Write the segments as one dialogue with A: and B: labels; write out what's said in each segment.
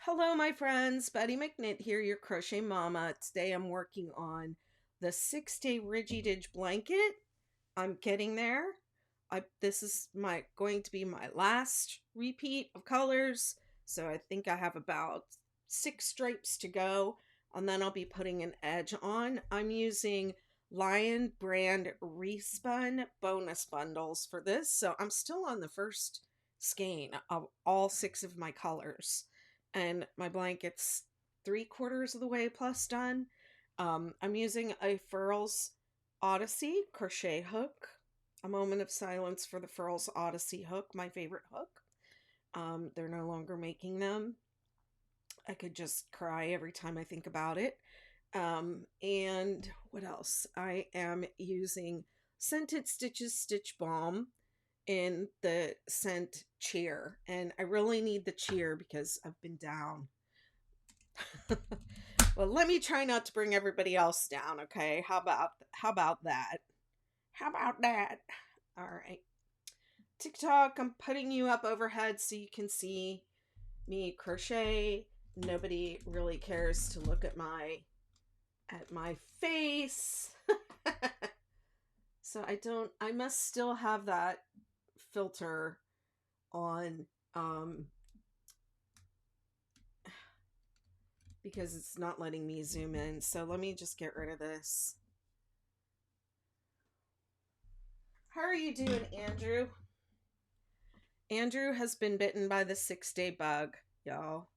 A: Hello, my friends. Betty McKnit here, your crochet mama. Today I'm working on the 6-day Ridgy Didge blanket. I'm getting there. This is my going to be my last repeat of colors, so I think I have about 6 stripes to go, and then I'll be putting an edge on. I'm using Lion brand Respun bonus bundles for this, so I'm still on the first skein of all 6 of my colors, and my blanket's 3/4 of the way plus done. I'm using a Furls Odyssey crochet hook. A moment of silence for the Furls Odyssey hook, my favorite hook. They're no longer making them. I could just cry every time I think about it. And what else? I am using Scented Stitches Stitch Balm in the scent cheer, and I really need the cheer because I've been down. Well, let me try not to bring everybody else down, okay? How about that? How about that? All right. TikTok, I'm putting you up overhead so you can see me crochet. Nobody really cares to look at my face. So I must still have that filter on because it's not letting me zoom in. So let me just get rid of this. How are you doing, Andrew? Andrew has been bitten by the 6-day bug, y'all.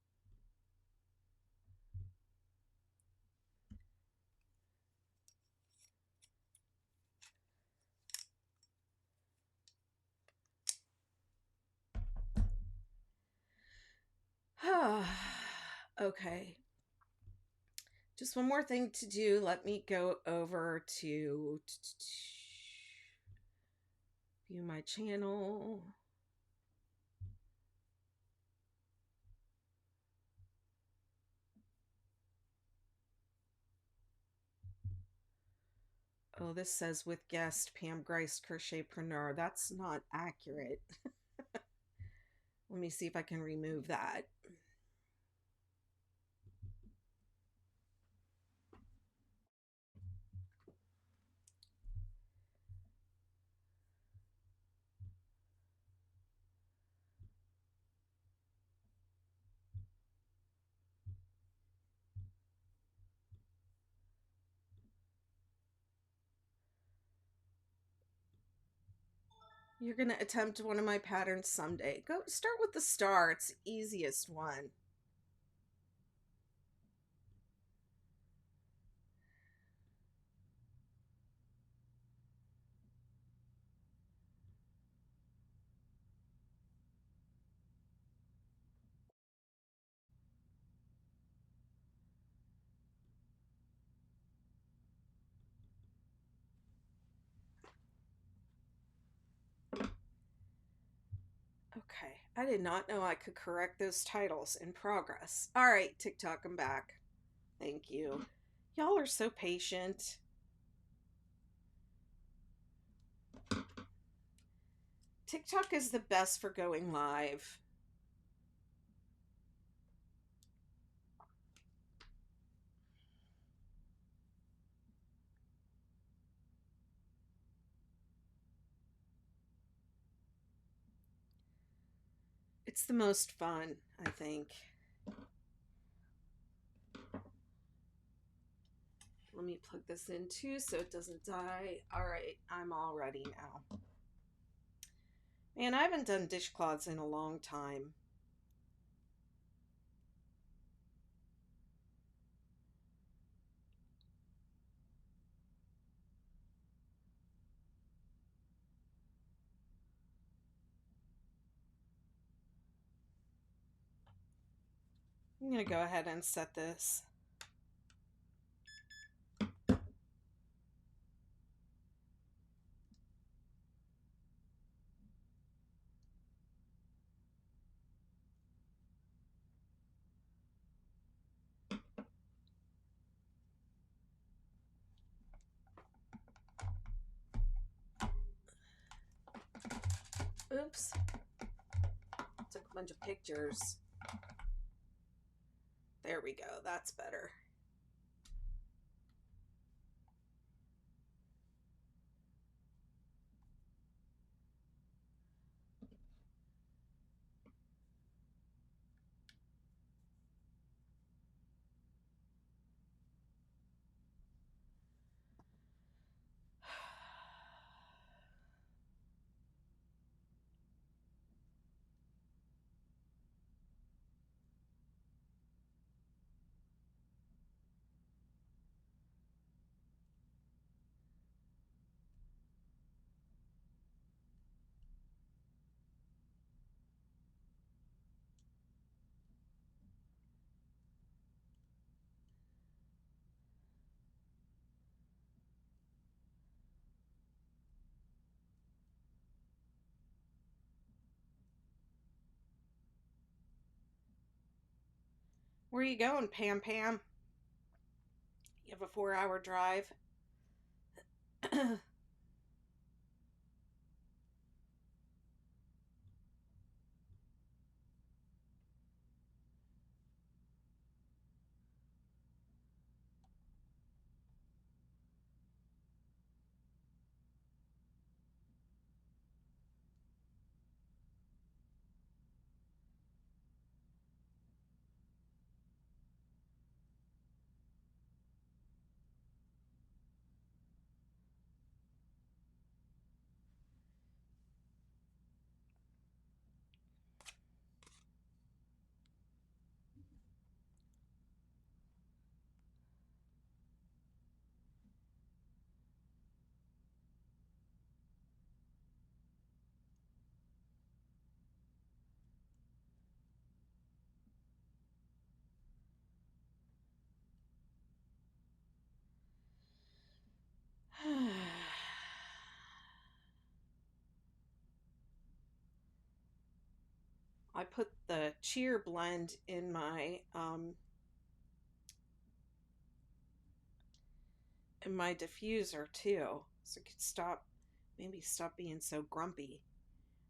A: Okay. Just one more thing to do. Let me go over to view my channel. Oh, this says with guest Pam Grice Crochetpreneur. That's not accurate. Let me see if I can remove that. You're going to attempt one of my patterns someday. Go start with the star. It's the easiest one. Okay, I did not know I could correct those titles in progress. All right, TikTok, I'm back. Thank you. Y'all are so patient. TikTok is the best for going live. It's the most fun, I think. Let me plug this in too so it doesn't die. All right, I'm all ready now. Man, I haven't done dishcloths in a long time. I'm going to go ahead and set this. Oops. Took a bunch of pictures. There we go. That's better. Where are you going, Pam Pam? You have a 4-hour drive? I put the cheer blend in my diffuser too, so I could maybe stop being so grumpy.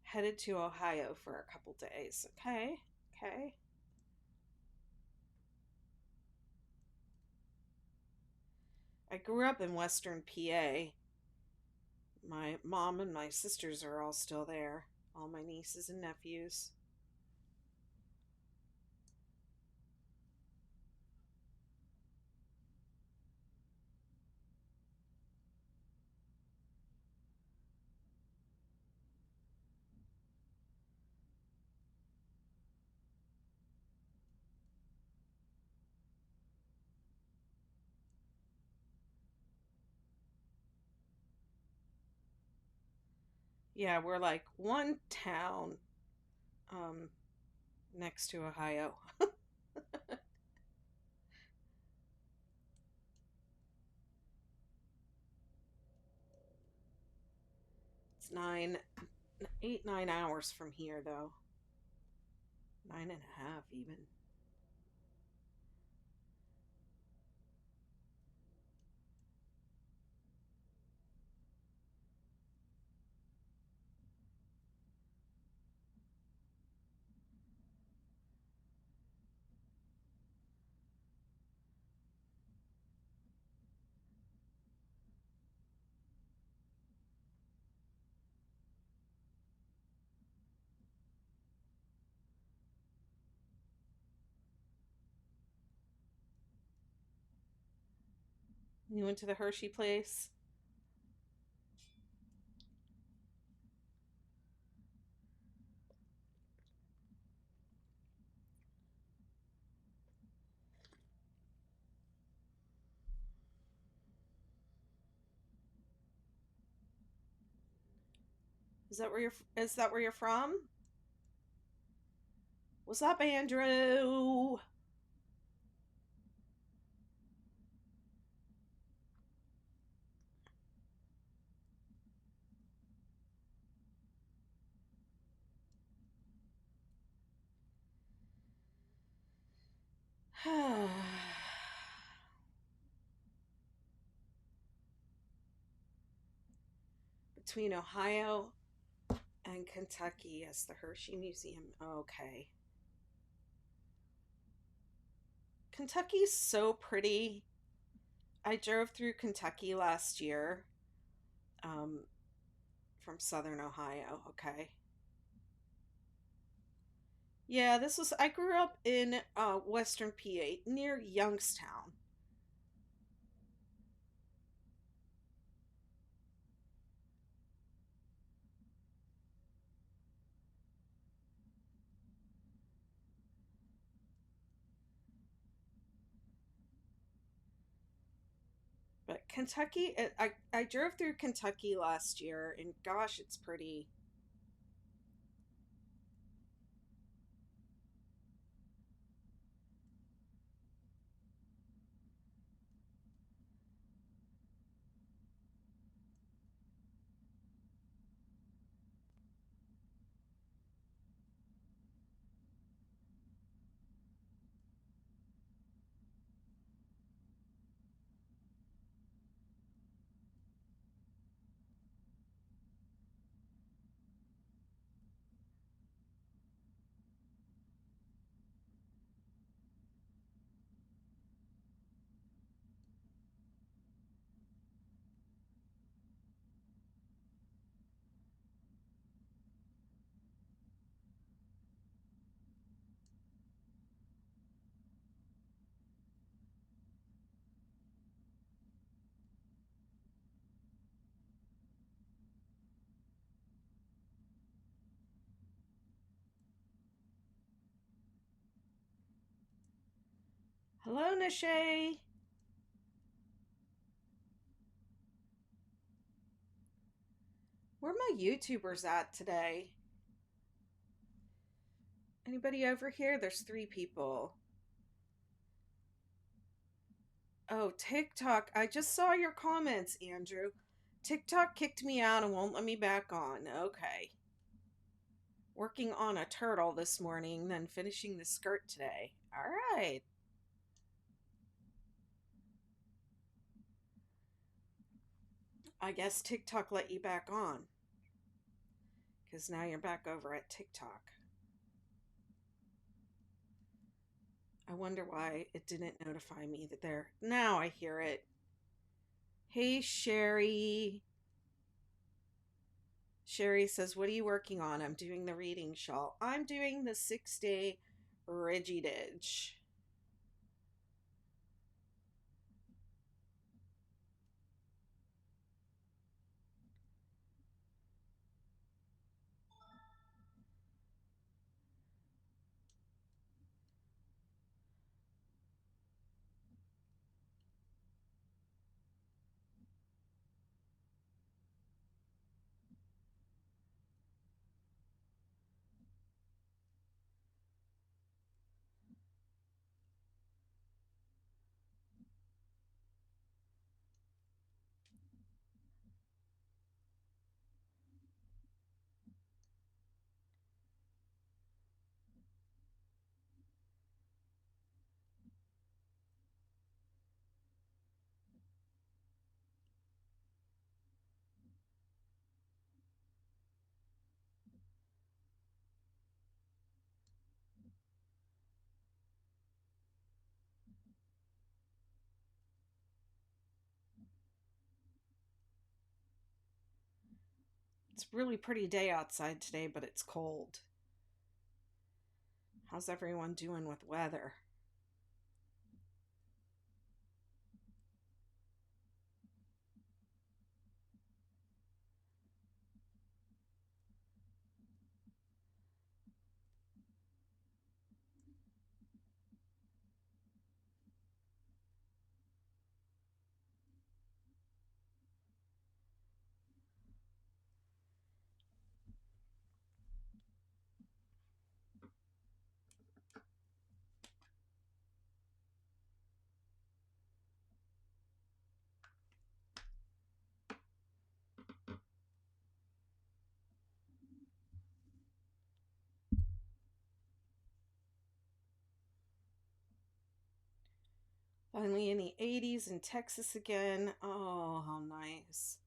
A: Headed to Ohio for a couple days. Okay, okay. I grew up in Western PA. My mom and my sisters are all still there. All my nieces and nephews. Yeah, we're like one town um, next to Ohio. It's 9 hours from here, though. 9.5, even. You went to the Hershey place? Is that where you're from? What's up, Andrew? Between Ohio and Kentucky as the Hershey Museum. Okay. Kentucky's so pretty. I drove through Kentucky last year, um, from southern Ohio. Okay. Yeah, I grew up in western PA near Youngstown. But Kentucky, I drove through Kentucky last year, and gosh, it's pretty. Hello, Nishay. Where are my YouTubers at today? Anybody over here? There's three people. Oh, TikTok. I just saw your comments, Andrew. TikTok kicked me out and won't let me back on. Okay. Working on a turtle this morning, then finishing the skirt today. All right. I guess TikTok let you back on because now you're back over at TikTok. I wonder why it didn't notify me that there. Now I hear it. Hey, Sherry. Sherry says, "What are you working on?" I'm doing the reading shawl. I'm doing the 6-day Ridgy Didge. It's a really pretty day outside today, but it's cold. How's everyone doing with weather? Finally in the 80s in Texas again. Oh, how nice.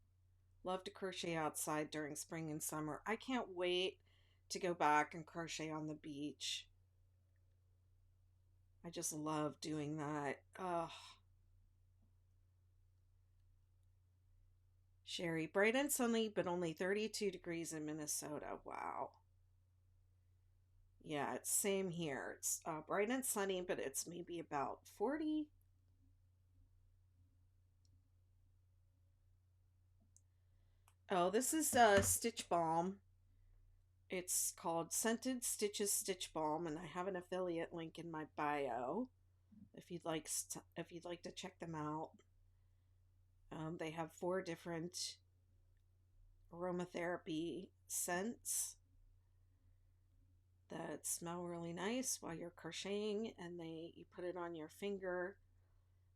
A: Love to crochet outside during spring and summer. I can't wait to go back and crochet on the beach. I just love doing that. Oh, Sherry, bright and sunny, but only 32 degrees in Minnesota. Wow. Yeah, it's same here. It's bright and sunny, but it's maybe about 40. Oh, this is Stitch Balm. It's called Scented Stitches Stitch Balm, and I have an affiliate link in my bio if you'd like to check them out. They have 4 different aromatherapy scents that smell really nice while you're crocheting, and you put it on your finger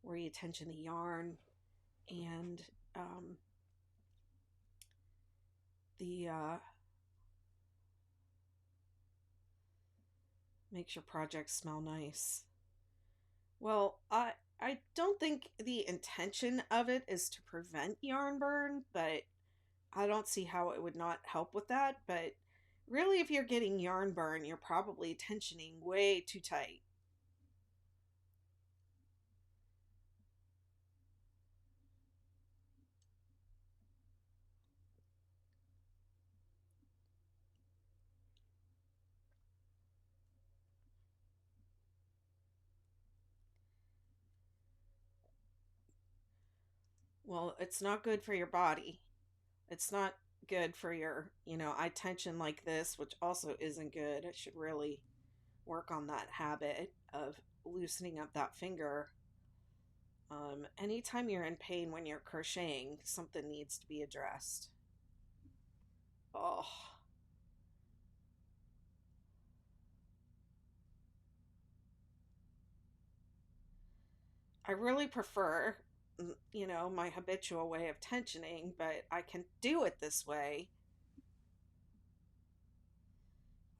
A: where you tension the yarn, and um, the makes your project smell nice. Well, I don't think the intention of it is to prevent yarn burn, but I don't see how it would not help with that. But really, if you're getting yarn burn, you're probably tensioning way too tight. Well, it's not good for your body. It's not good for I tension like this, which also isn't good. I should really work on that habit of loosening up that finger. Anytime you're in pain when you're crocheting, something needs to be addressed. Oh, I really prefer, my habitual way of tensioning, but I can do it this way.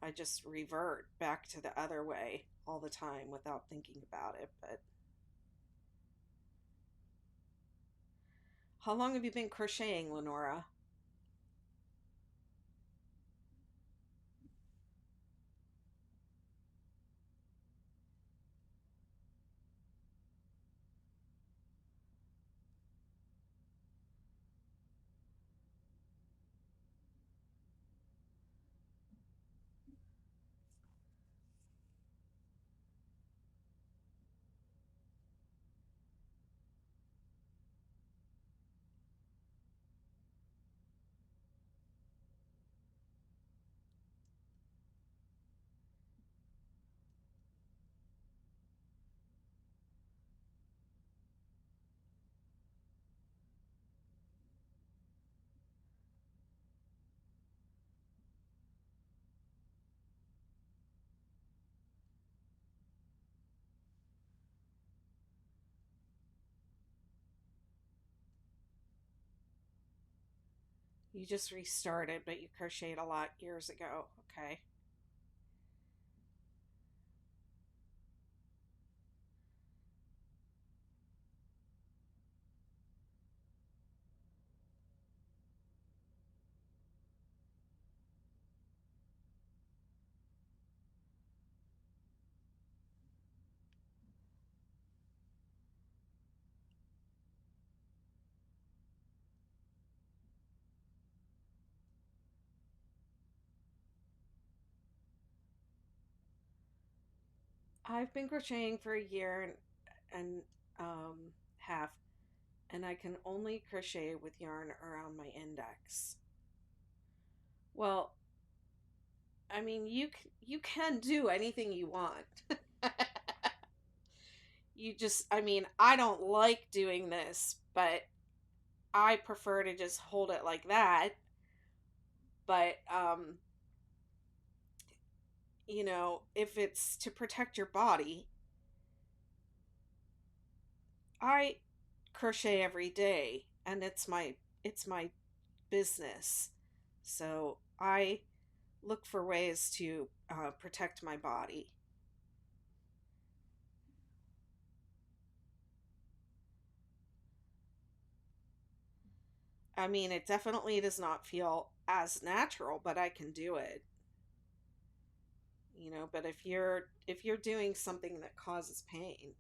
A: I just revert back to the other way all the time without thinking about it. But how long have you been crocheting, Lenora? You just restarted, but you crocheted a lot years ago. Okay. I've been crocheting for a year and half, and I can only crochet with yarn around my index. Well, I mean, you can do anything you want. I mean, I don't like doing this, but I prefer to just hold it like that. But if it's to protect your body, I crochet every day, and it's my business. So I look for ways to protect my body. I mean, it definitely does not feel as natural, but I can do it. you know, but if you're doing something that causes pain.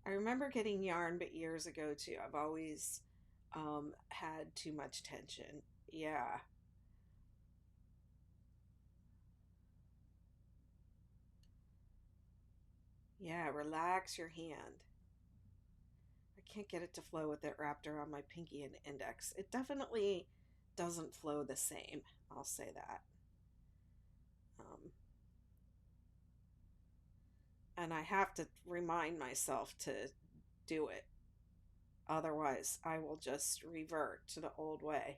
A: I remember getting yarn, but years ago too. I've always had too much tension. Yeah. Yeah, relax your hand. I can't get it to flow with it wrapped around my pinky and index. It definitely doesn't flow the same. I'll say that. Um, and I have to remind myself to do it. Otherwise, I will just revert to the old way.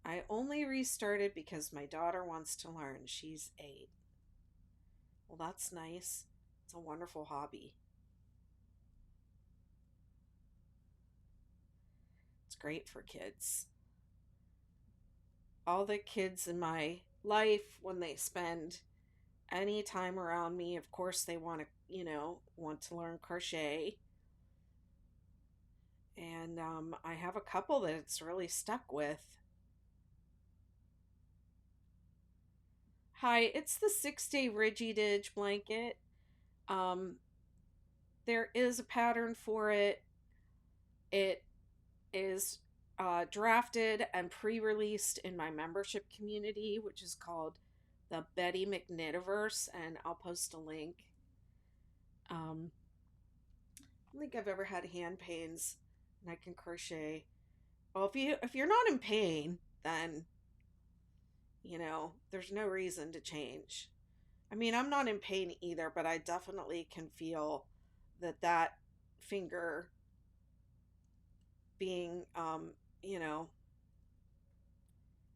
A: I only restarted because my daughter wants to learn. She's 8. Well, that's nice. It's a wonderful hobby. It's great for kids. All the kids in my life, when they spend any time around me, of course, they want to, want to learn crochet. And I have a couple that it's really stuck with. Hi, it's the 6-day Ridgy Didge blanket. Um, there is a pattern for it. It is drafted and pre-released in my membership community, which is called the Betty McKnitiverse, and I'll post a link. I don't think I've ever had hand pains, and I can crochet. Well, if you're not in pain, then there's no reason to change. I mean, I'm not in pain either, but I definitely can feel that finger being you know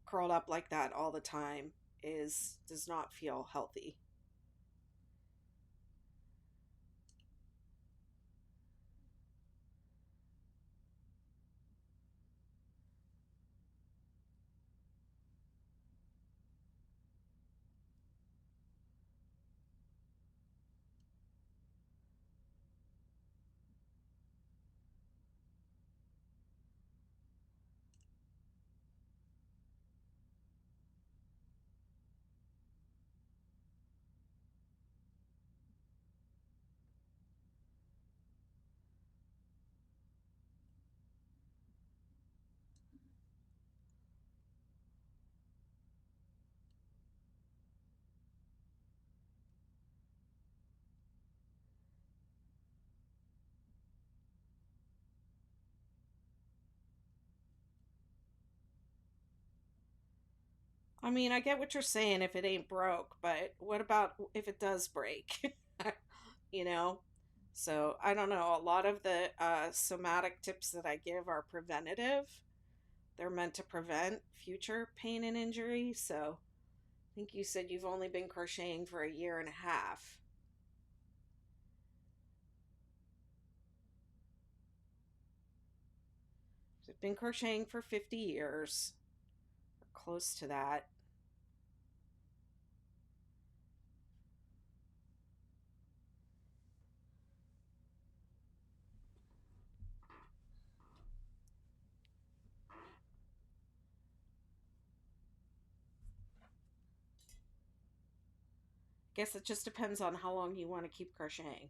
A: curled up like that all the time is does not feel healthy. I mean, I get what you're saying if it ain't broke, but what about if it does break? you know? So I don't know. A lot of the somatic tips that I give are preventative. They're meant to prevent future pain and injury. So I think you said you've only been crocheting for a year and a half. So I've been crocheting for 50 years, or close to that. Guess it just depends on how long you want to keep crocheting.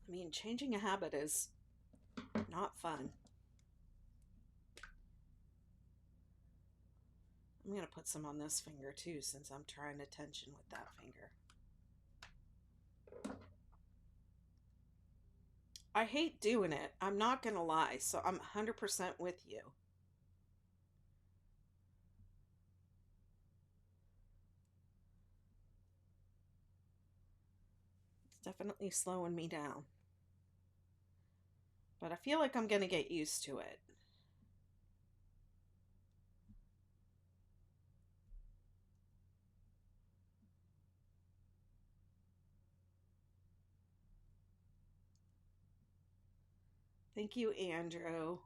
A: I mean, changing a habit is not fun. I'm going to put some on this finger too, since I'm trying to tension with that finger. I hate doing it. I'm not going to lie. So I'm 100% with you. It's definitely slowing me down. But I feel like I'm going to get used to it. Thank you, Andrew.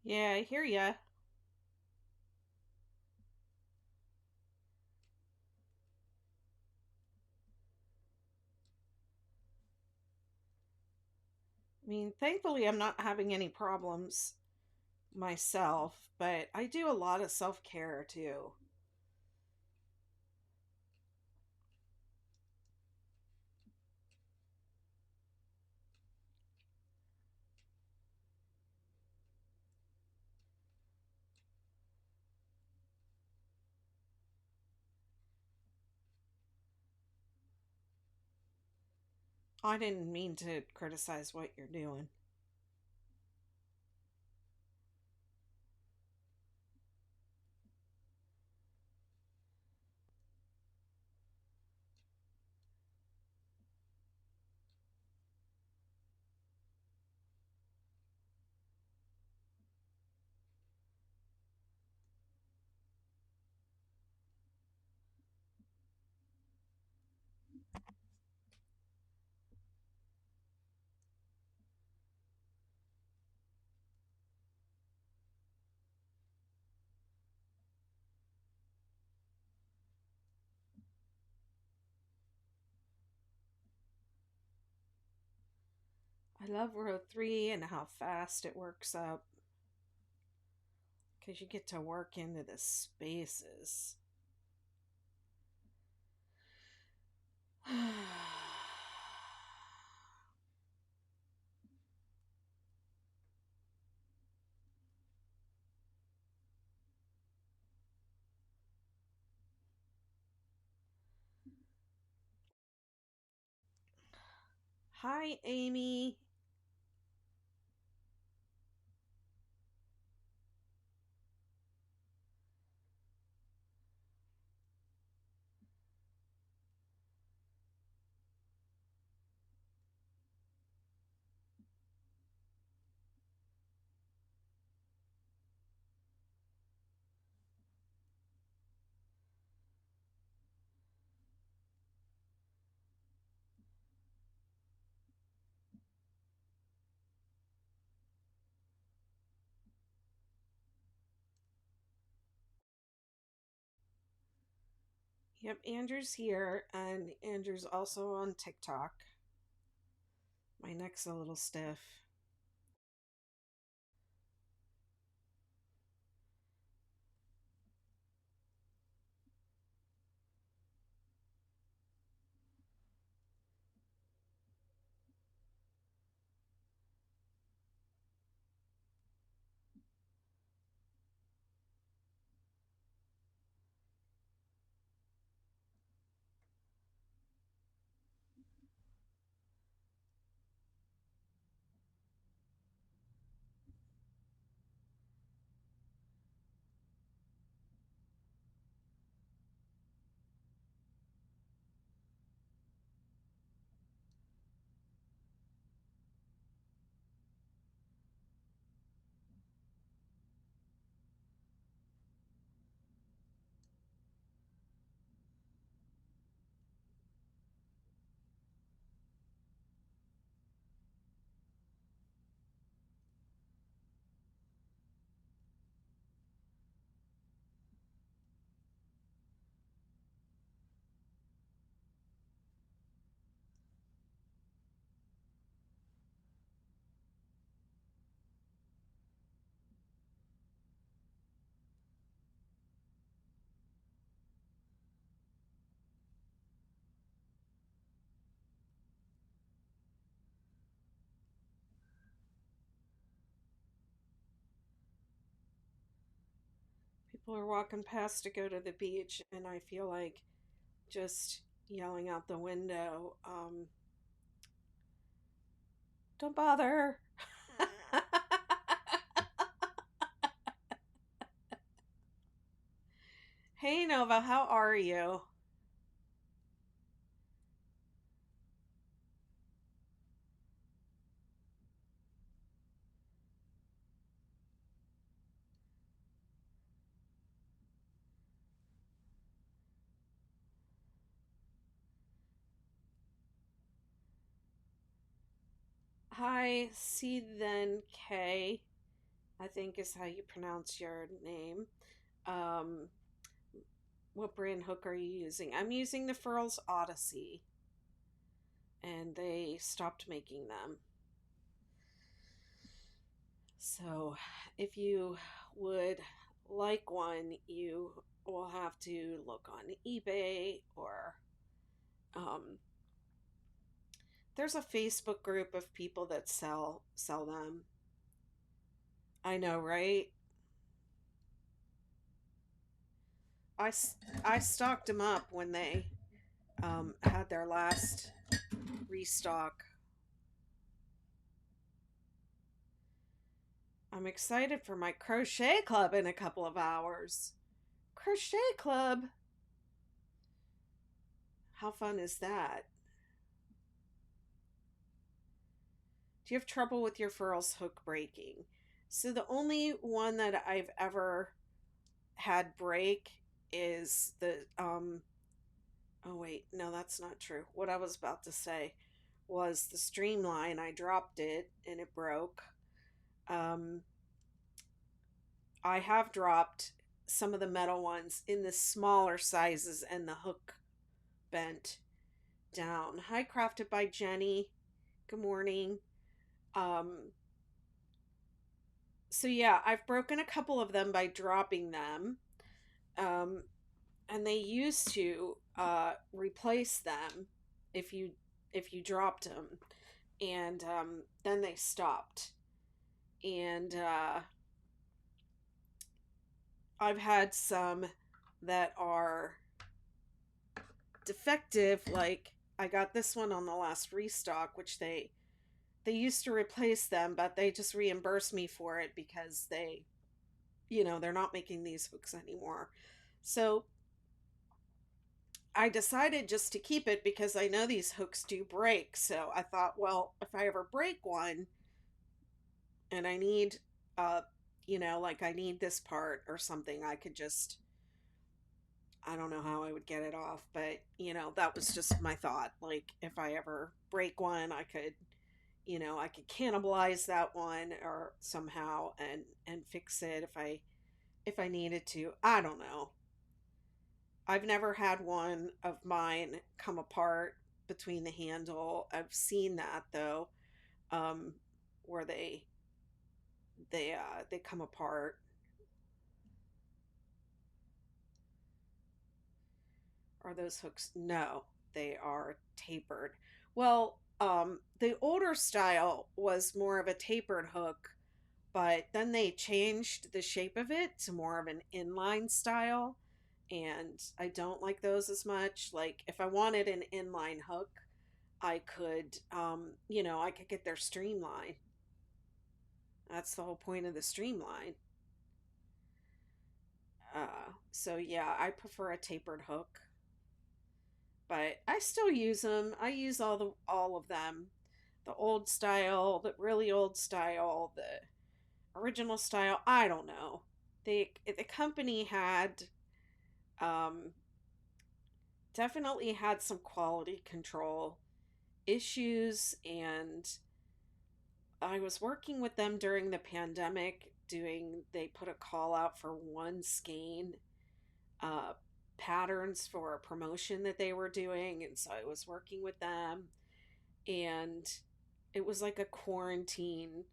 A: Yeah, I hear ya. I mean, thankfully, I'm not having any problems myself, but I do a lot of self care too. I didn't mean to criticize what you're doing. I love row 3 and how fast it works up because you get to work into the spaces. Hi, Amy. Yep, Andrew's here, and Andrew's also on TikTok. My neck's a little stiff. People are walking past to go to the beach, and I feel like just yelling out the window, don't bother. Hey, Nova, how are you? Hi, see then K. I think is how you pronounce your name. Um, what brand hook are you using? I'm using the Furls Odyssey, and they stopped making them. So, if you would like one, you will have to look on eBay or um, there's a Facebook group of people that sell them. I know, right? I, I stocked them up when they had their last restock. I'm excited for my crochet club in a couple of hours. Crochet club? How fun is that? Do you have trouble with your furls hook breaking? So the only one that I've ever had break is the oh wait, no, that's not true. What I was about to say was the streamline. I dropped it and it broke. Um I have dropped some of the metal ones in the smaller sizes and the hook bent down. Hi, Crafted by Jenny. Good morning. Um, so yeah, I've broken a couple of them by dropping them. Um, and they used to replace them if you dropped them, and then they stopped. And I've had some that are defective. Like I got this one on the last restock, which they used to replace them, but they just reimbursed me for it because they're not making these hooks anymore. So I decided just to keep it because I know these hooks do break. So I thought, well, if I ever break one and I need, uh, like I need this part or something, I could just, I don't know how I would get it off, but, that was just my thought. Like if I ever break one, I could cannibalize that one or somehow and fix it if I needed to. I don't know. I've never had one of mine come apart between the handle. I've seen that though, um, where they come apart. Are those hooks? No, they are tapered. Well, the older style was more of a tapered hook, but then they changed the shape of it to more of an inline style, and I don't like those as much. Like if I wanted an inline hook, I could get their streamline. That's the whole point of the streamline. So yeah, I prefer a tapered hook, but I still use them. I use all of them, the old style, the really old style, the original style. I don't know. The company had um, definitely had some quality control issues, and I was working with them during the pandemic. They put a call out for one skein uh, patterns for a promotion that they were doing, and so I was working with them, and it was like a quarantine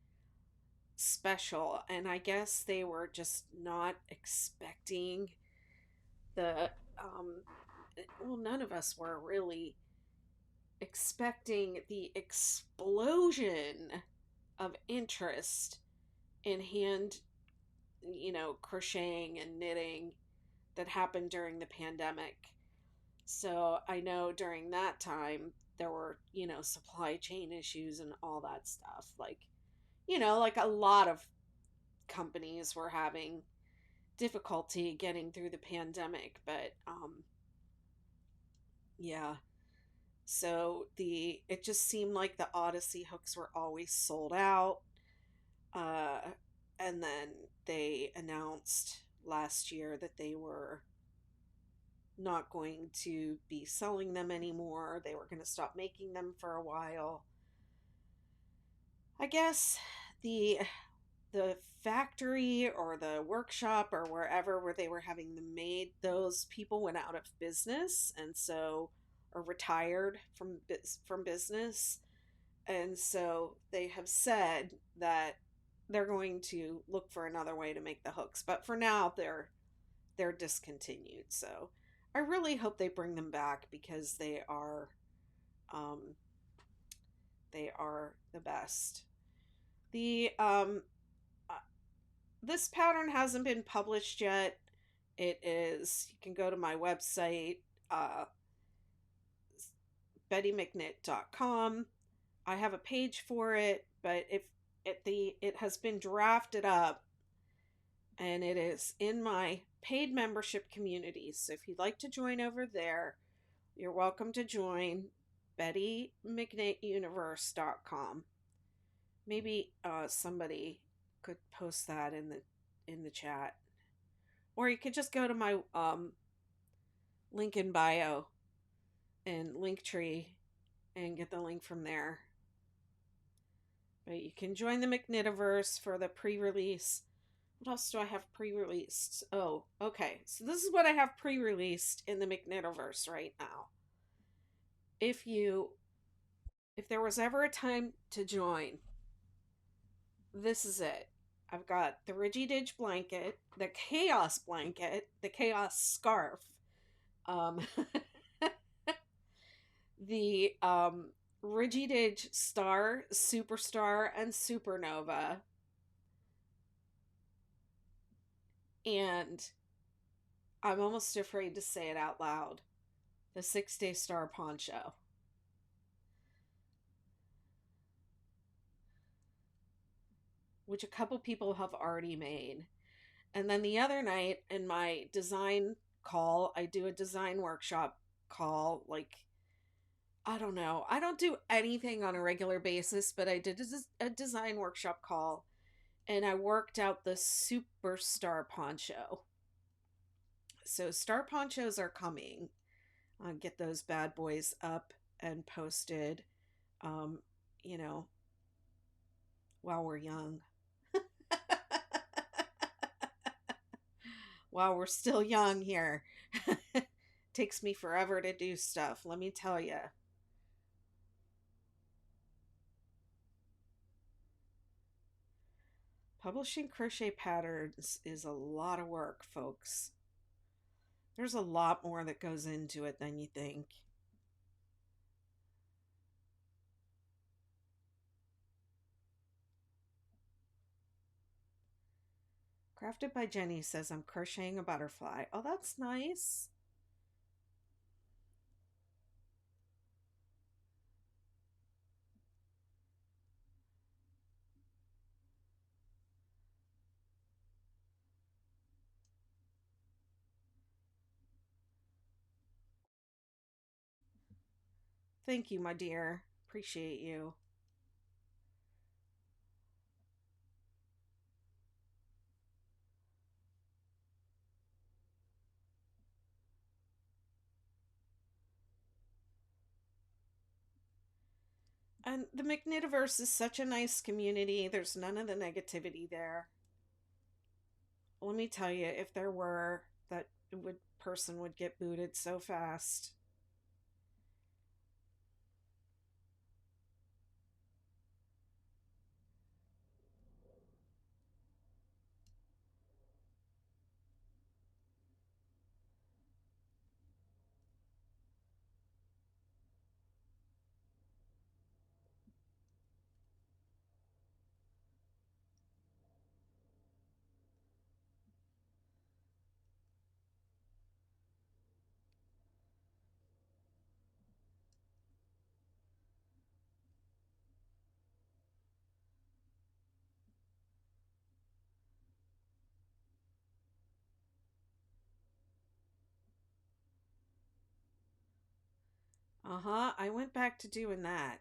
A: special, and I guess they were just not expecting the well, none of us were really expecting the explosion of interest in hand, crocheting and knitting that happened during the pandemic. So I know during that time there were, supply chain issues and all that stuff. Like a lot of companies were having difficulty getting through the pandemic, but yeah. So the it just seemed like the Odyssey hooks were always sold out. Uh, and then they announced last year that they were not going to be selling them anymore. They were going to stop making them for a while. I guess the the factory or the workshop or wherever where they were having them made, those people went out of business, and so, or retired from business, and so they have said that they're going to look for another way to make the hooks. But for now, they're discontinued. So I really hope they bring them back because um, they are the best. The uh, This pattern hasn't been published yet. It is. You can go to my website, uh, bettymcknit.com. I have a page for it, but if it has been drafted up and it is in my paid membership community. So if you'd like to join over there, you're welcome to join bettymcknituniverse.com. Maybe somebody could post that in the chat, or you could just go to my link in bio and Linktree and get the link from there. But you can join the McKnitiverse for the pre-release. What else do I have pre-released? Oh, okay. So this is what I have pre-released in the McKnitiverse right now. If there was ever a time to join, this is it. I've got the Ridgy Didge blanket, the Chaos blanket, the Chaos scarf, um, the Ridgy Didge Star, Superstar, and Supernova, and I'm almost afraid to say it out loud, the 6-Day Star poncho. Which a couple people have already made. And then the other night in my design call, I do a design workshop call. Like, I don't know. I don't do anything on a regular basis, but I did a design workshop call and I worked out the Superstar poncho. So, star ponchos are coming. I'll get those bad boys up and posted, um, you know, while we're young. While we're still young here. Takes me forever to do stuff, let me tell you. Publishing crochet patterns is a lot of work, folks. There's a lot more that goes into it than you think. Crafted by Jenny says I'm crocheting a butterfly. Oh, that's nice. Thank you, my dear. Appreciate you. And the McKnitiverse is such a nice community. There's none of the negativity there. Let me tell you, if there were, that person would get booted so fast. Uh-huh, I went back to doing that.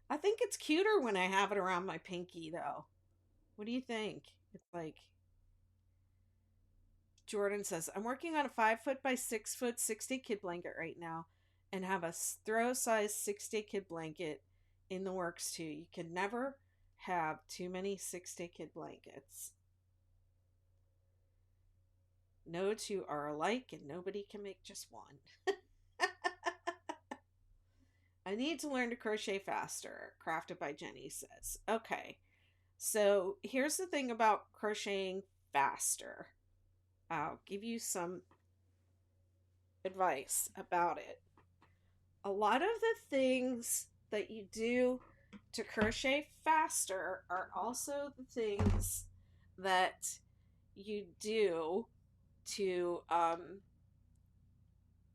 A: I think it's cuter when I have it around my pinky, though. What do you think? It's like, Jordan says, I'm working on a 5 foot by 6 foot 60 kid blanket right now. and have a throw size 6-day kid blanket in the works too. You can never have too many 6-day kid blankets. No two are alike and nobody can make just one. I need to learn to crochet faster, Crafted by Jenny says. Okay, so here's the thing about crocheting faster. I'll give you some advice about it. A lot of the things that you do to crochet faster are also the things that you do to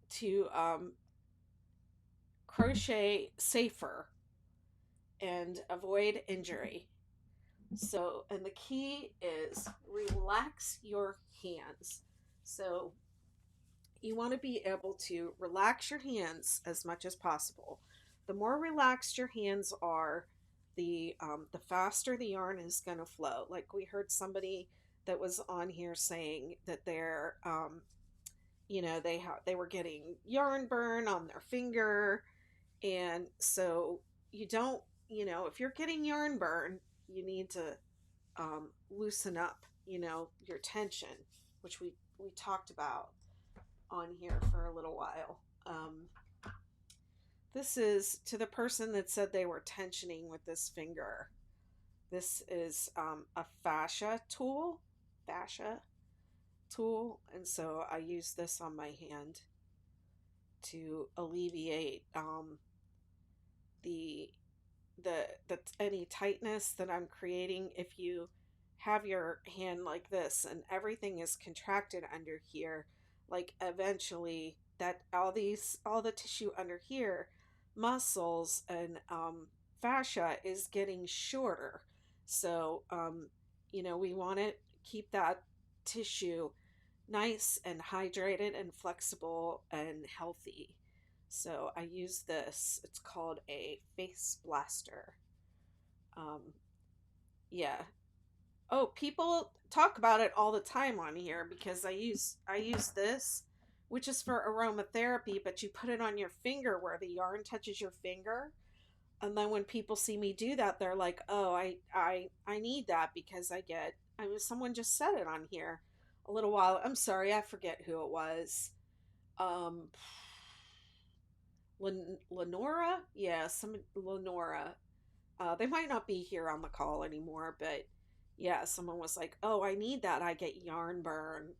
A: to um, crochet safer and avoid injury. So, and the key is relax your hands. So, you want to be able to relax your hands as much as possible. The more relaxed your hands are, the faster the yarn is going to flow. Like we heard somebody that was on here saying that they were getting yarn burn on their finger, and so you don't, if you're getting yarn burn, you need to loosen up, your tension, which we talked about on here for a little while. This is to the person that said they were tensioning with this finger. This is a fascia tool, and so I use this on my hand to alleviate the the any tightness that I'm creating. If you have your hand like this and everything is contracted under here, like eventually that all the tissue under here, muscles and fascia is getting shorter. So we want to keep that tissue nice and hydrated and flexible and healthy. So I use this. It's called a face blaster. Um, yeah. Oh, people talk about it all the time on here because I use this, which is for aromatherapy, but you put it on your finger where the yarn touches your finger. And then when people see me do that, they're like, "Oh, I need that because I mean someone just said it on here a little while. I'm sorry, I forget who it was. Um Lenora? Yeah, some Lenora. They might not be here on the call anymore, but yeah, someone was like, "Oh, I need that. I get yarn burn."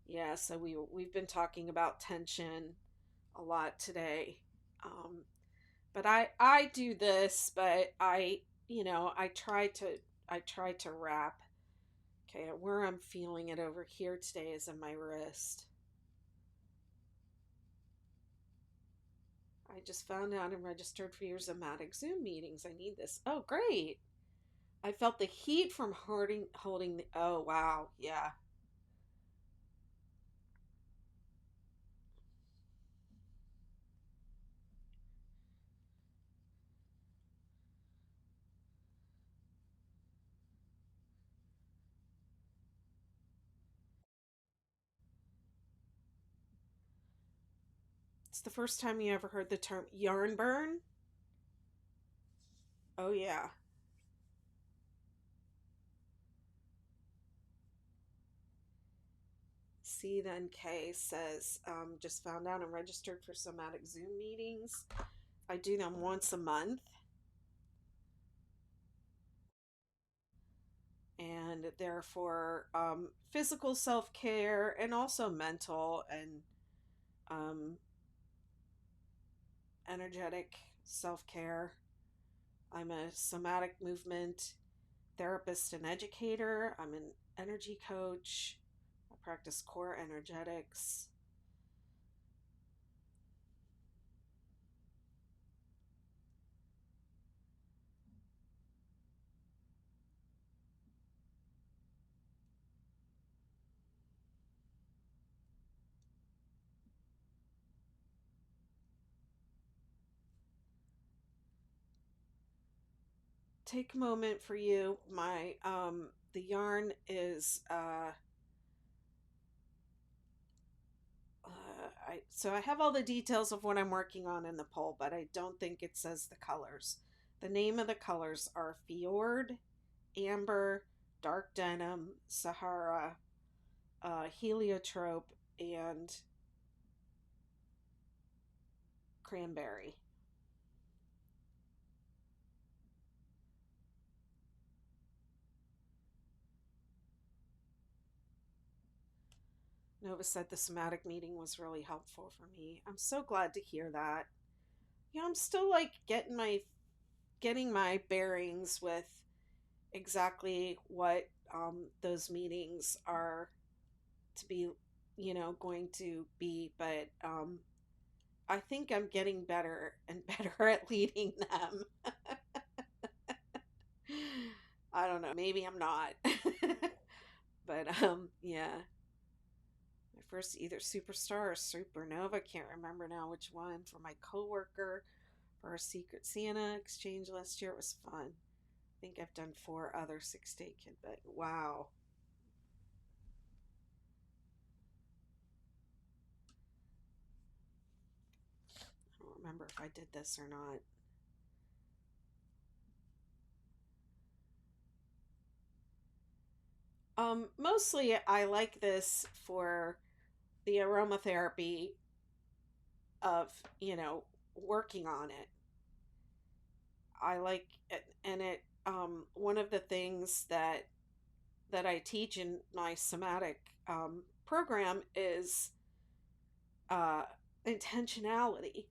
A: Yeah, so we've been talking about tension a lot today. Um, but I do this, but I try to wrap. Okay, where I'm feeling it over here today is in my wrist. I just found out and registered for your Zomatic Zoom meetings. I need this. Oh, great. I felt the heat from holding the. Oh, wow. Yeah. It's the first time you ever heard the term yarn burn? Oh, yeah. C then K says, just found out I'm registered for somatic Zoom meetings. I do them once a month. And they're for physical self care and also mental and um, energetic self care. I'm a somatic movement therapist and educator. I'm an energy coach. I practice core energetics. Take a moment for you. My the yarn is So I have all the details of what I'm working on in the poll, but I don't think it says the colors. The name of the colors are Fjord, Amber, Dark Denim, Sahara, Heliotrope, and Cranberry. Nova said the somatic meeting was really helpful for me. I'm so glad to hear that. Yeah, I'm still like getting my bearings with exactly what those meetings are to be, going to be. But I think I'm getting better and better at leading them. I don't know. Maybe I'm not. But yeah. My first either superstar or supernova. Can't remember now which one. For my coworker for our Secret Santa exchange last year. It was fun. I think I've done 4 other 6-day kid, but wow. I don't remember if I did this or not. Mostly I like this for the aromatherapy of, working on it. I like it, and it one of the things that I teach in my somatic program is uh, intentionality.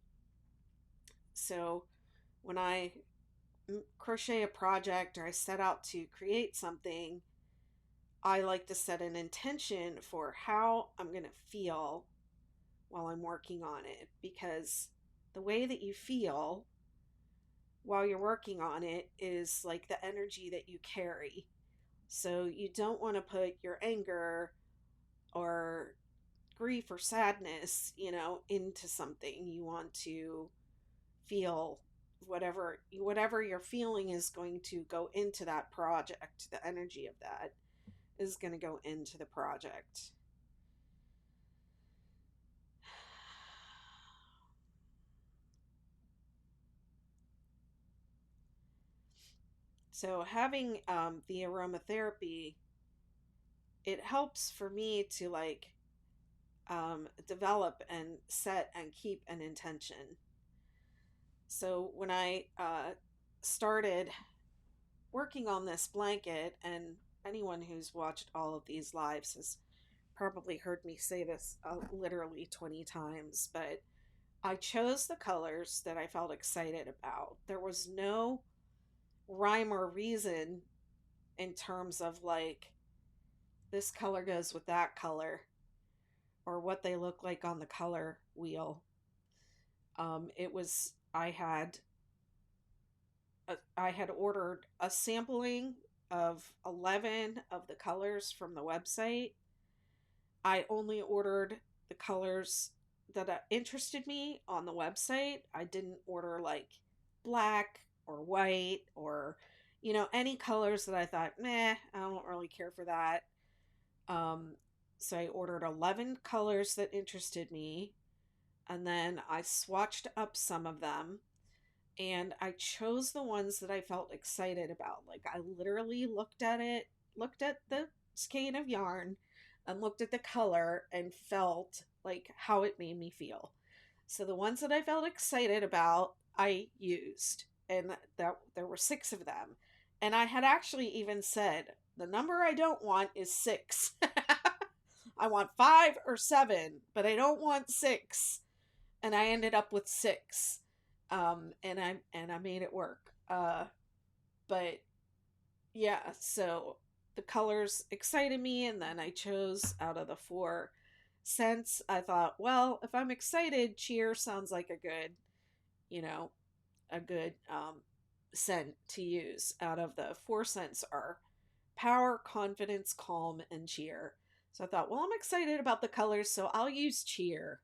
A: So when I crochet a project or I set out to create something, I like to set an intention for how I'm going to feel while I'm working on it, because the way that you feel while you're working on it is like the energy that you carry. So you don't want to put your anger or grief or sadness, into something. You want to feel whatever you're feeling is going to go into that project. The energy of that is going to go into the project. So having the aromatherapy, it helps for me to like develop and set and keep an intention. So when I started working on this blanket, and anyone who's watched all of these lives has probably heard me say this literally 20 times, but I chose the colors that I felt excited about. There was no rhyme or reason in terms of like this color goes with that color or what they look like on the color wheel. It was I had ordered a sampling of 11 of the colors from the website. I only ordered the colors that interested me on the website. I didn't order like black or white or, any colors that I thought, meh, I don't really care for that. Um, so I ordered 11 colors that interested me, and then I swatched up some of them, and I chose the ones that I felt excited about. Like I literally looked at the skein of yarn and looked at the color and felt like how it made me feel. So the ones that I felt excited about, I used, and that there were 6 of them. And I had actually even said the number I don't want is 6. I want 5 or 7, but I don't want 6. And I ended up with 6. And I made it work. But yeah, so the colors excited me, and then I chose out of the 4 scents. I thought, well, if I'm excited, cheer sounds like you know, a good scent to use. Out of the 4 scents are power, confidence, calm, and cheer. So I thought, well, I'm excited about the colors, so I'll use cheer.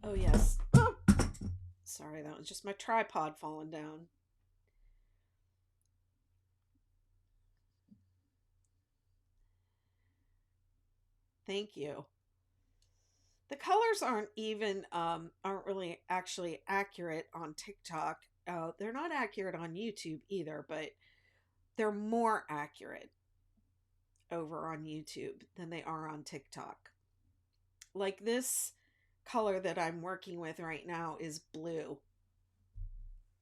A: Oh yes. Oh, sorry, that was just my tripod falling down. Thank you. The colors aren't really actually accurate on TikTok. They're not accurate on YouTube either, but they're more accurate over on YouTube than they are on TikTok. Like this color that I'm working with right now is blue.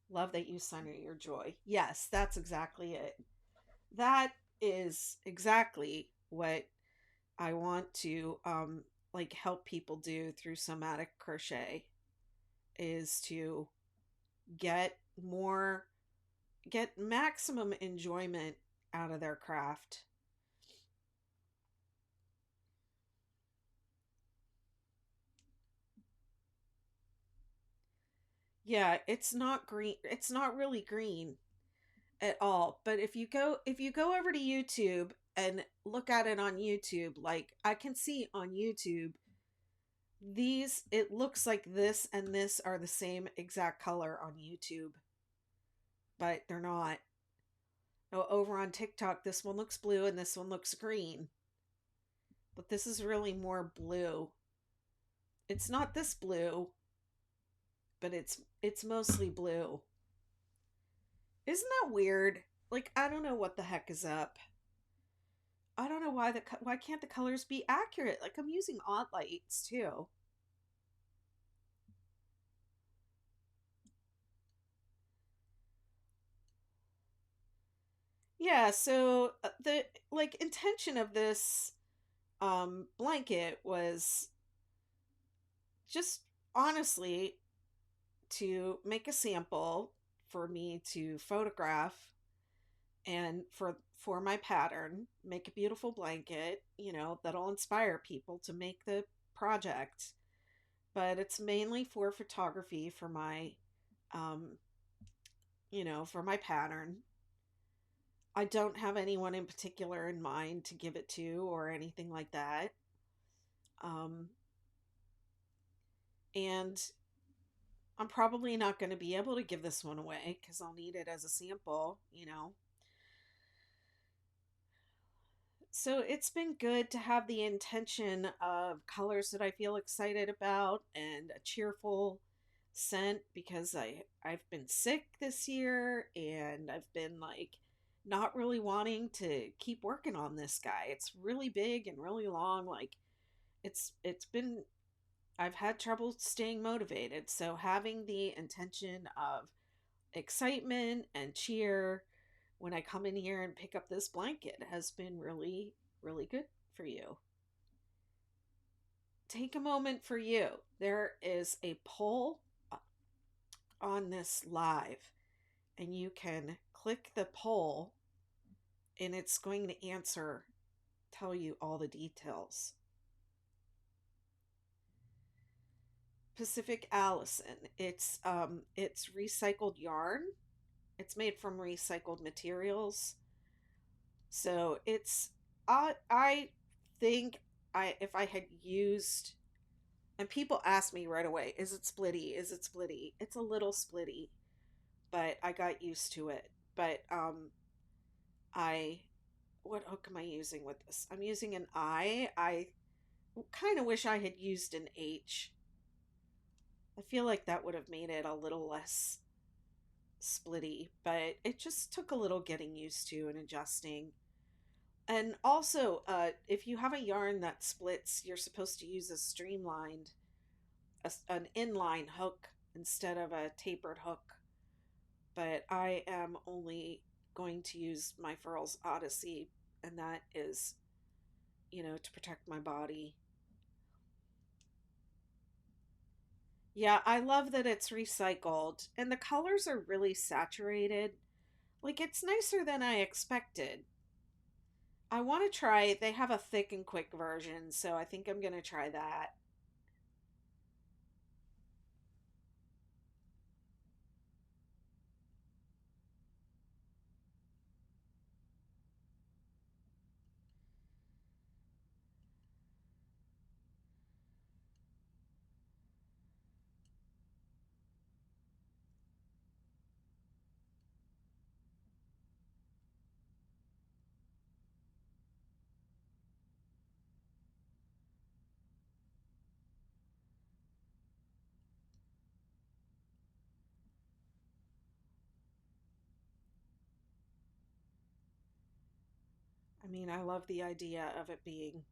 A: Love that you center your joy. Yes, that's exactly it. That is exactly what I want to like help people do through somatic crochet is to get more get maximum enjoyment out of their craft. Yeah, it's not green. It's not really green at all. But if you go over to YouTube and look at it on YouTube, like I can see on YouTube, these it looks like this and this are the same exact color on YouTube, but they're not. Oh, over on TikTok, this one looks blue and this one looks green, but this is really more blue. It's not this blue, but it's mostly blue. Isn't that weird? Like I don't know what the heck is up. I don't know why can't the colors be accurate? Like I'm using odd lights too. Yeah, so the like intention of this blanket was just honestly to make a sample for me to photograph and for my pattern, make a beautiful blanket, that'll inspire people to make the project. But it's mainly for photography for my um for my pattern. I don't have anyone in particular in mind to give it to or anything like that. Um and I'm probably not going to be able to give this one away cuz I'll need it as a sample. So it's been good to have the intention of colors that I feel excited about and a cheerful scent because I've been sick this year and I've been like not really wanting to keep working on this guy. It's really big and really long. Like it's been I've had trouble staying motivated. So having the intention of excitement and cheer when I come in here and pick up this blanket has been really, really good for you. Take a moment for you. There is a poll on this live, and you can click the poll, and it's going to tell you all the details. Pacific Allison. It's recycled yarn. It's made from recycled materials. So I think if I had used, and people ask me right away, is it splitty? Is it splitty? It's a little splitty, but I got used to it. But I what hook am I using with this? I'm using an I. I kind of wish I had used an H. I feel like that would have made it a little less splitty, but it just took a little getting used to and adjusting. And also, if you have a yarn that splits, you're supposed to use an inline hook instead of a tapered hook. But I am only going to use my Furls Odyssey, and that is, to protect my body. Yeah, I love that it's recycled, and the colors are really saturated. Like, it's nicer than I expected. I want to try, they have a thick and quick version, so I think I'm going to try that. I mean, I love the idea of it being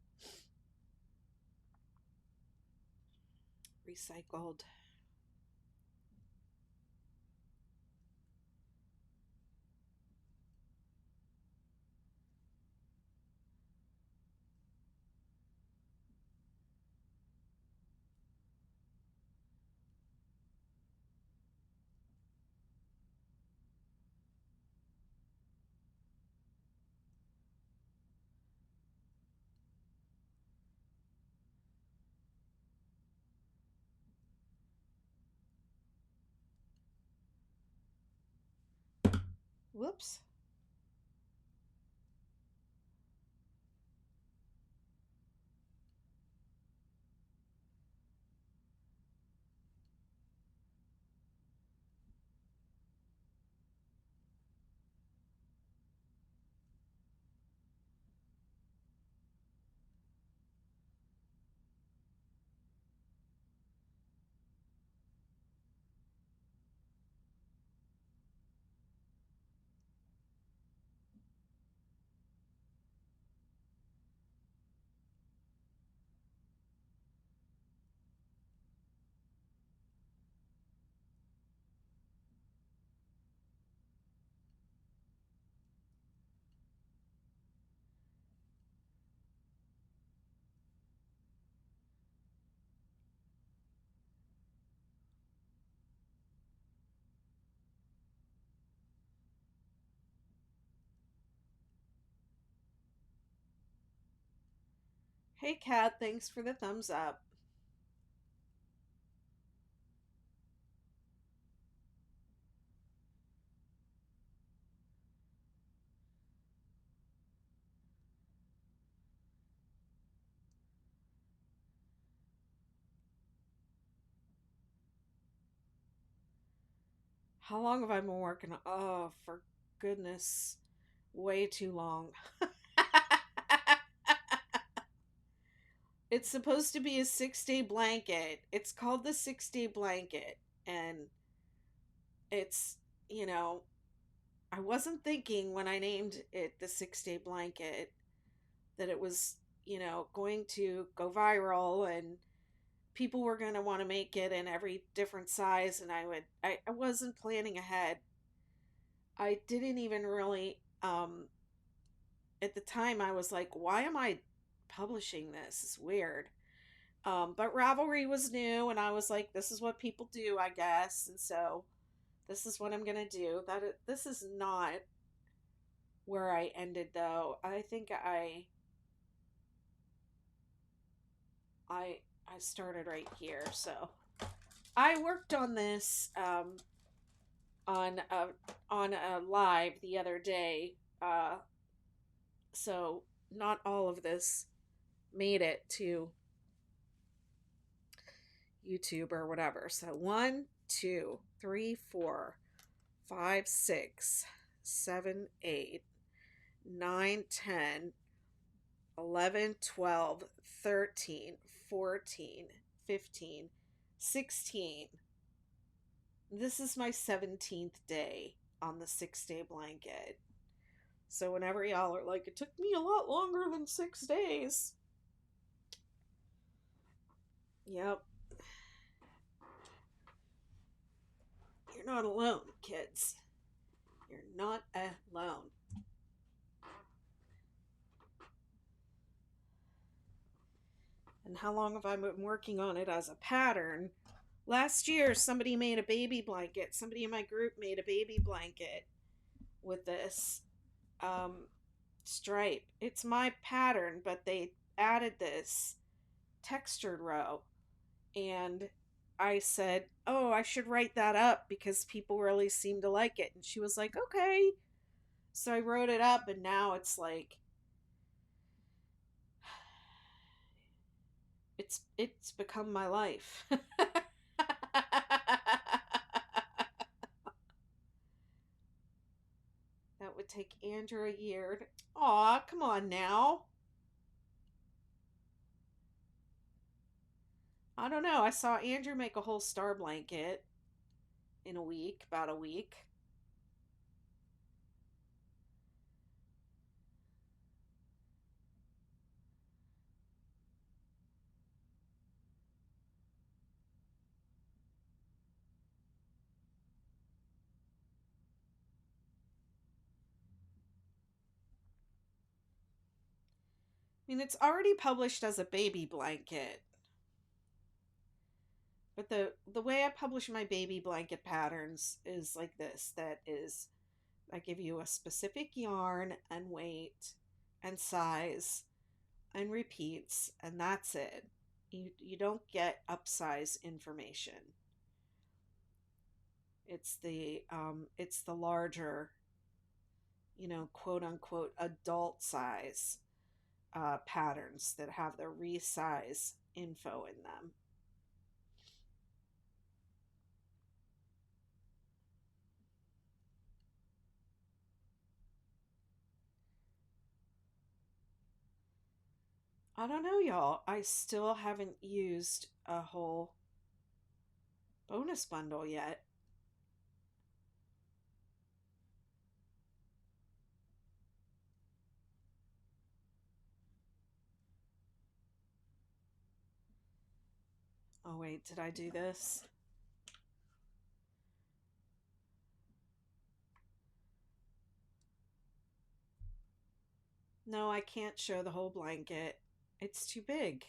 A: recycled. Whoops. Hey, Kat, thanks for the thumbs up. How long have I been working on? Oh, for goodness, way too long. It's supposed to be a 6-day blanket. It's called the 6-day blanket. And it's, you know, I wasn't thinking when I named it the 6-day blanket that it was, going to go viral and people were going to want to make it in every different size. And I wasn't planning ahead. I didn't even really, at the time, I was like, why am I publishing this? It's weird. But Ravelry was new, and I was like, this is what people do, I guess. And so this is what I'm going to do. This is not where I ended, though. I think I started right here. So I worked on this on a on a live the other day. So not all of this made it to YouTube or whatever. So 1, 2, 3, 4, 5, 6, 7, 8, 9, 10, 11, 12, 13, 14, 15, 16. This is my 17th day on the 6-day blanket. So whenever y'all are like, it took me a lot longer than 6 days. Yep. You're not alone, kids. You're not alone. And how long have I been working on it as a pattern? Last year, somebody made a baby blanket. Somebody in my group made a baby blanket with this stripe. It's my pattern, but they added this textured row. And I said, oh, I should write that up because people really seem to like it. And she was like, okay. So I wrote it up, and now it's like, it's become my life. That would take Andrew a year. Aw, come on now. I don't know. I saw Andrew make a whole star blanket in a week, about a week. I mean, it's already published as a baby blanket, but the way I publish my baby blanket patterns is like this. That is, I give you a specific yarn and weight and size and repeats, and that's it. You don't get upsize information. It's the larger, quote unquote adult size patterns that have the resize info in them. I don't know, y'all. I still haven't used a whole bonus bundle yet. Oh, wait, did I do this? No, I can't show the whole blanket. It's too big.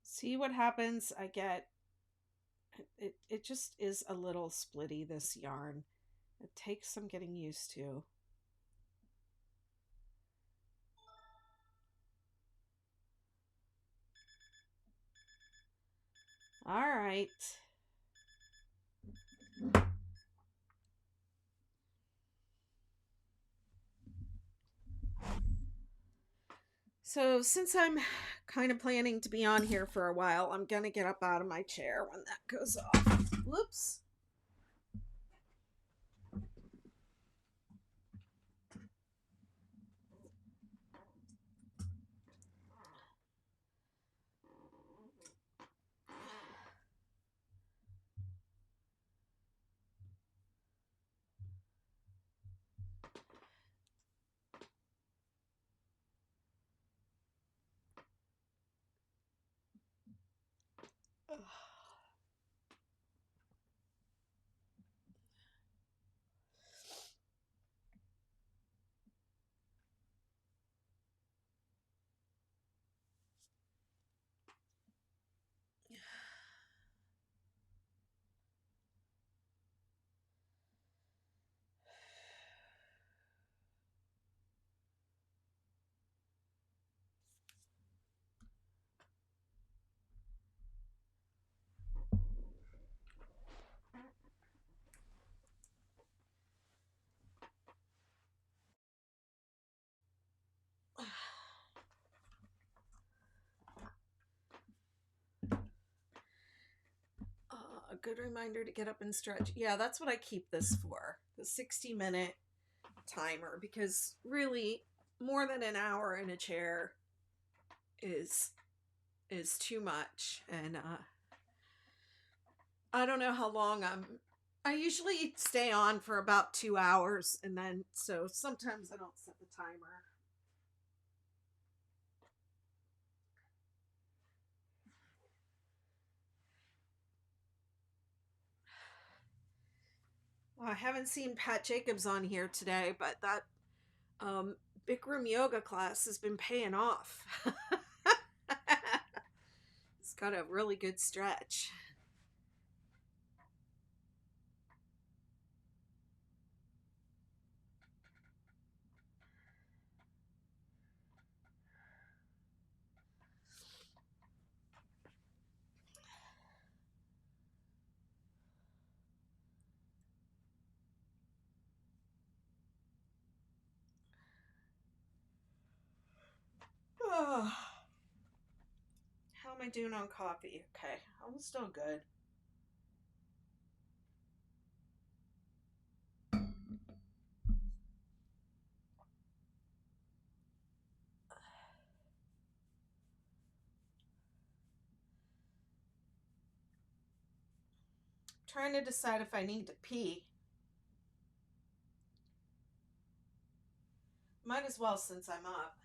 A: See what happens? I get it just is a little splitty, this yarn. It takes some getting used to. All right. So, since I'm kind of planning to be on here for a while, I'm going to get up out of my chair when that goes off. Whoops. A good reminder to get up and stretch. Yeah, that's what I keep this for. The 60-minute timer, because really more than an hour in a chair is too much. And I don't know how long I usually stay on for about 2 hours, and then so sometimes I don't set the timer. I haven't seen Pat Jacobs on here today, but that um, Bikram yoga class has been paying off. It's got a really good stretch. Oh, how am I doing on coffee? Okay, I'm still good. Trying to decide if I need to pee. Might as well since I'm up.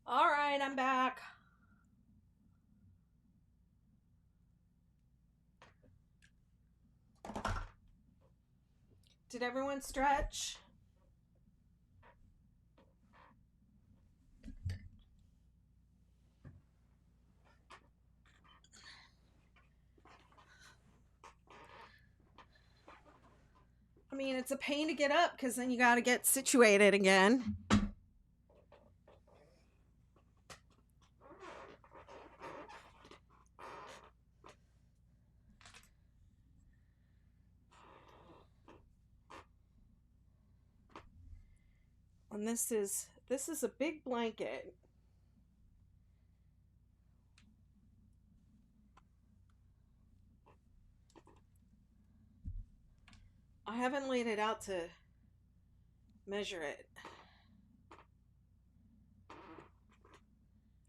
A: All right, I'm back. Did everyone stretch? I mean, it's a pain to get up because then you got to get situated again. And this is a big blanket. I haven't laid it out to measure it.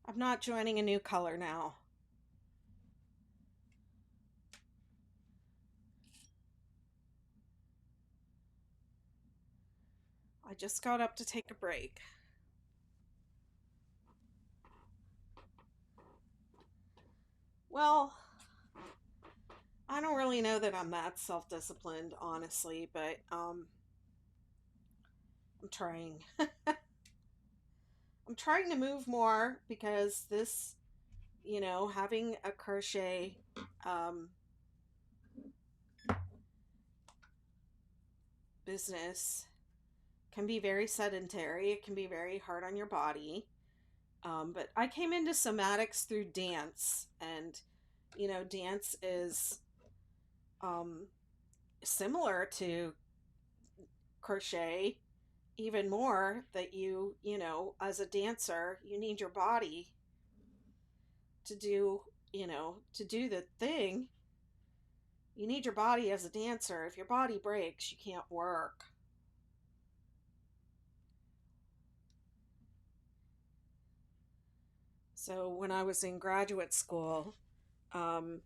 A: I'm not joining a new color now. I just got up to take a break. Well, I don't really know that I'm that self-disciplined, honestly, but I'm trying. I'm trying to move more because this, having a crochet um, business can be very sedentary. It can be very hard on your body. But I came into somatics through dance, and dance is um, similar to crochet, even more that as a dancer, you need your body to do, to do the thing. You need your body as a dancer. If your body breaks, you can't work. So when I was in graduate school, um,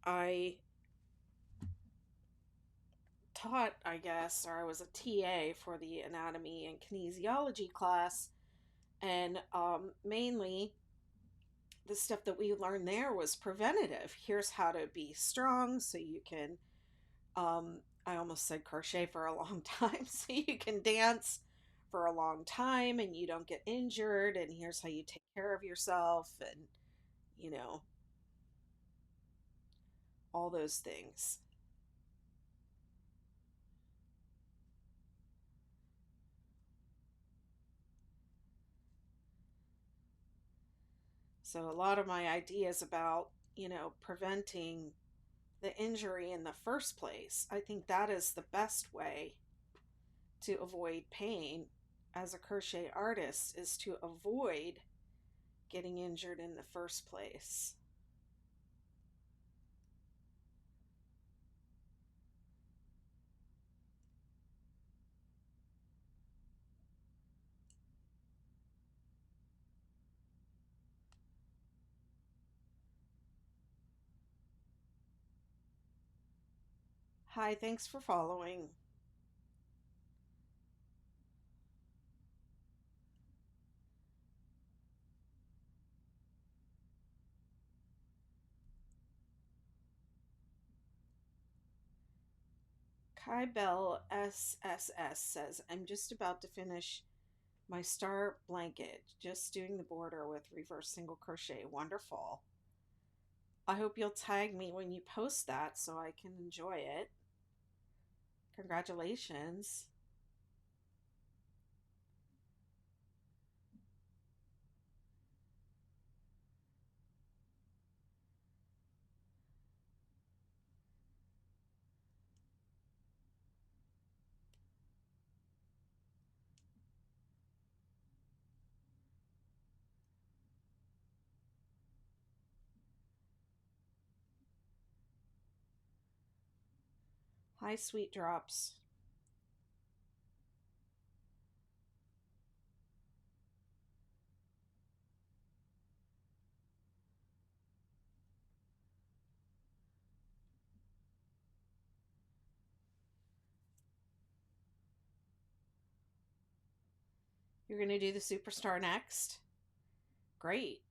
A: I taught, I guess, or I was a TA for the anatomy and kinesiology class, and mainly the stuff that we learned there was preventative. Here's how to be strong so you can, I almost said crochet for a long time, so you can dance for a long time and you don't get injured, and here's how you take care of yourself, and, you know, all those things. So, a lot of my ideas about, preventing the injury in the first place, I think that is the best way to avoid pain as a crochet artist, is to avoid getting injured in the first place. Hi, thanks for following. Kai Bell SSS says, I'm just about to finish my star blanket, just doing the border with reverse single crochet. Wonderful. I hope you'll tag me when you post that so I can enjoy it. Congratulations. Hi, sweet drops. You're going to do the superstar next? Great.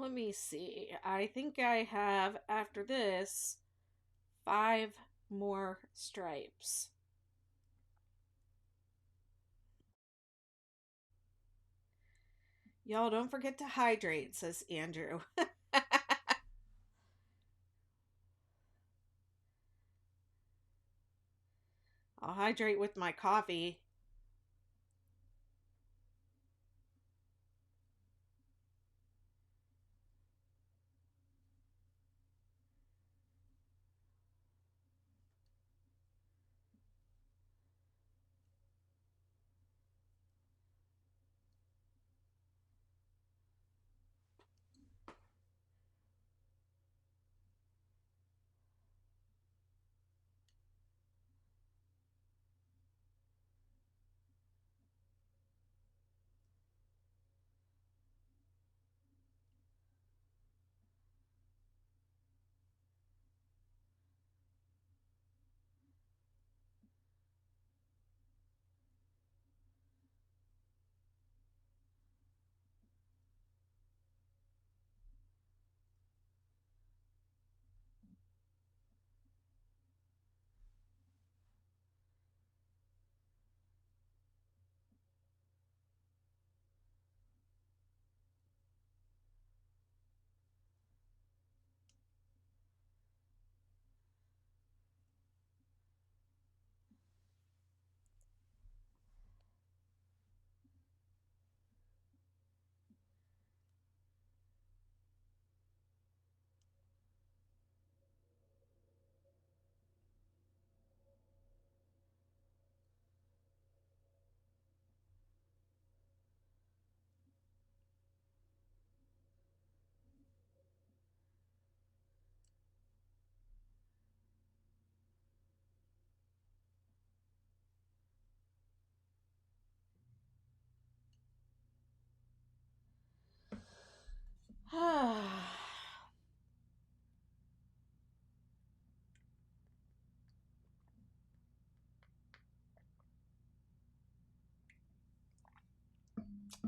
A: Let me see. I think I have, after this, 5 more stripes. Y'all don't forget to hydrate, says Andrew. I'll hydrate with my coffee.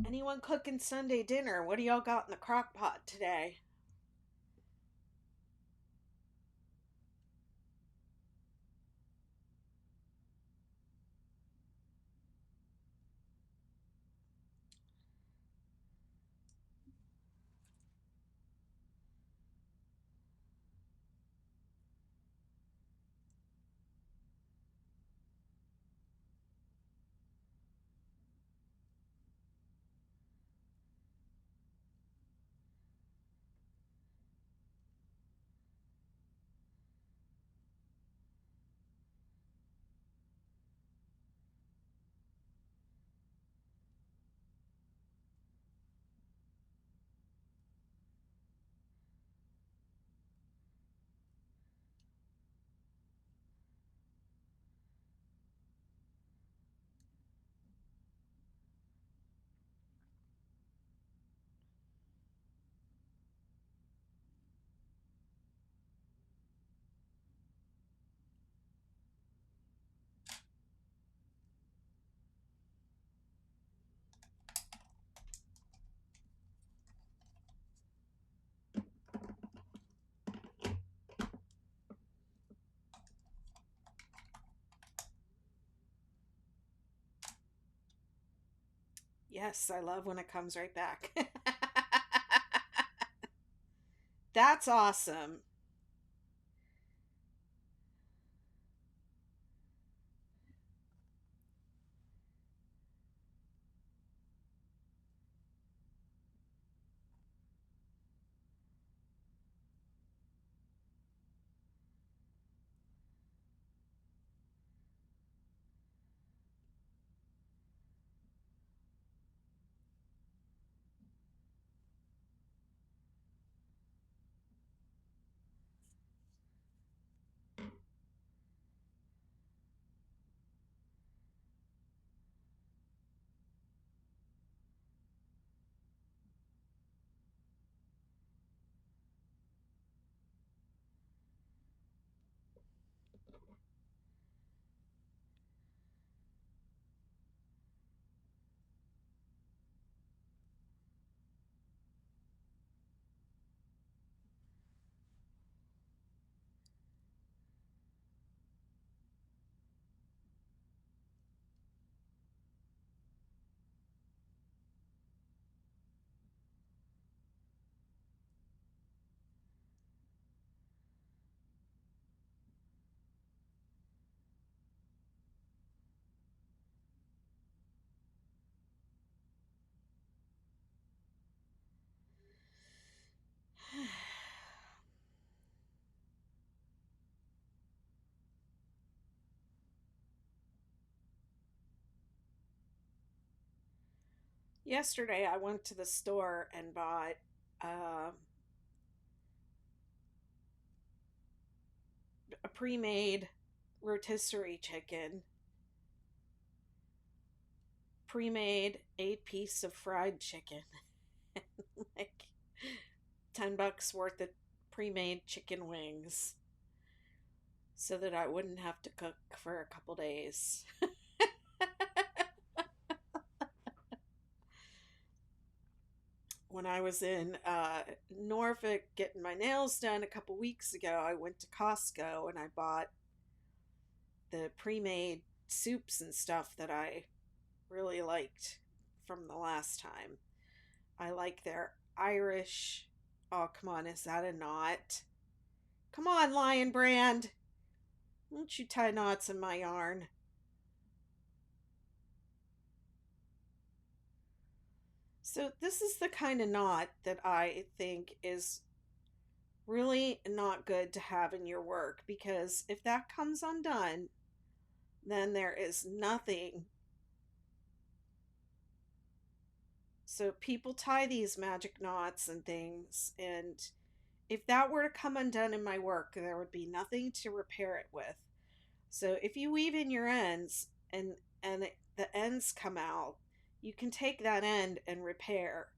A: Anyone cooking Sunday dinner? What do y'all got in the crock pot today? Yes, I love when it comes right back. That's awesome. Yesterday I went to the store and bought uh, a pre-made rotisserie chicken, pre-made 8 piece of fried chicken, like $10 worth of pre-made chicken wings, so that I wouldn't have to cook for a couple days. When I was in Norfolk getting my nails done a couple weeks ago, I went to Costco and I bought the pre-made soups and stuff that I really liked from the last time. I like their Irish. Oh, come on, is that a knot? Come on, Lion Brand. Don't you tie knots in my yarn. So, this is the kind of knot that I think is really not good to have in your work, because if that comes undone, then there is nothing. So people tie these magic knots and things, and if that were to come undone in my work, there would be nothing to repair it with. So if you weave in your ends the ends come out, you can take that end and repair.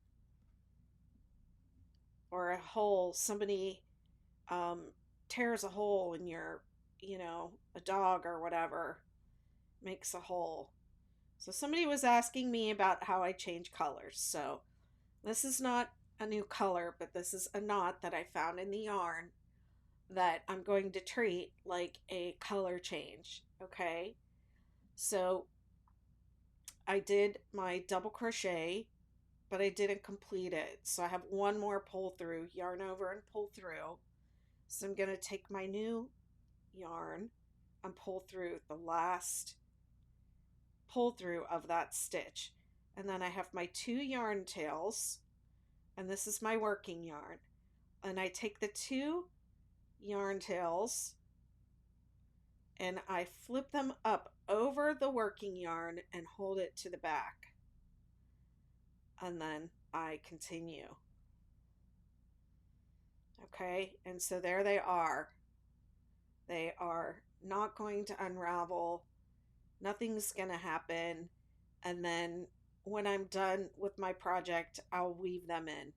A: Or a hole, somebody um, tears a hole in your, a dog or whatever makes a hole. So somebody was asking me about how I change colors. So this is not a new color, but this is a knot that I found in the yarn that I'm going to treat like a color change. Okay. So I did my double crochet, but I didn't complete it. So I have one more pull through, yarn over and pull through. So I'm going to take my new yarn and pull through the last pull through of that stitch. And then I have my 2 yarn tails, and this is my working yarn. And I take the 2 yarn tails and I flip them up over the working yarn and hold it to the back. And then I continue. Okay, and so there they are. They are not going to unravel. Nothing's going to happen. And then when I'm done with my project, I'll weave them in.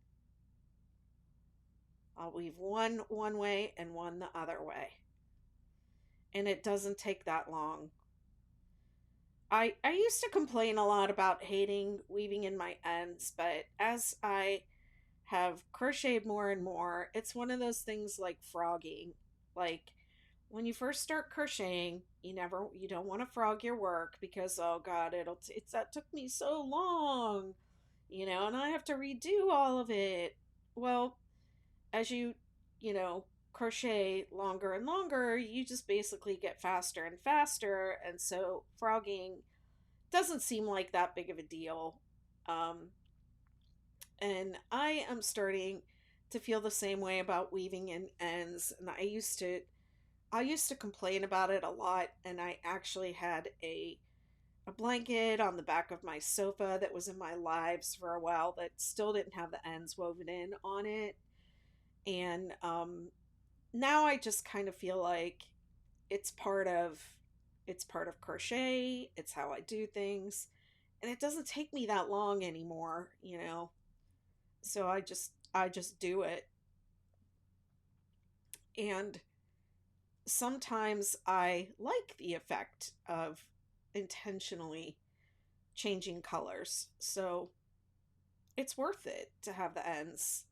A: I'll weave one way and one the other way. And it doesn't take that long. I used to complain a lot about hating weaving in my ends, but as I have crocheted more and more, it's one of those things like frogging. Like when you first start crocheting, you don't want to frog your work because, oh god, it's that took me so long, and I have to redo all of it. Well, as you know, crochet longer and longer, you just basically get faster and faster, and so frogging doesn't seem like that big of a deal. Um, and I am starting to feel the same way about weaving in ends. And I used to complain about it a lot, and I actually had a blanket on the back of my sofa that was in my lives for a while that still didn't have the ends woven in on it. And now I just kind of feel like it's part of it's part of crochet. It's how I do things, and it doesn't take me that long anymore. So I just do it. And sometimes I like the effect of intentionally changing colors. So it's worth it to have the ends.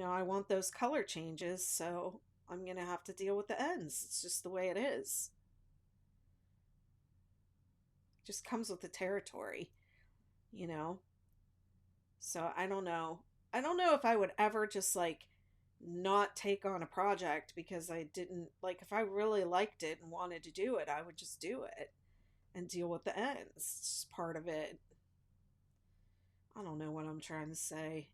A: I want those color changes, so I'm going to have to deal with the ends. It's just the way it is. It just comes with the territory, you know? So I don't know. I don't know if I would ever just like not take on a project because I didn't like, if I really liked it and wanted to do it, I would just do it and deal with the ends. It's just part of it. I don't know what I'm trying to say.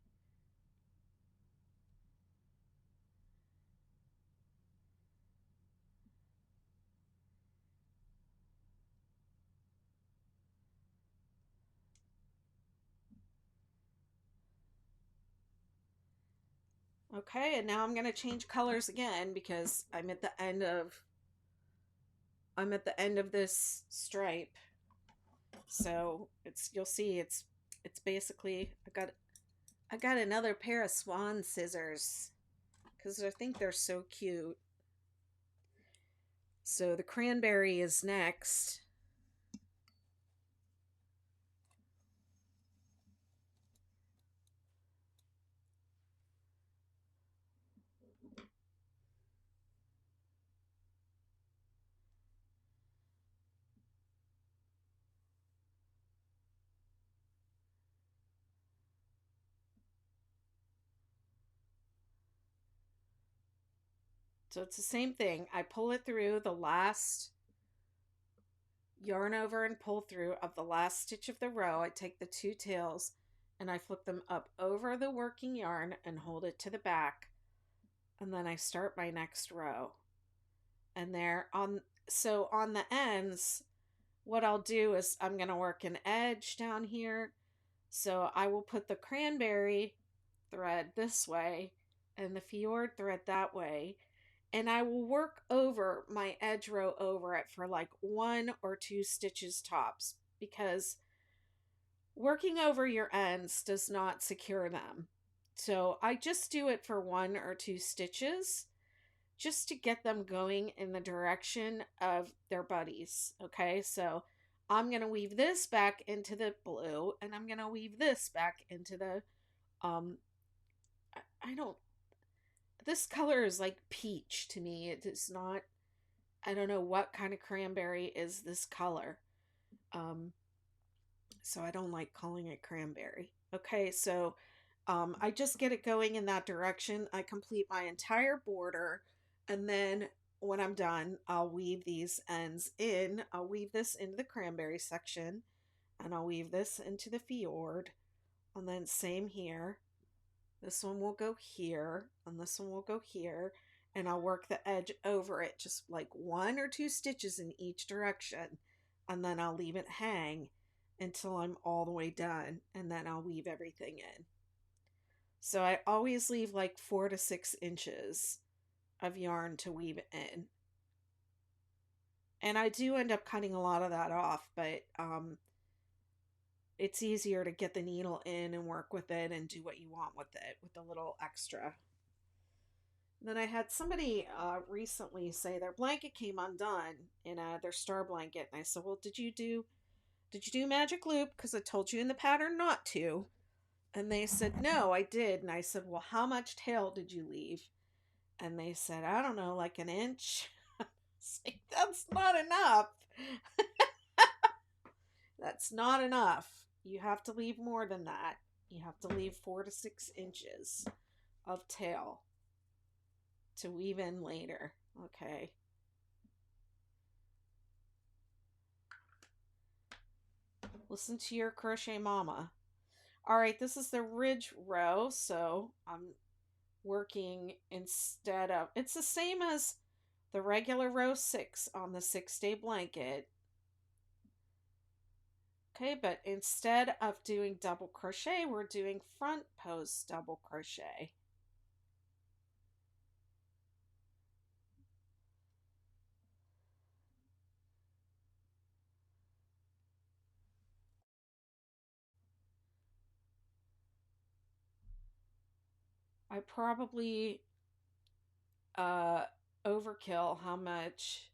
A: Okay, and now I'm going to change colors again because I'm at the end of this stripe. So you'll see it's basically I got another pair of swan scissors because I think they're so cute. So the cranberry is next. So it's the same thing. I pull it through the last yarn over and pull through of the last stitch of the row. I take the two tails and I flip them up over the working yarn and hold it to the back. And then I start my next row. And so on the ends, what I'll do is I'm going to work an edge down here. So I will put the cranberry thread this way and the Fjord thread that way. And I will work over my edge row over it for like 1 or 2 stitches tops, because working over your ends does not secure them. So I just do it for 1 or 2 stitches just to get them going in the direction of their buddies. Okay, so I'm going to weave this back into the blue, and I'm going to weave this back into the, I don't, this color is like peach to me. It is not, I don't know what kind of cranberry is this color. So I don't like calling it cranberry. Okay, so I just get it going in that direction. I complete my entire border, and then when I'm done, I'll weave these ends in. I'll weave this into the cranberry section, and I'll weave this into the Fjord, and then same here. This one will go here, and this one will go here, and I'll work the edge over it, just like 1 or 2 stitches in each direction, and then I'll leave it hang until I'm all the way done, and then I'll weave everything in. So I always leave like 4 to 6 inches of yarn to weave in. And I do end up cutting a lot of that off, but it's easier to get the needle in and work with it and do what you want with it with a little extra. Then I had somebody recently say their blanket came undone in their star blanket, and I said, "Well, did you do magic loop? Because I told you in the pattern not to." And they said, "No, I did." And I said, "Well, how much tail did you leave?" And they said, "I don't know, like an inch." It's like, that's not enough. That's not enough. You have to leave more than that. You have to leave 4 to 6 inches of tail to weave in later. Okay. Listen to your crochet mama. All right, this is the ridge row, so I'm working instead of, it's the same as the regular row 6 on the 6-day blanket. Okay, but instead of doing double crochet, we're doing front post double crochet. I probably overkill how much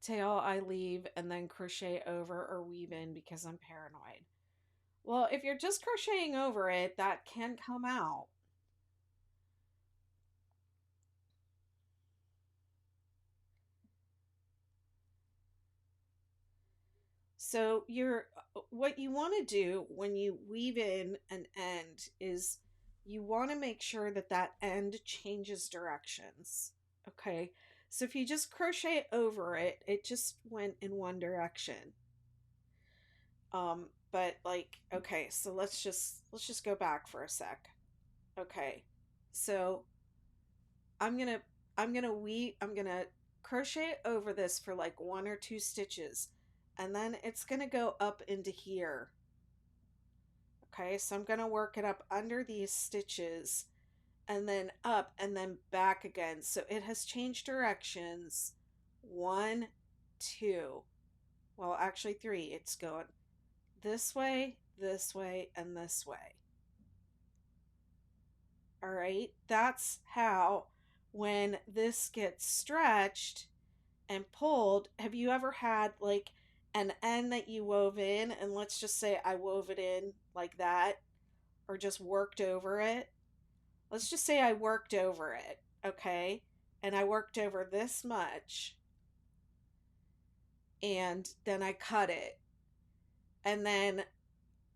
A: tail I leave and then crochet over or weave in because I'm paranoid. Well, if you're just crocheting over it, that can come out. So what you want to do when you weave in an end is you want to make sure that that end changes directions. Okay, so if you just crochet over it, it just went in one direction. But like, okay, so let's just go back for a sec. Okay, so I'm gonna I'm gonna crochet over this for like 1 or 2 stitches, and then it's gonna go up into here. Okay, so I'm gonna work it up under these stitches, and then up and then back again. So it has changed directions. One, two. Well, actually three. It's going this way, and this way. All right. That's how, when this gets stretched and pulled, have you ever had like an end that you wove in? And let's just say I wove it in like that, or just worked over it. Let's just say I worked over it. Okay. And I worked over this much, and then I cut it. And then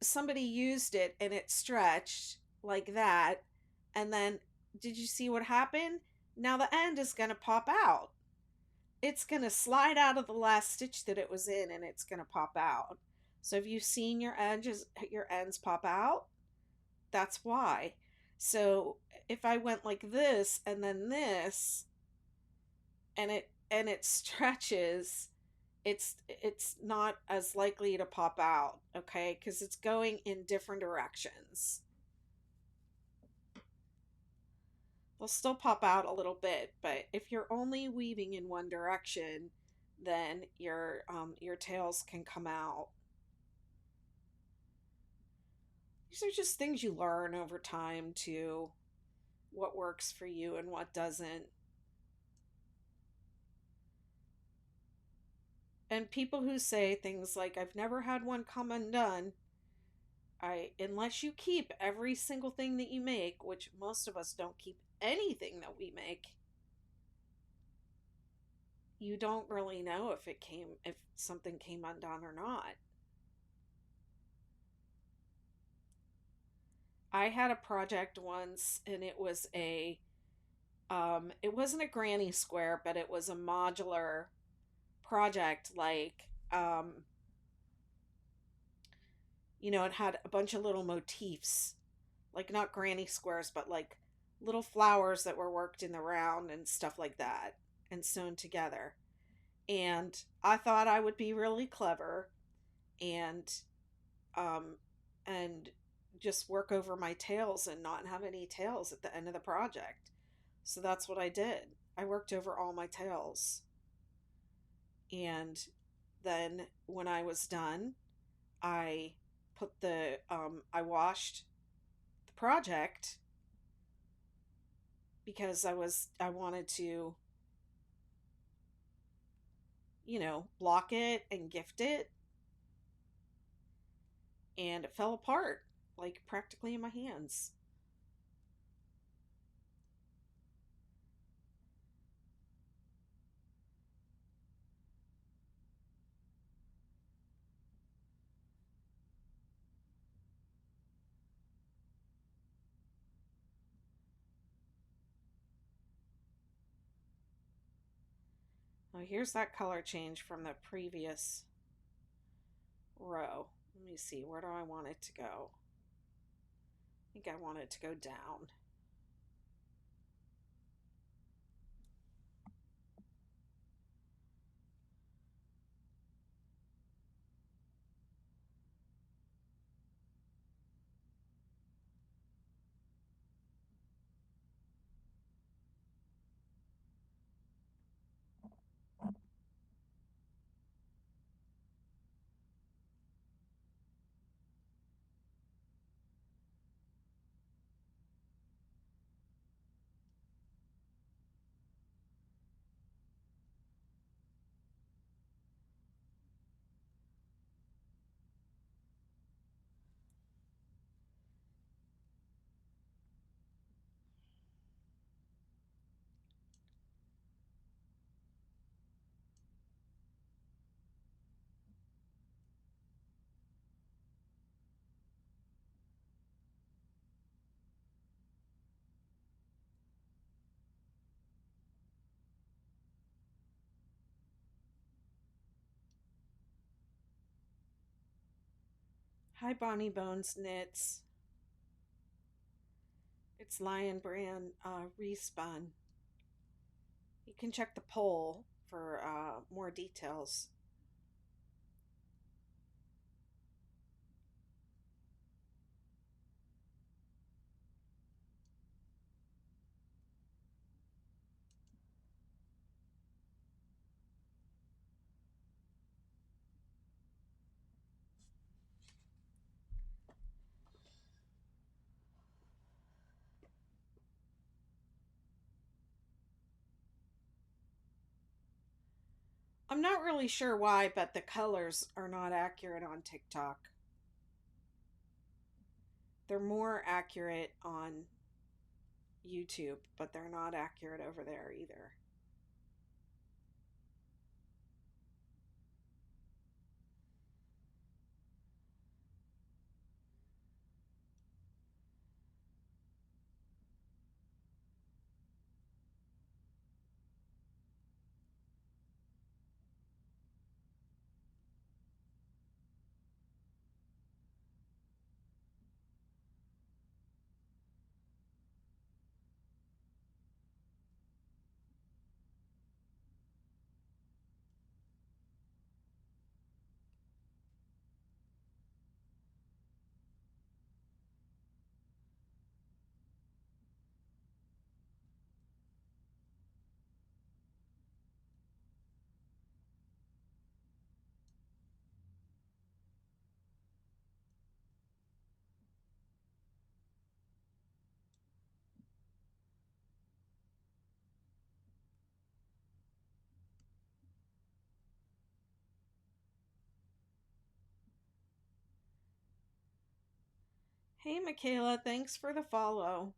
A: somebody used it and it stretched like that. And then, did you see what happened? Now the end is going to pop out. It's going to slide out of the last stitch that it was in, and it's going to pop out. So have you seen your edges, your ends pop out? That's why. So if I went like this and then this, and it stretches, it's not as likely to pop out, okay? Because it's going in different directions. They'll still pop out a little bit, but if you're only weaving in one direction, then your tails can come out. These are just things you learn over time too, what works for you and what doesn't. And people who say things like, I've never had one come undone, unless you keep every single thing that you make, which most of us don't keep anything that we make, you don't really know if something came undone or not. I had a project once, and it wasn't a granny square, but it was a modular project. Like, it had a bunch of little motifs, like not granny squares, but like little flowers that were worked in the round and stuff like that, and sewn together. And I thought I would be really clever, and um, and just work over my tails and not have any tails at the end of the project. So that's what I did. I worked over all my tails. And then when I was done, I I washed the project, because I wanted to, block it and gift it, and it fell apart like practically in my hands. Well, here's that color change from the previous row. Let me see, where do I want it to go? I think I want it to go down. Hi, Bonnie Bones Knits. It's Lion Brand Respun. You can check the poll for more details. I'm not really sure why, but the colors are not accurate on TikTok. They're more accurate on YouTube, but they're not accurate over there either. Hey, Michaela, thanks for the follow.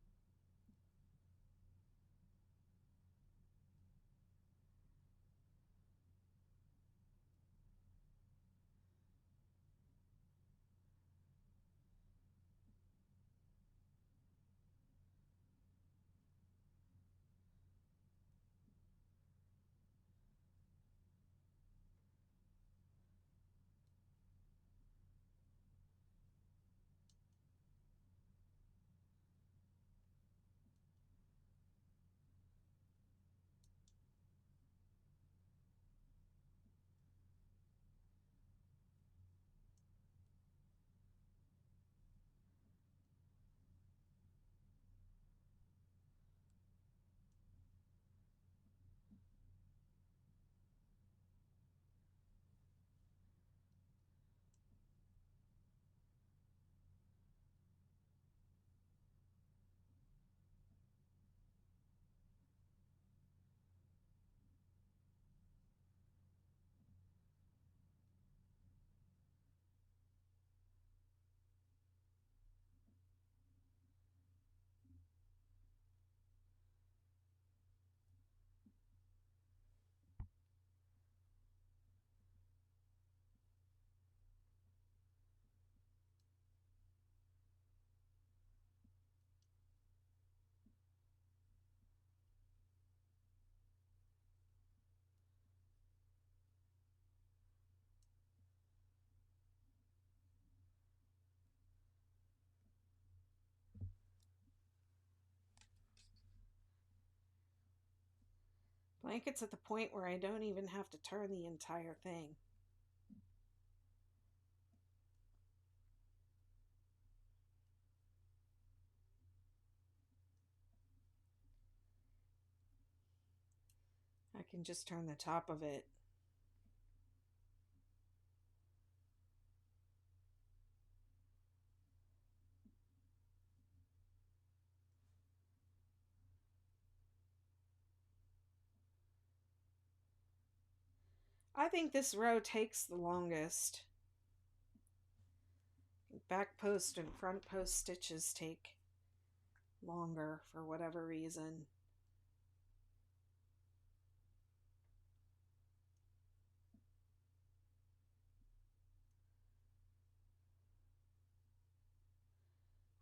A: Blanket's at the point where I don't even have to turn the entire thing. I can just turn the top of it. I think this row takes the longest. Back post and front post stitches take longer for whatever reason.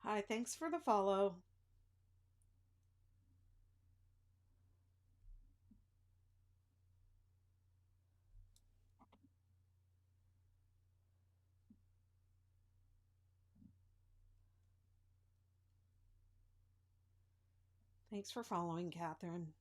A: Hi, thanks for the follow. Thanks for following, Catherine.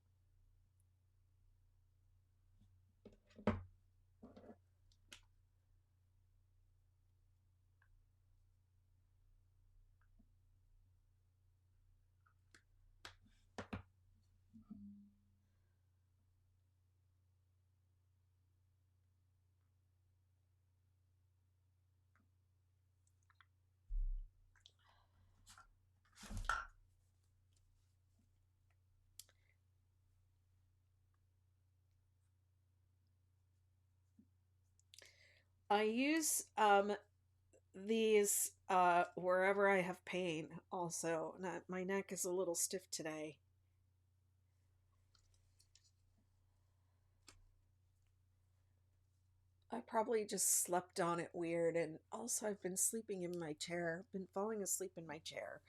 A: I use these wherever I have pain also. My neck is a little stiff today. I probably just slept on it weird, and also I've been sleeping in my chair, been falling asleep in my chair.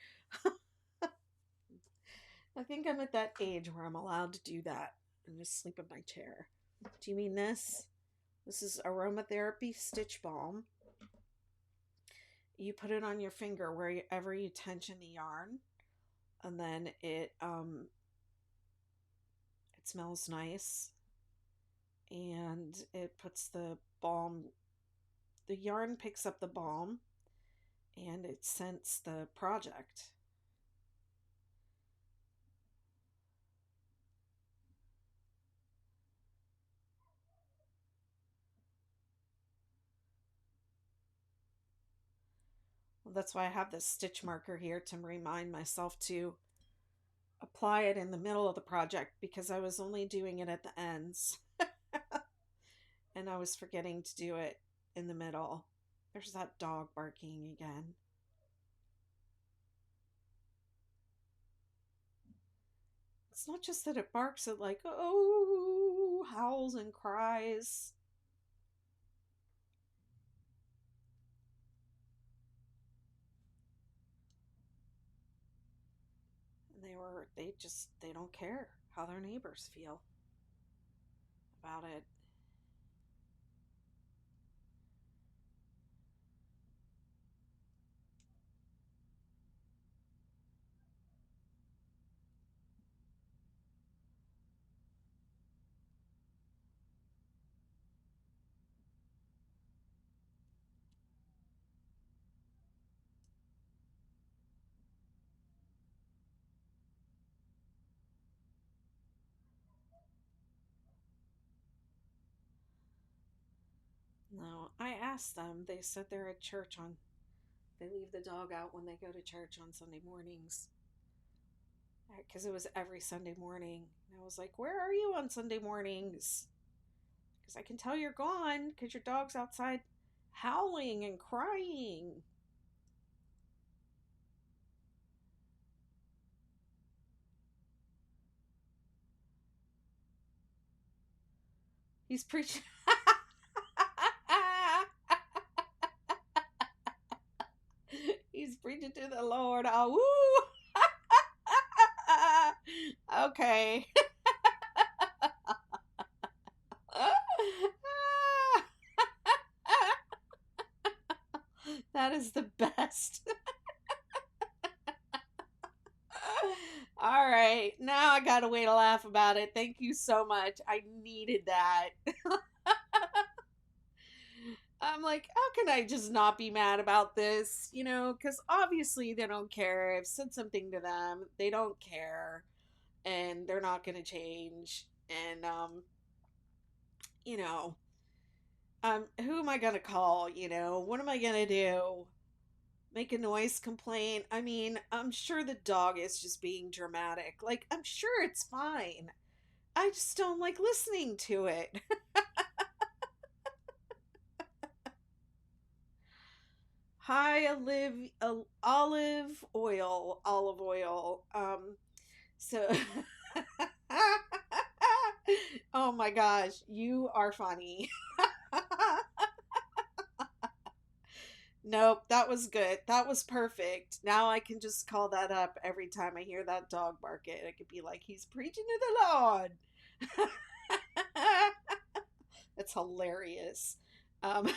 A: I think I'm at that age where I'm allowed to do that and just sleep in my chair. Do you mean this? This is aromatherapy stitch balm. You put it on your finger wherever you tension the yarn, and then it smells nice, and it puts the balm. The yarn picks up the balm, and it scents the project. Well, that's why I have this stitch marker here to remind myself to apply it in the middle of the project, because I was only doing it at the ends and I was forgetting to do it in the middle. There's that dog barking again. It's not just that it barks, it like, oh, howls and cries. And they don't care how their neighbors feel about it. No, I asked them. They said they're at church on. They leave the dog out when they go to church on Sunday mornings. Because it was every Sunday morning. And I was like, "Where are you on Sunday mornings? Because I can tell you're gone because your dog's outside howling and crying." He's preaching. He's preaching to the Lord. Oh, woo! Okay. That is the best. All right. Now I got a way to laugh about it. Thank you so much. I needed that. I'm like, how can I just not be mad about this? Because obviously they don't care. I've said something to them. They don't care. And they're not going to change. And, you know, who am I going to call? What am I going to do? Make a noise complaint? I mean, I'm sure the dog is just being dramatic. Like, I'm sure it's fine. I just don't like listening to it. Hi, olive oil. So, oh my gosh, you are funny. Nope, that was good. That was perfect. Now I can just call that up every time I hear that dog bark it. I could be like, he's preaching to the Lord. That's hilarious. Um,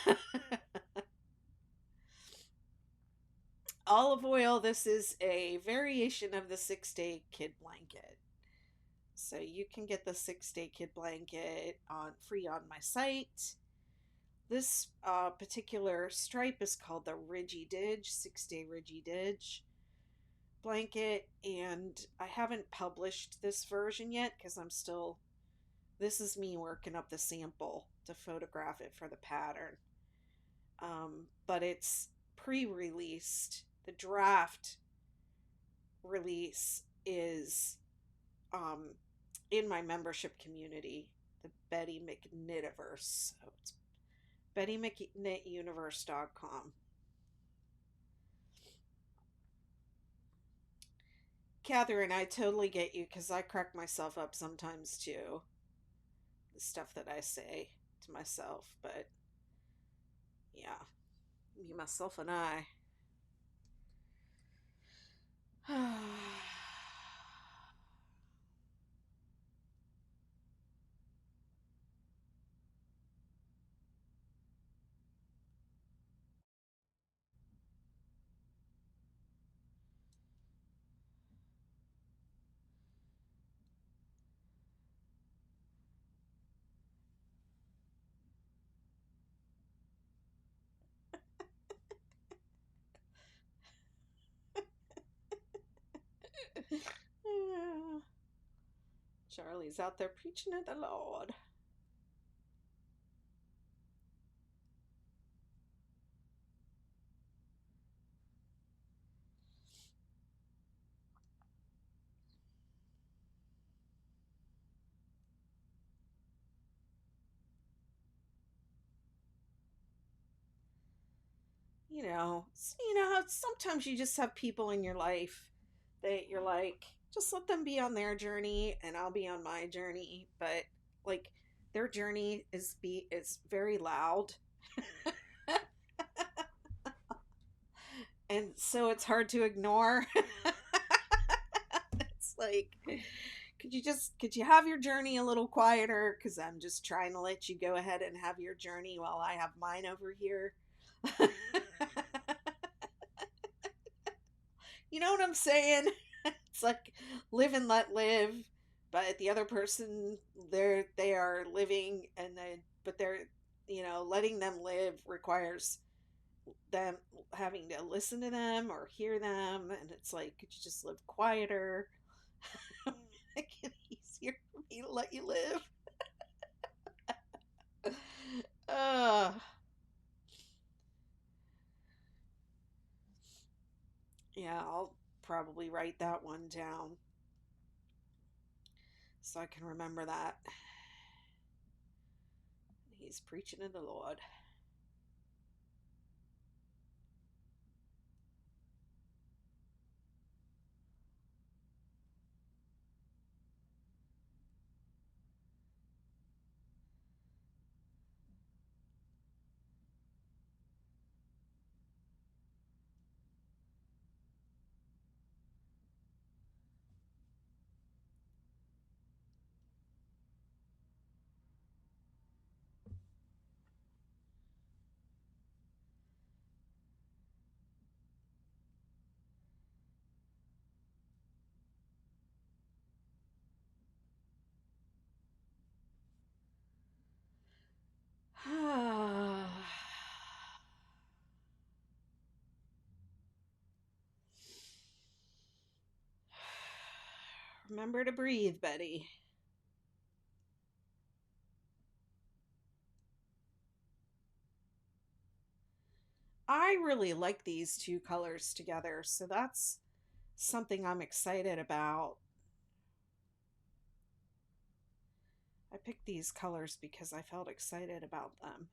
A: olive oil, this is a variation of the 6-day kid blanket. So you can get the 6-day kid blanket on free on my site. This particular stripe is called the Ridgy Didge, 6-day Ridgy Didge blanket, and I haven't published this version yet because this is me working up the sample to photograph it for the pattern. But it's pre-released. The draft release is um, in my membership community, the Betty McKnitiverse. So it's BettyMcKnitUniverse.com. Catherine, I totally get you because I crack myself up sometimes too. The stuff that I say to myself, but yeah, me, myself, and I. Charlie's out there preaching at the Lord. How sometimes you just have people in your life that you're like, just let them be on their journey and I'll be on my journey. But like their journey is very loud. And so it's hard to ignore. It's like, could you have your journey a little quieter? Because I'm just trying to let you go ahead and have your journey while I have mine over here. You know what I'm saying? It's like live and let live, but the other person, they are living, and then but they're letting them live requires them having to listen to them or hear them, and it's like, could you just live quieter? Make it easier for me to let you live. uh yeah, I'll probably write that one down so I can remember that. He's preaching to the Lord. Remember to breathe, Betty. I really like these two colors together, so that's something I'm excited about. I picked these colors because I felt excited about them.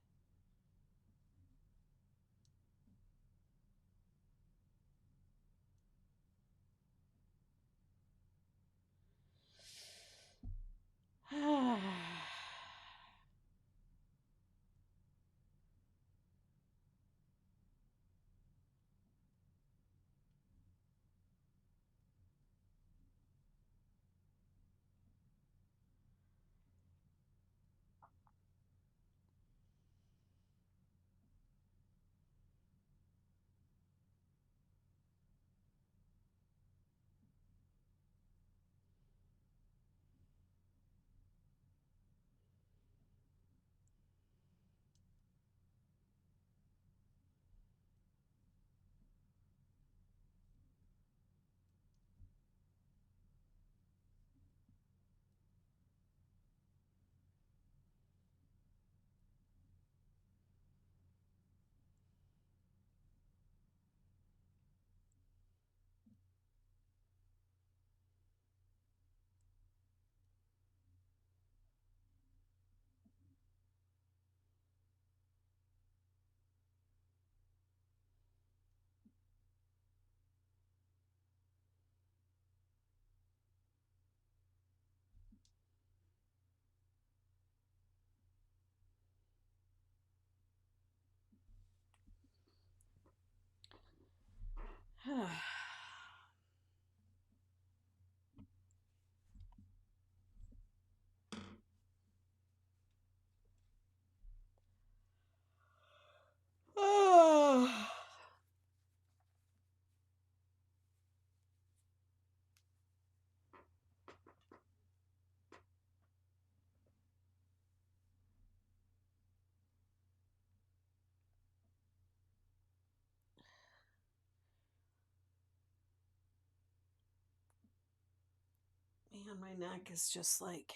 A: And my neck is just like,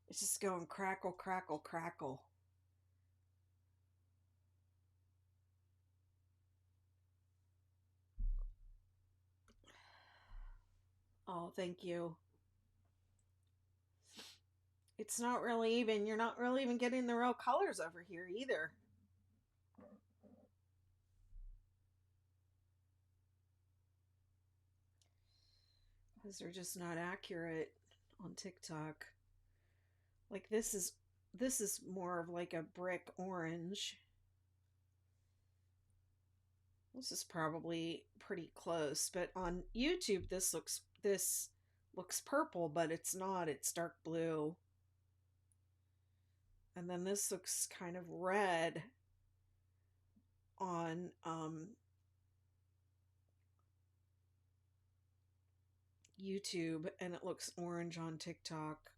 A: it's just going crackle, crackle, crackle. Oh, thank you. It's not really even, you're not really even getting the real colors over here either. Because they're just not accurate on TikTok. Like this is more of like a brick orange. This is probably pretty close, but on YouTube this looks purple, but it's not. It's dark blue. And then this looks kind of red on YouTube, and it looks orange on TikTok.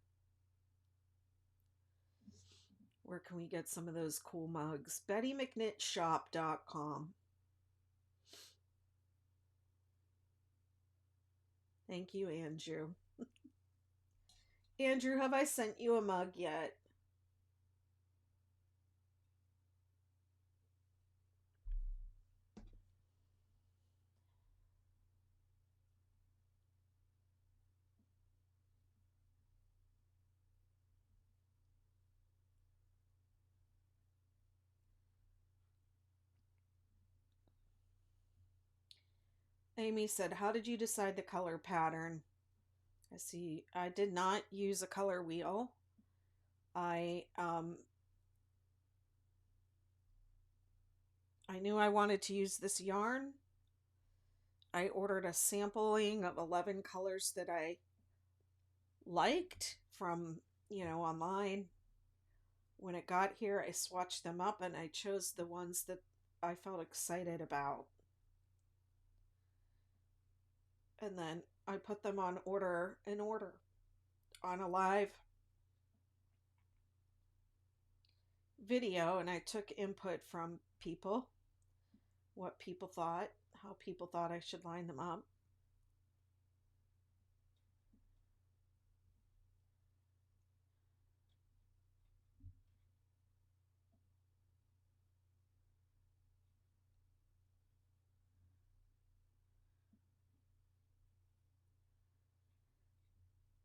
A: Where can we get some of those cool mugs? BettyMcKnitShop.com. Thank you, Andrew. Andrew, have I sent you a mug yet? Amy said, how did you decide the color pattern? I see. I did not use a color wheel. I knew I wanted to use this yarn. I ordered a sampling of 11 colors that I liked from, online. When it got here, I swatched them up and I chose the ones that I felt excited about. And then I put them on order on a live video, and I took input from people, what people thought, how people thought I should line them up.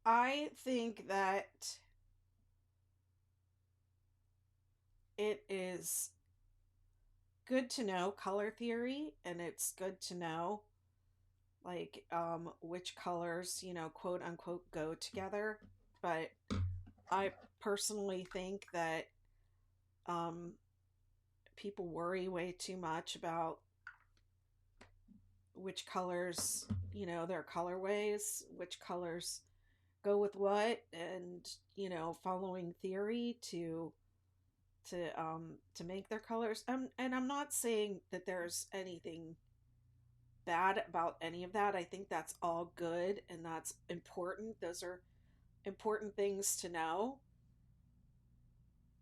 A: I think that it is good to know color theory, and it's good to know like which colors, quote unquote go together. But I personally think that um people worry way too much about which colors, their colorways, which colors go with what, and following theory to make their colors. And I'm not saying that there's anything bad about any of that. I think that's all good and that's important. Those are important things to know.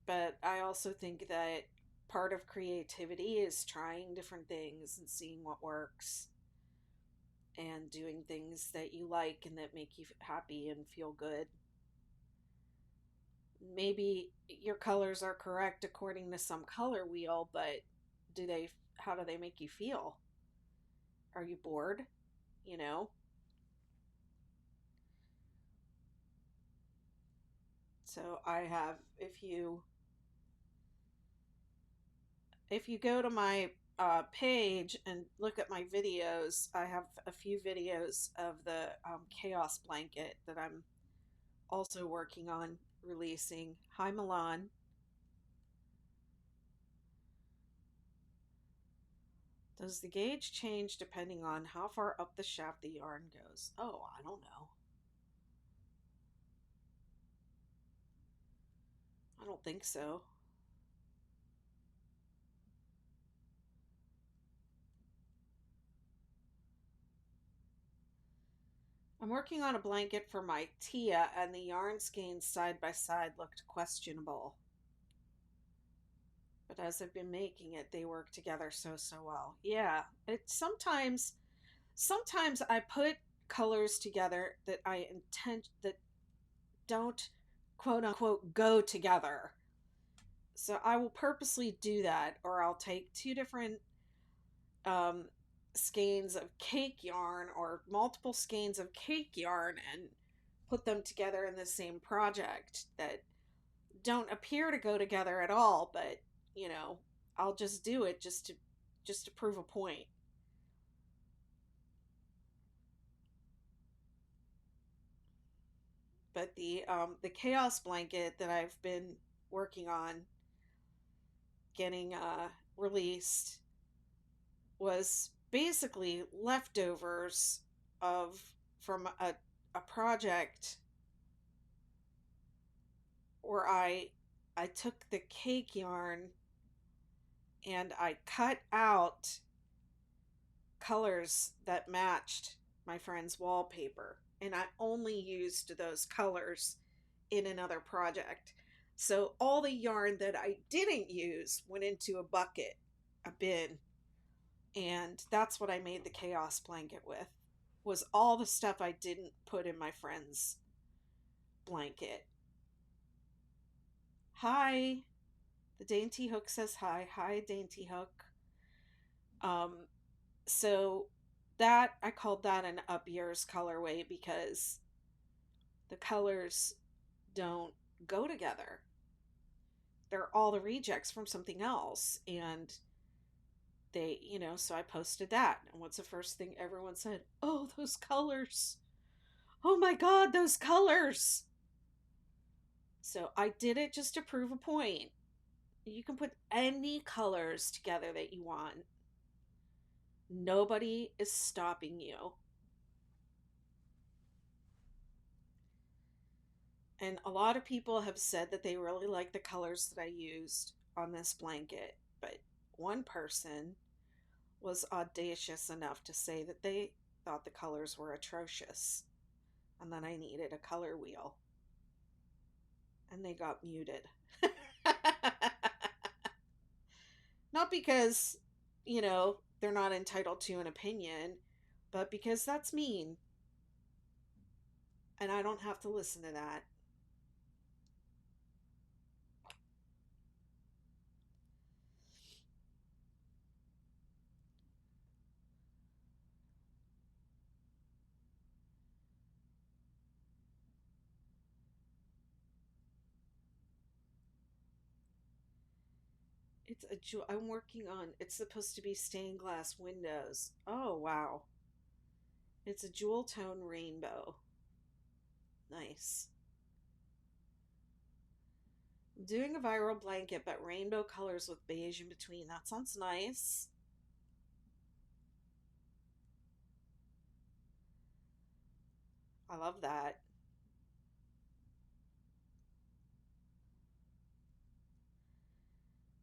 A: But I also think that part of creativity is trying different things and seeing what works and doing things that you like and that make you happy and feel good. Maybe your colors are correct according to some color wheel, but how do they make you feel? Are you bored? You know? So I have, if you go to my page and look at my videos, I have a few videos of the chaos blanket that I'm also working on releasing. Hi, Milan. Does the gauge change depending on how far up the shaft the yarn goes? Oh, I don't know. I don't think so. I'm working on a blanket for my Tia, and the yarn skeins side by side looked questionable. But as I've been making it, they work together so well. Yeah, sometimes I put colors together that don't quote unquote go together. So I will purposely do that, or I'll take two different um, skeins of cake yarn or multiple skeins of cake yarn and put them together in the same project that don't appear to go together at all, but you know, I'll just do it just to prove a point. But the chaos blanket that I've been working on getting released was basically leftovers of from a project where I took the cake yarn and I cut out colors that matched my friend's wallpaper, and I only used those colors in another project. So all the yarn that I didn't use went into a bucket, a bin, and that's what I made the chaos blanket with. Was all the stuff I didn't put in my friend's blanket. Hi, the Dainty Hook says hi. Hi, Dainty Hook. Um, so that I called that an up yours colorway because the colors don't go together. They're all the rejects from something else, and so I posted that. And what's the first thing everyone said? Oh, those colors. Oh my god, those colors. So I did it just to prove a point. You can put any colors together that you want. Nobody is stopping you. And a lot of people have said that they really like the colors that I used on this blanket, but one person was audacious enough to say that they thought the colors were atrocious and that I needed a color wheel. And they got muted. Not because, they're not entitled to an opinion, but because that's mean. And I don't have to listen to that. It's a jewel. I'm working on. It's supposed to be stained glass windows. Oh wow! It's a jewel tone rainbow. Nice. I'm doing a viral blanket, but rainbow colors with beige in between. That sounds nice. I love that.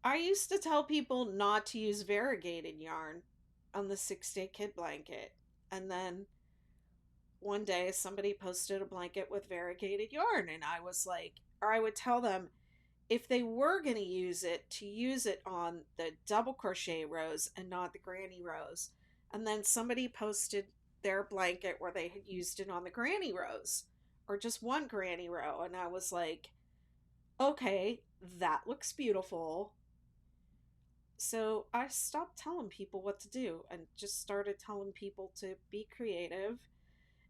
A: I used to tell people not to use variegated yarn on the 6-day kid blanket, and then one day somebody posted a blanket with variegated yarn, and I was like, or I would tell them if they were going to use it on the double crochet rows and not the granny rows. And then somebody posted their blanket where they had used it on the granny rows or just one granny row, and I was like, okay, that looks beautiful. So I stopped telling people what to do and just started telling people to be creative.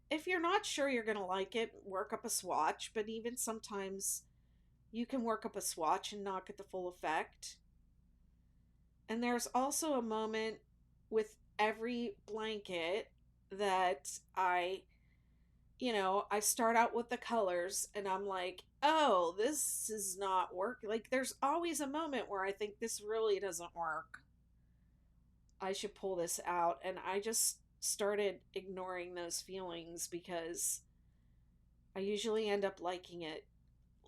A: If you're not sure you're going to like it, work up a swatch, but even sometimes you can work up a swatch and not get the full effect. And there's also a moment with every blanket that I start out with the colors and I'm like, oh, this is not work. Like, there's always a moment where I think this really doesn't work. I should pull this out. And I just started ignoring those feelings because I usually end up liking it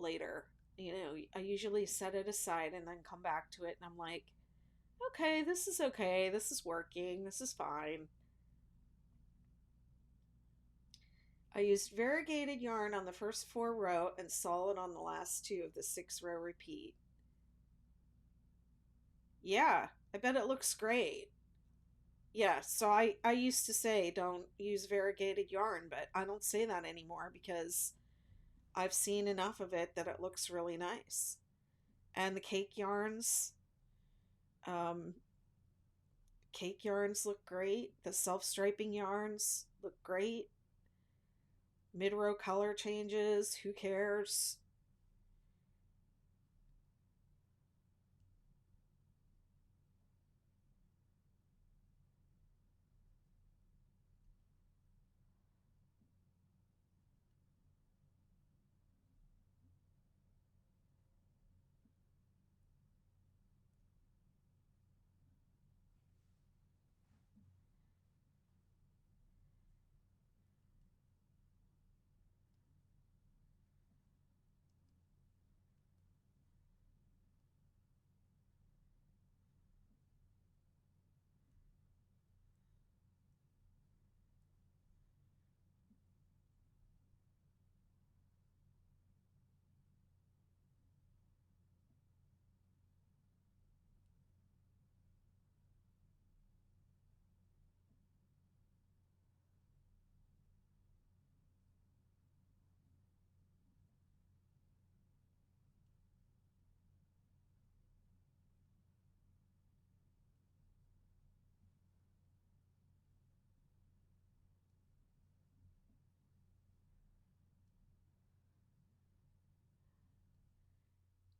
A: later. I usually set it aside and then come back to it and I'm like, okay, this is working, this is fine. I used variegated yarn on the first 4 row and solid on the last 2 of the 6-row repeat. Yeah, I bet it looks great. Yeah, so I used to say don't use variegated yarn, but I don't say that anymore because I've seen enough of it that it looks really nice. And the um, cake yarns look great. The self-striping yarns look great. Mid-row color changes, who cares?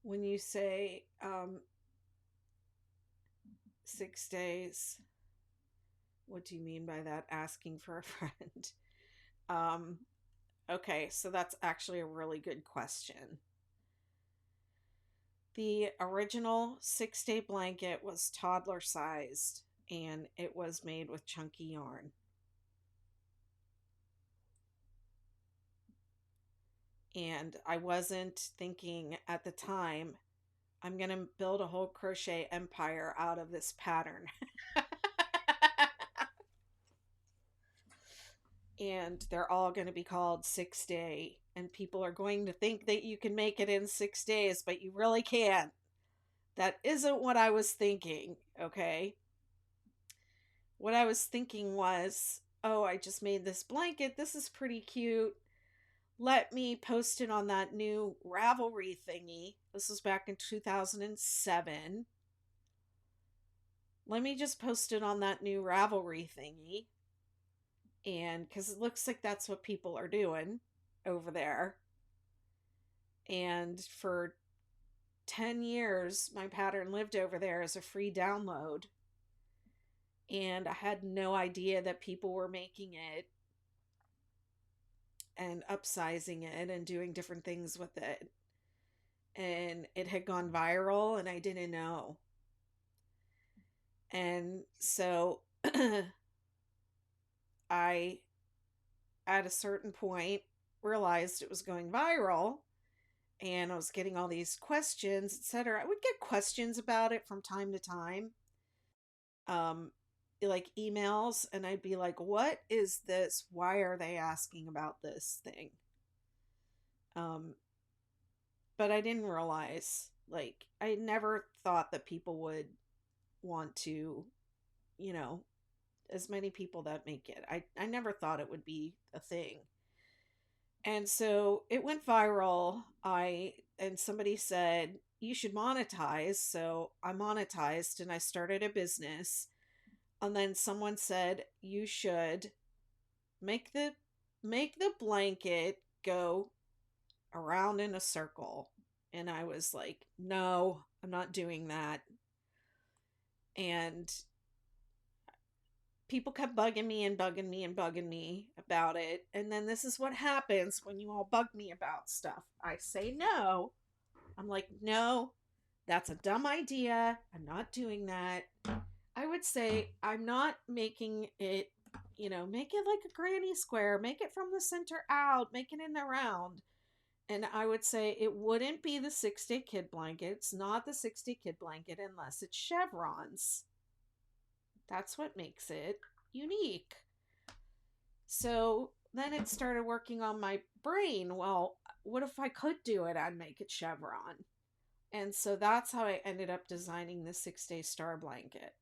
A: When you say 6 days, what do you mean by that? Asking for a friend. Um, okay, so that's actually a really good question. The original 6 day blanket was toddler sized and it was made with chunky yarn. And I wasn't thinking at the time, I'm going to build a whole crochet empire out of this pattern. And they're all going to be called 6 day. And people are going to think that you can make it in 6 days, but you really can't. That isn't what I was thinking, okay? What I was thinking was, oh, I just made this blanket. This is pretty cute. Let me post it on that new Ravelry thingy. This was back in 2007. Let me just post it on that new Ravelry thingy. And because it looks like that's what people are doing over there. And for 10 years, my pattern lived over there as a free download. And I had no idea that people were making it and upsizing it and doing different things with it. And it had gone viral, and I didn't know. And so I, at a certain point, realized it was going viral and I was getting all these questions, etc. I would get questions about it from time to time, um, like emails, and I'd be like, "What is this? Why are they asking about this thing?" Um, but I didn't realize, like, I never thought that people would want to, you know, as many people that make it. I never thought it would be a thing. And so it went viral. And somebody said, "You should monetize." So I monetized and I started a business. And then someone said, "You should make the blanket go around in a circle." And I was like, "No, I'm not doing that." And people kept bugging me and bugging me and bugging me about it. And then this is what happens when you all bug me about stuff. I say no. I'm like, "No, that's a dumb idea. I'm not doing that." I would say I'm not making it, make it like a granny square, make it from the center out, make it in the round. And I would say it wouldn't be the 6 day kid blanket. It's not the 6 day kid blanket unless it's chevrons. That's what makes it unique. So then it started working on my brain. Well, what if I could do it? I'd make it chevron. And so that's how I ended up designing the 6 day star blanket.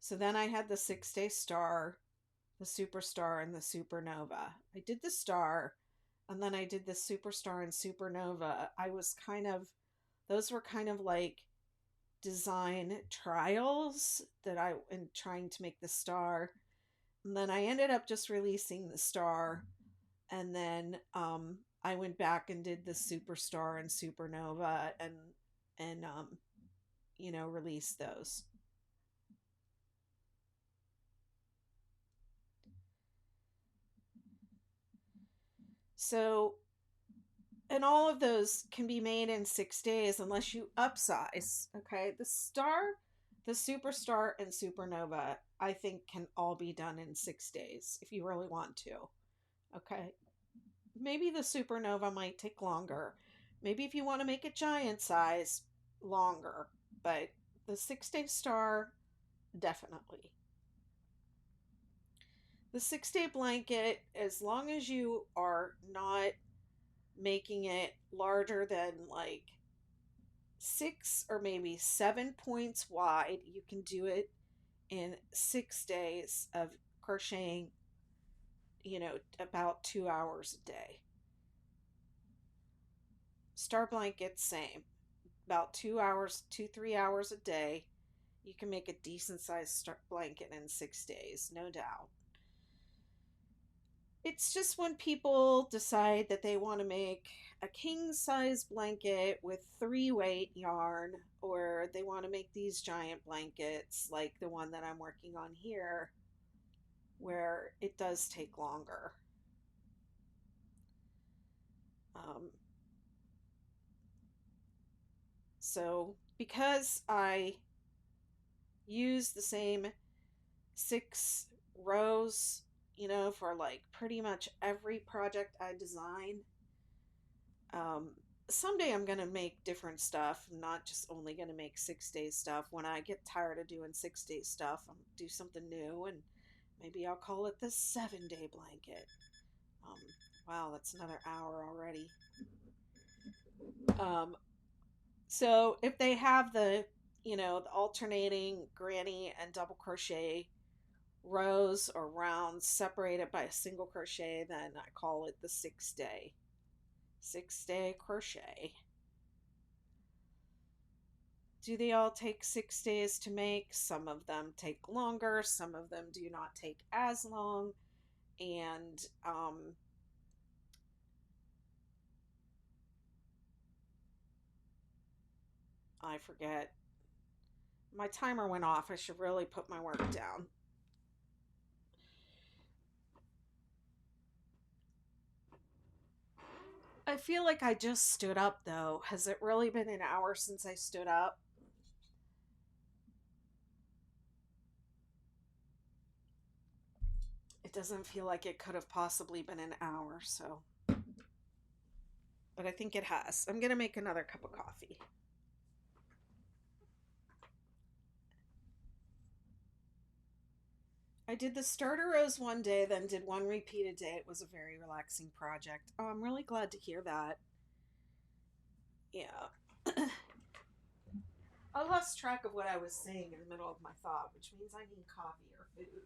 A: So then I had the 6 day star the Superstar and the Supernova. I did the Star, and then I did the Superstar and Supernova. I was kind of, those were kind of like design trials that I, in trying to make the Star. And then I ended up just releasing the Star, and then I went back and did the Superstar and Supernova, and released those. So, and all of those can be made in 6 days unless you upsize. Okay, the Star, the Superstar, and Supernova, I think, can all be done in 6 days if you really want to. Okay, maybe the Supernova might take longer. Maybe if you want to make it giant size, longer. But the 6 day Star, definitely. The 6 day blanket, as long as you are not making it larger than like 6 or maybe 7 points wide, you can do it in 6 days of crocheting, about 2 hours a day. Star blanket, same. About 2 hours, 3 hours a day. You can make a decent sized star blanket in 6 days, no doubt. It's just when people decide that they want to make a king size blanket with 3 weight yarn, or they want to make these giant blankets like the one that I'm working on here, where it does take longer. Um, so because I use the same 6 rows, for like pretty much every project I design, um, someday I'm going to make different stuff. I'm not just only going to make 6 day stuff. When I get tired of doing 6 day stuff, I'll do something new, and maybe I'll call it the 7 day blanket. Um, wow, that's another hour already. Um, so if they have the alternating granny and double crochet rows or rounds separated by a single crochet, then I call it the 6 day. 6 day crochet. Do they all take 6 days to make? Some of them take longer, some of them do not take as long. And I forget. My timer went off. I should really put my work down. I feel like I just stood up though. Has it really been an hour since I stood up? It doesn't feel like it could have possibly been an hour, so. But I think it has. I'm going to make another cup of coffee. I did the starter rows one day, then did one repeated day. It was a very relaxing project. Oh, I'm really glad to hear that. Yeah. I lost track of what I was saying in the middle of my thought, which means I need coffee or food.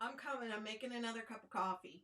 A: I'm coming. I'm making another cup of coffee.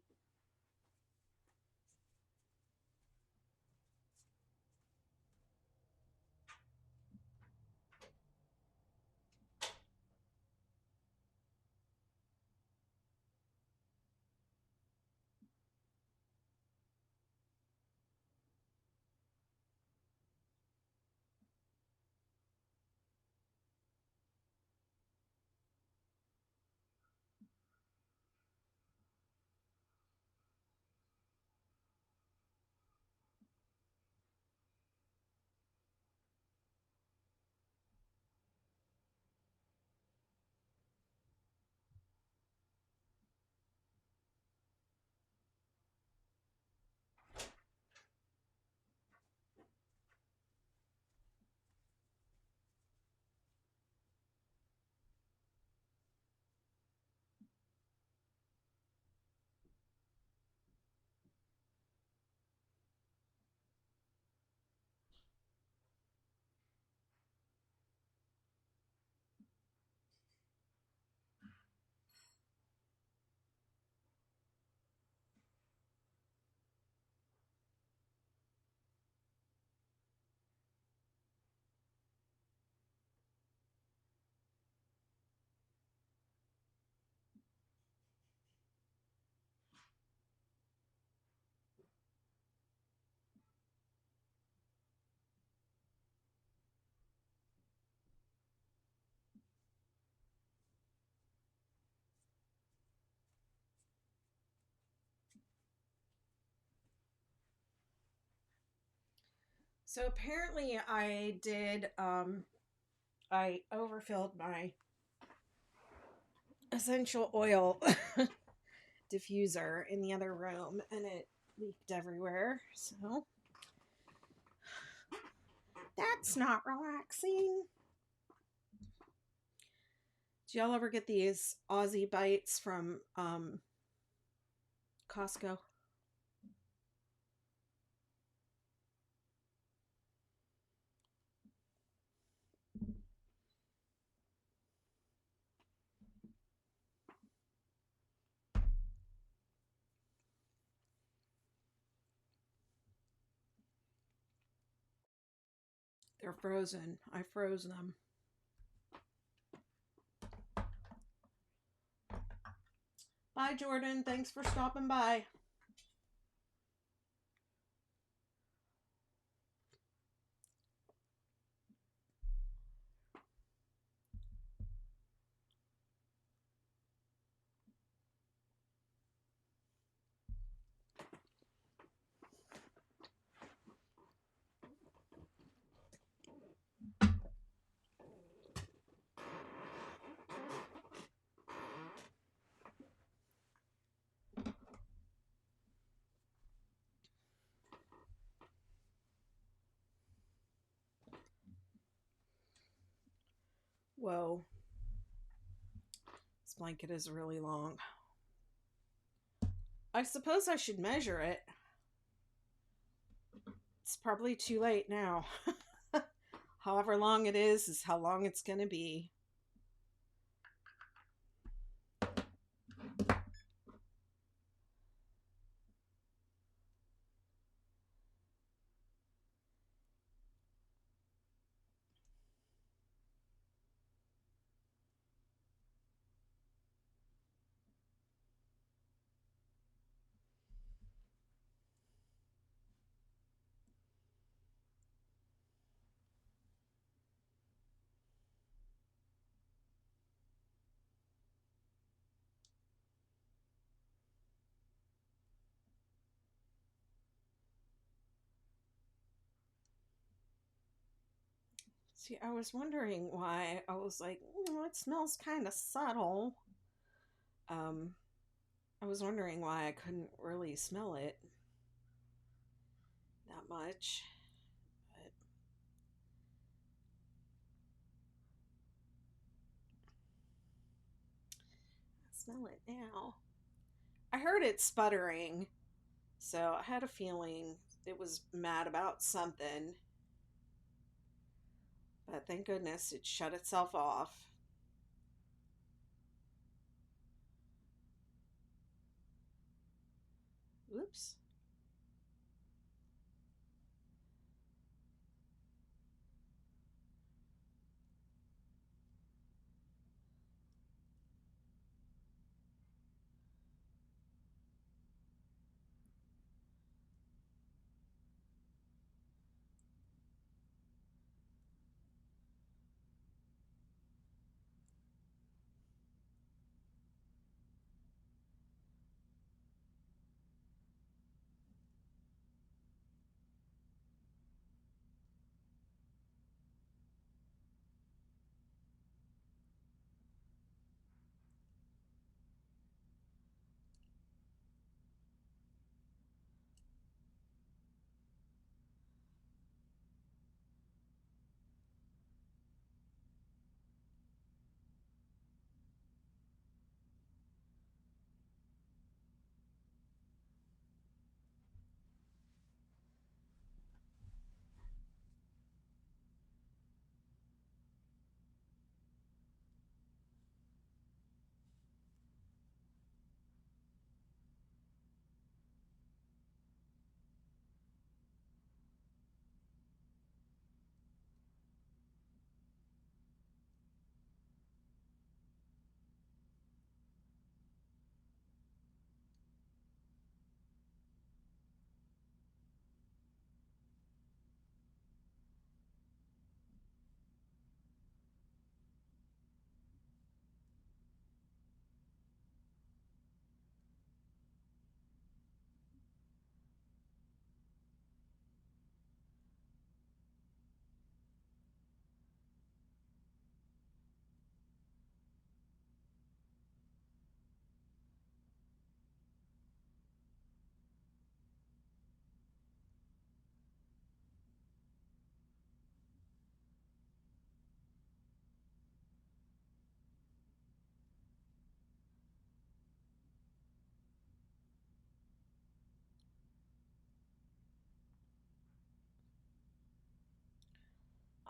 A: So apparently I overfilled my essential oil diffuser in the other room and it leaked everywhere. So that's not relaxing. Do y'all ever get these Aussie bites from Costco? They're frozen. I froze them. Bye, Jordan. Thanks for stopping by. Whoa. This blanket is really long. I suppose I should measure it. It's probably too late now. However long it is how long it's going to be. See, I was wondering why. I was like, it smells kind of subtle. Um, I was wondering why I couldn't really smell it that much. But I smell it now. I heard it sputtering, so I had a feeling it was mad about something. But thank goodness it shut itself off. Oops.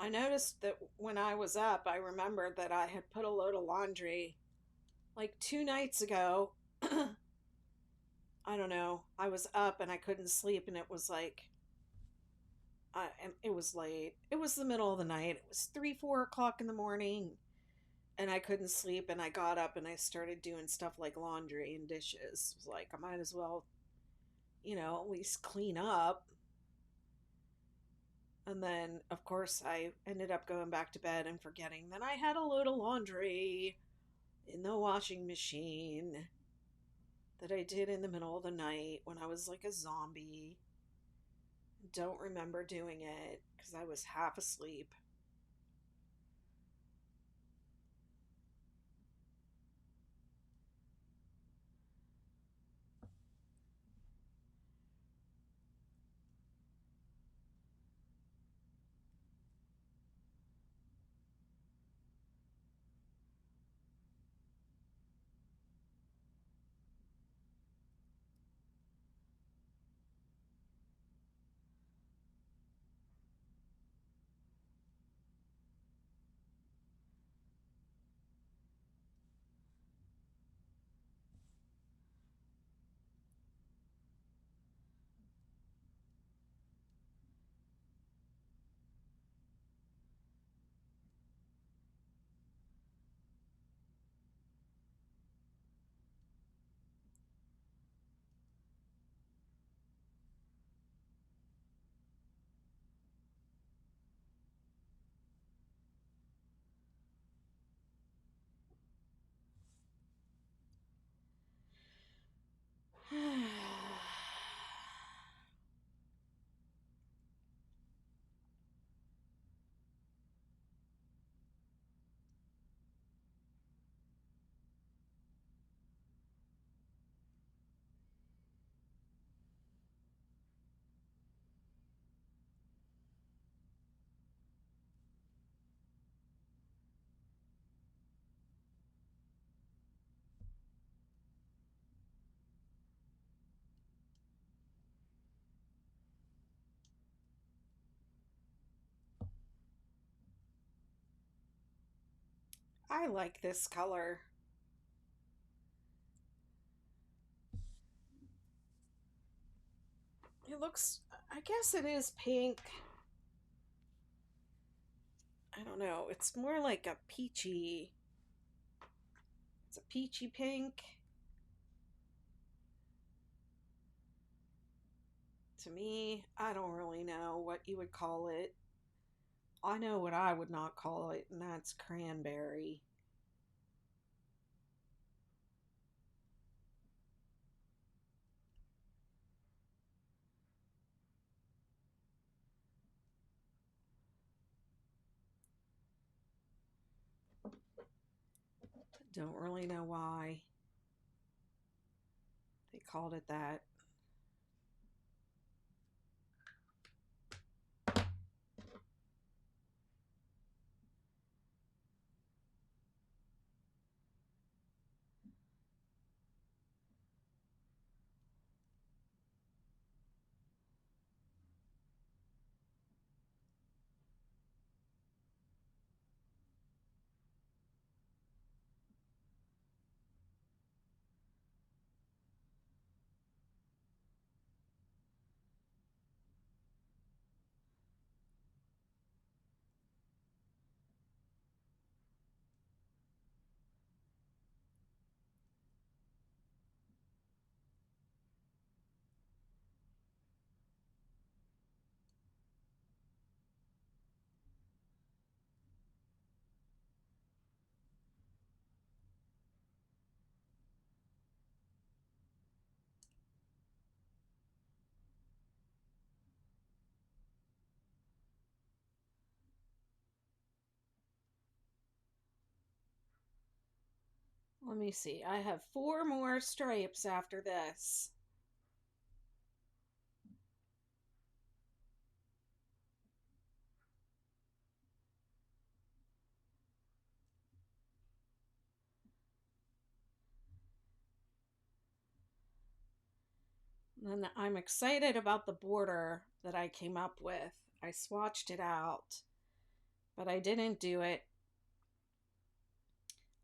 A: I noticed that when I was up, I remembered that I had put a load of laundry like 2 nights ago. I don't know. I was up and I couldn't sleep, and it was like, and it was late. It was the middle of the night. It was 3, 4 o'clock in the morning, and I couldn't sleep. And I got up and I started doing stuff like laundry and dishes. It was like, I might as well, at least clean up. And then, of course, I ended up going back to bed and forgetting that I had a load of laundry in the washing machine that I did in the middle of the night when I was like a zombie. Don't remember doing it because I was half asleep. I like this color. It looks, I guess it is pink. I don't know. It's more like a peachy, it's a peachy pink. To me, I don't really know what you would call it. I know what I would not call it, and that's cranberry. Don't really know why they called it that. Let me see. I have 4 more stripes after this. And I'm excited about the border that I came up with. I swatched it out, but I didn't do it.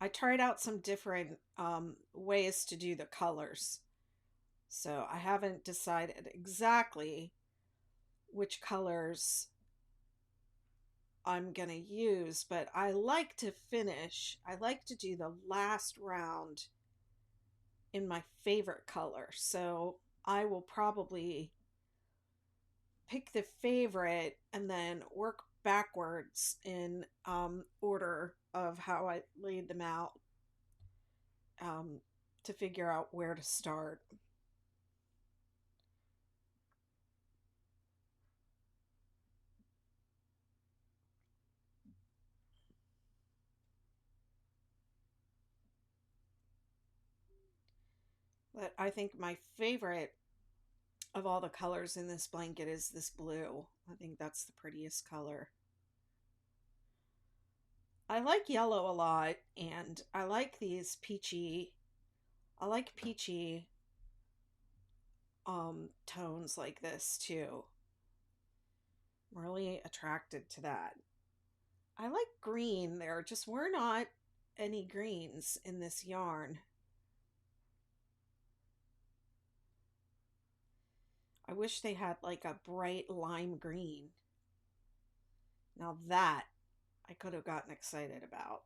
A: I tried out some different ways to do the colors. So I haven't decided exactly which colors I'm going to use, but I like to finish. I like to do the last round in my favorite color. So I will probably pick the favorite and then work backwards in order of how I laid them out um, to figure out where to start. But I think my favorite of all the colors in this blanket is this blue. I think that's the prettiest color. I like yellow a lot, and I like these peachy. I like peachy tones like this too. I'm really attracted to that. I like green. There just were not any greens in this yarn. I wish they had like a bright lime green. Now that I could have gotten excited about.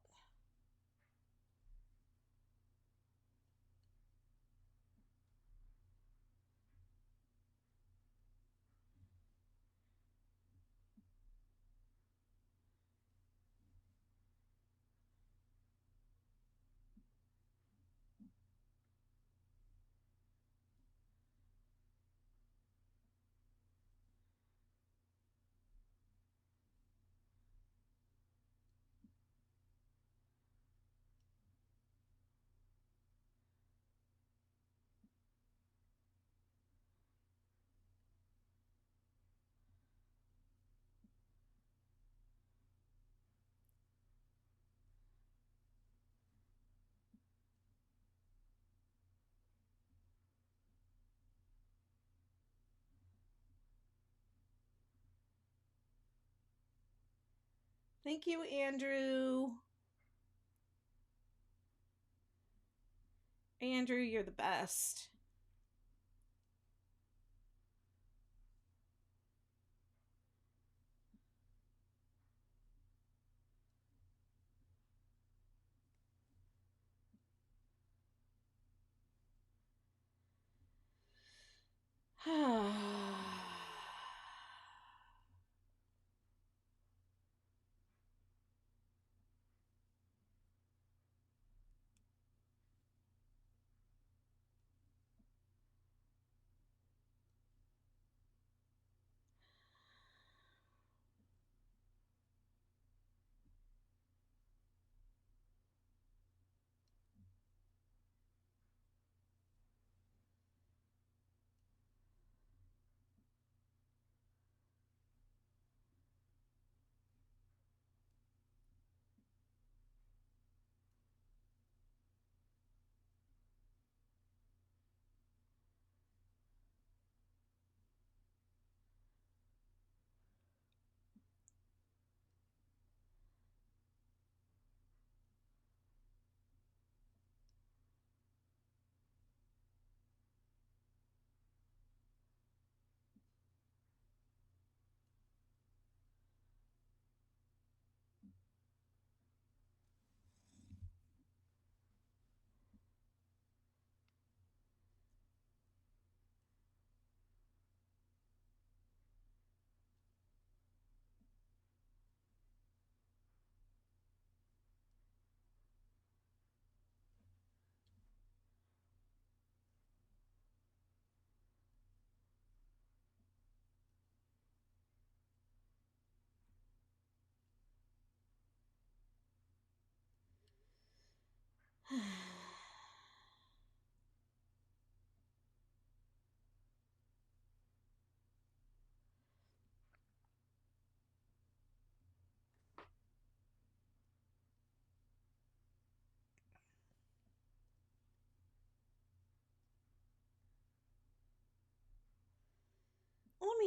A: Thank you, Andrew. Andrew, you're the best.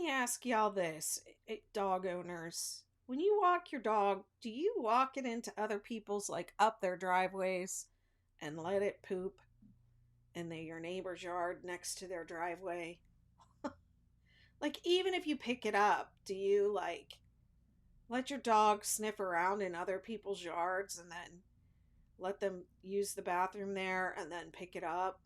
A: me ask y'all this, dog owners. When you walk your dog, do you walk it into other people's, like up their driveways and let it poop in your neighbor's yard next to their driveway? Like, even if you pick it up, do you like let your dog sniff around in other people's yards and then let them use the bathroom there and then pick it up?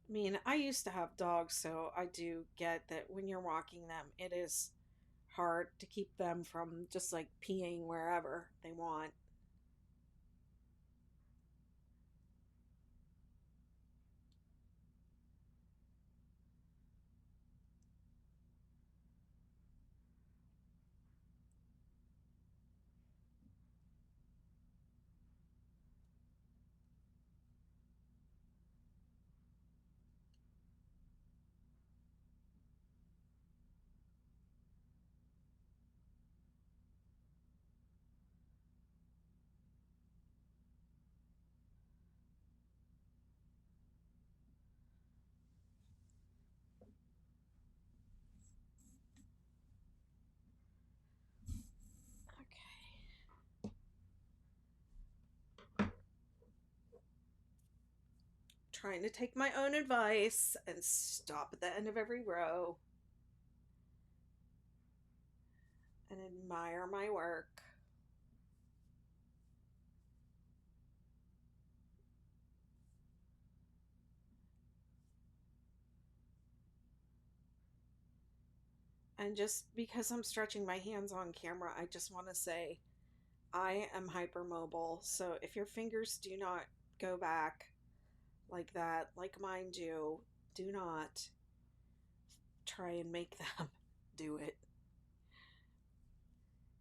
A: I mean, I used to have dogs, so I do get that when you're walking them, it is hard to keep them from just like peeing wherever they want. Okay. Trying to take my own advice and stop at the end of every row and admire my work. And just because I'm stretching my hands on camera, I just want to say I am hypermobile. So if your fingers do not go back like that, like mine do not try and make them do it.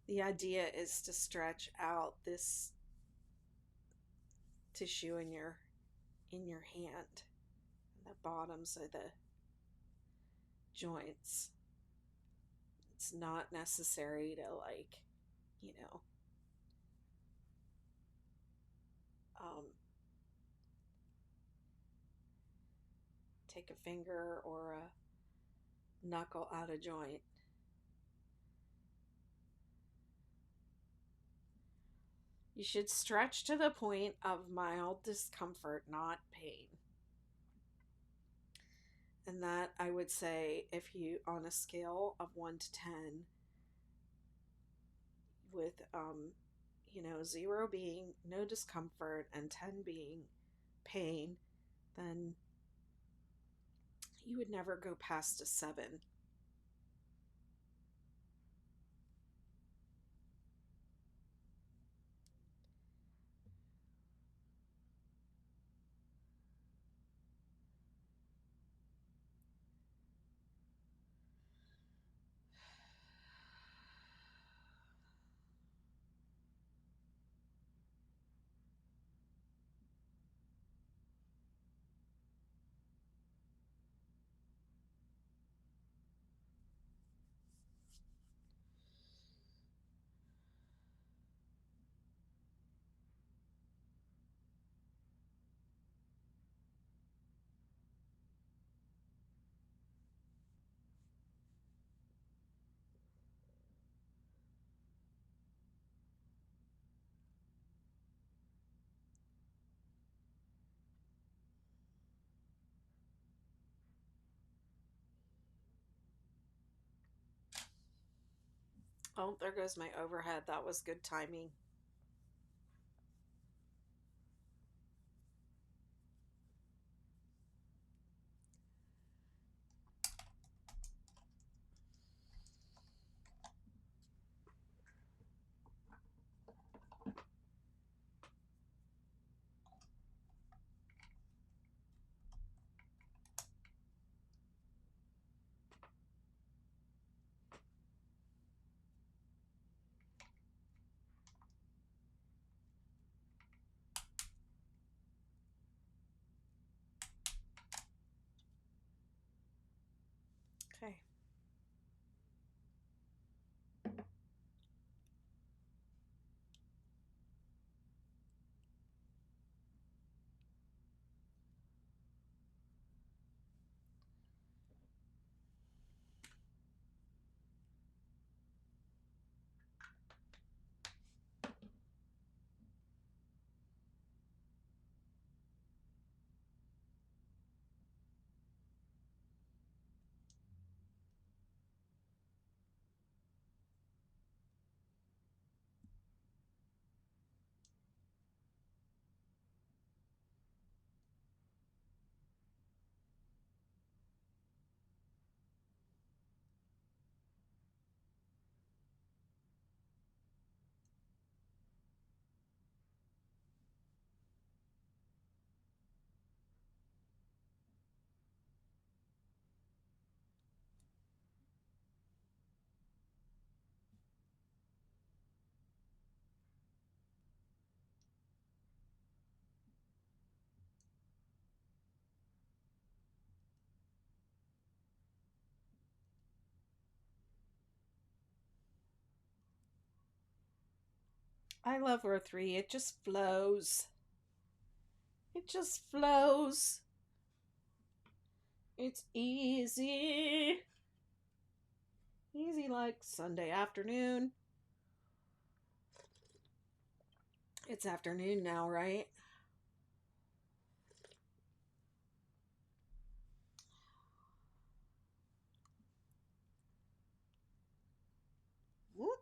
A: The idea is to stretch out this tissue in your hand, the bottoms of the joints. It's not necessary to like, you know, um, take a finger or a knuckle out of joint. You should stretch to the point of mild discomfort, not pain. And that I would say, if you, on a scale of 1 to 10, with, 0 being no discomfort and 10 being pain, then you would never go past a 7. Oh, there goes my overhead. That was good timing. I love row 3. It just flows. It just flows. It's easy. Easy like Sunday afternoon. It's afternoon now, right? Whoop.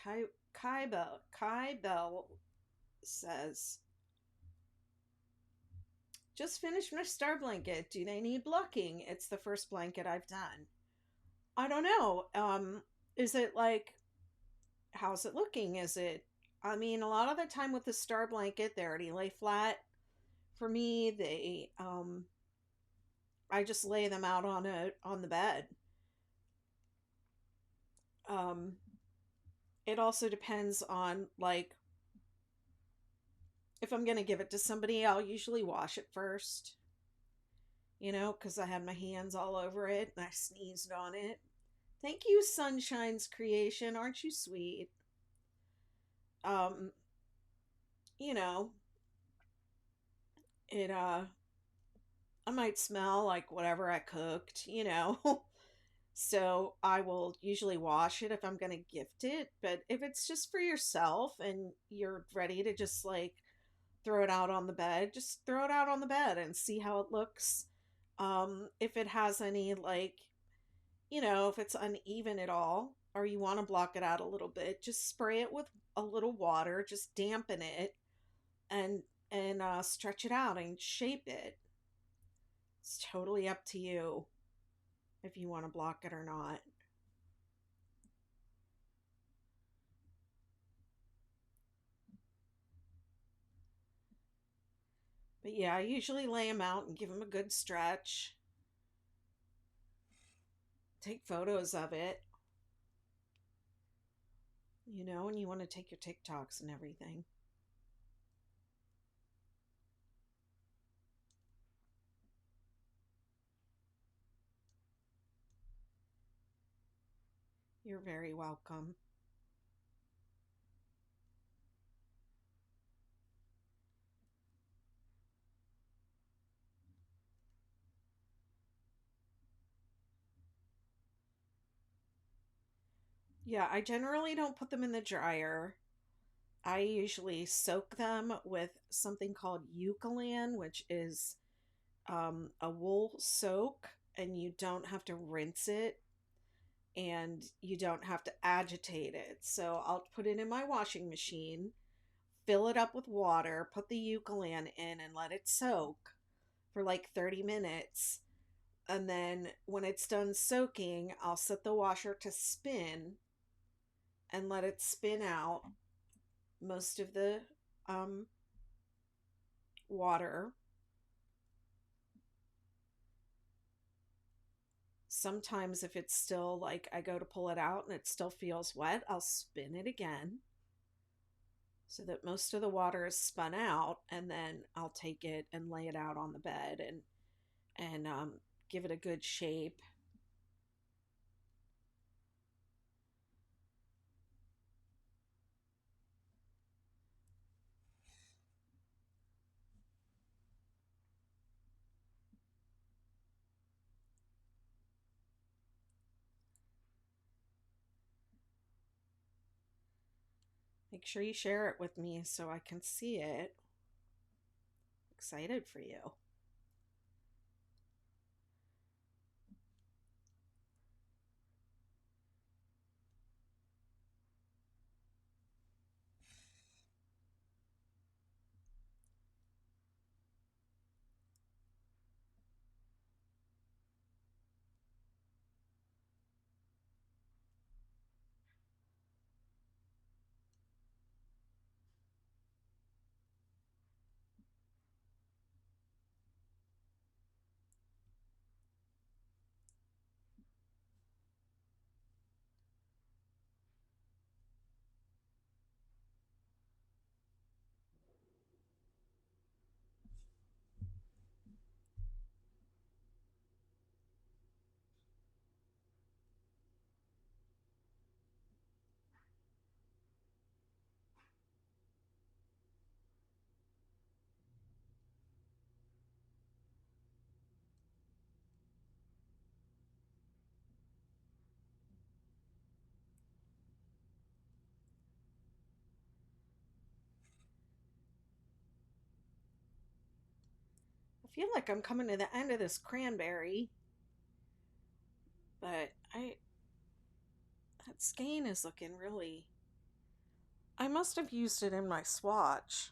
A: Kai, Kai Bell says, just finished my star blanket. Do they need blocking? It's the first blanket I've done. I don't know. Is it like, how's it looking? Is it, I mean, a lot of the time with the star blanket, they already lay flat. For me, I just lay them out on the bed. Um, it also depends on like if I'm gonna give it to somebody, I'll usually wash it first. Because I had my hands all over it and I sneezed on it. Thank you, Sunshine's Creation. Aren't you sweet? Um, you know, it I might smell like whatever I cooked. So I will usually wash it if I'm going to gift it. But if it's just for yourself and you're ready to just like throw it out on the bed, just throw it out on the bed and see how it looks. If it has any, like, if it's uneven at all, or you want to block it out a little bit, just spray it with a little water, just dampen it and stretch it out and shape it. It's totally up to you if you want to block it or not. But yeah, I usually lay them out and give them a good stretch. Take photos of it, and you want to take your TikToks and everything. You're very welcome. Yeah, I generally don't put them in the dryer. I usually soak them with something called Eucalan, which is a wool soak, and you don't have to rinse it and you don't have to agitate it. So I'll put it in my washing machine, fill it up with water, put the Eucalan in, and let it soak for like 30 minutes. And then when it's done soaking, I'll set the washer to spin and let it spin out most of the um, water. Sometimes, if it's still like I go to pull it out and it still feels wet, I'll spin it again so that most of the water is spun out, and then I'll take it and lay it out on the bed and give it a good shape. Make sure you share it with me so I can see it. Excited for you. I feel like I'm coming to the end of this cranberry, but that skein is looking really. I must have used it in my swatch.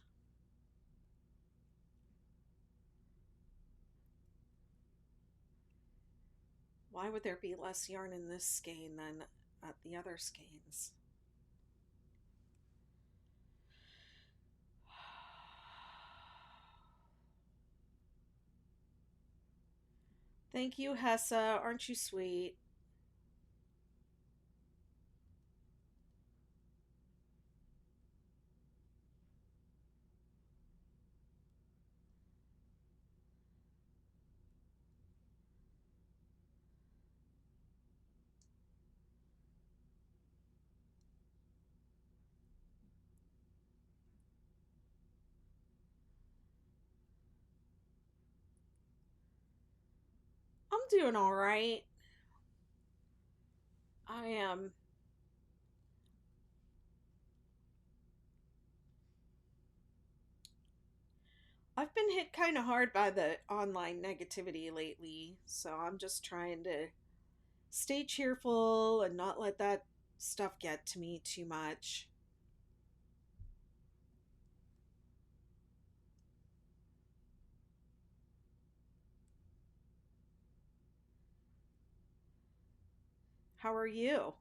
A: Why would there be less yarn in this skein than at the other skeins? Thank you, Hessa. Aren't you sweet? I'm doing all right. I am. I've been hit kind of hard by the online negativity lately, so I'm just trying to stay cheerful and not let that stuff get to me too much. How are you?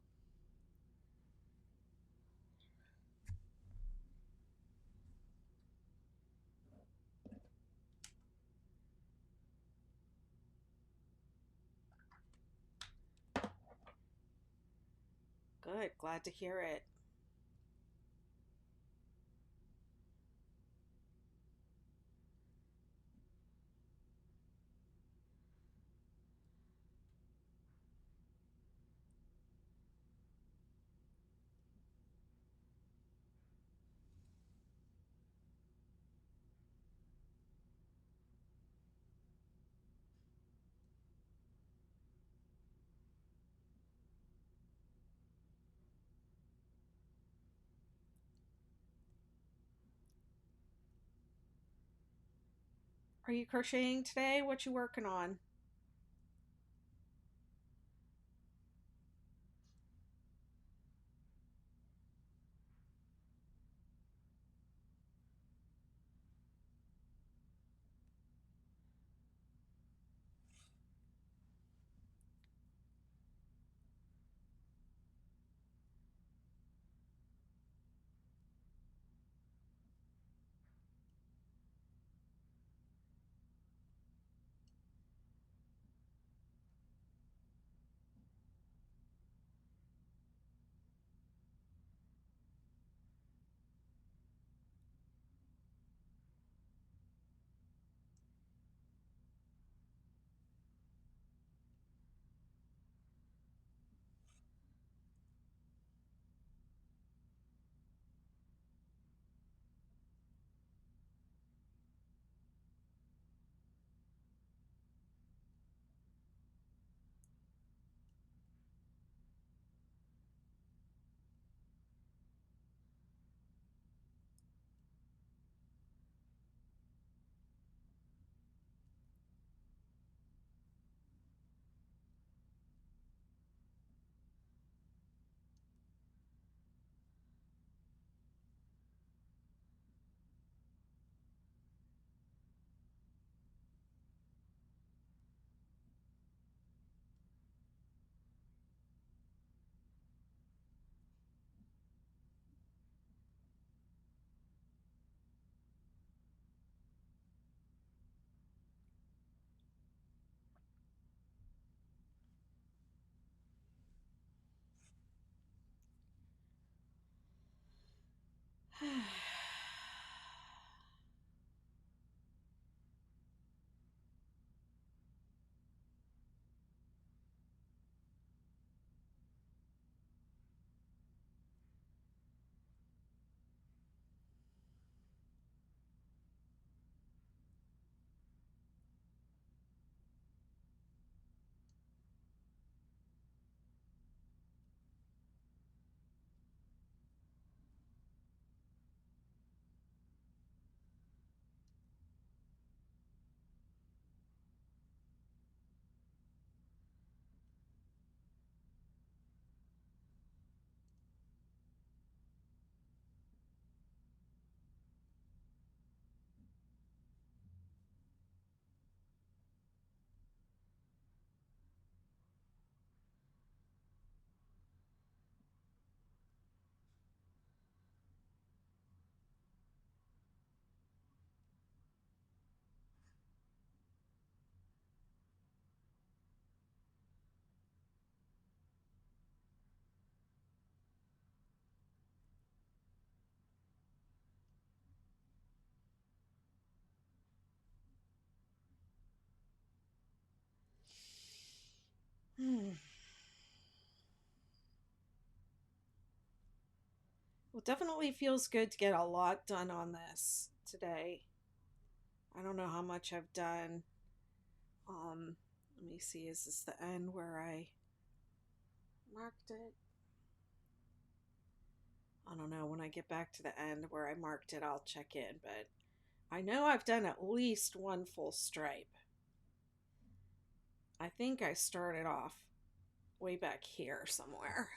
A: Good, glad to hear it. Are you crocheting today? What you working on? Well, definitely feels good to get a lot done on this today. I don't know how much I've done. Let me see, is this the end where I marked it? I don't know. When I get back to the end where I marked it, I'll check in, but I know I've done at least one full stripe. I think I started off way back here somewhere.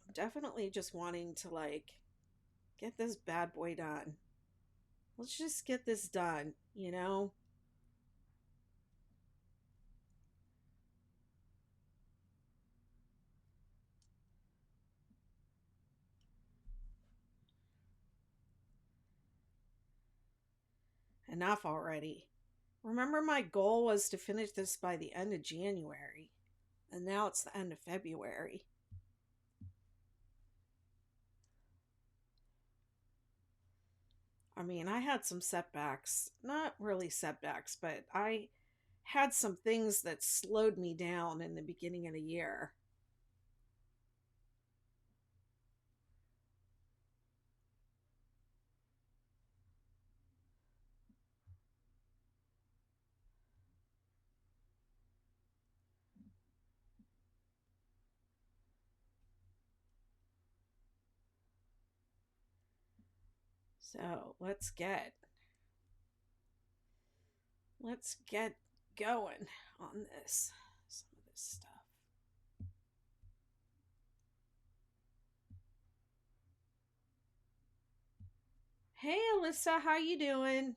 A: I'm definitely just wanting to like get this bad boy done. Let's just get this done, you know? Enough already. Remember, my goal was to finish this by the end of January, and now it's the end of February. I mean, I had some setbacks. Not really setbacks, but I had some things that slowed me down in the beginning of the year. So let's get going on this. Some of this stuff. Hey Alyssa, how you doing?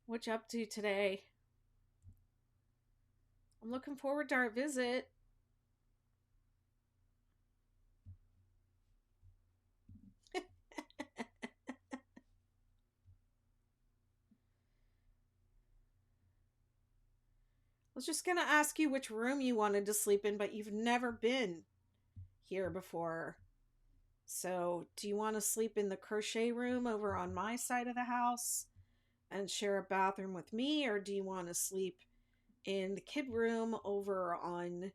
A: What you up to today? I'm looking forward to our visit. I was just gonna ask you which room you wanted to sleep in, but you've never been here before. So, do you want to sleep in the crochet room over on my side of the house and share a bathroom with me, or do you want to sleep in the kid room over on,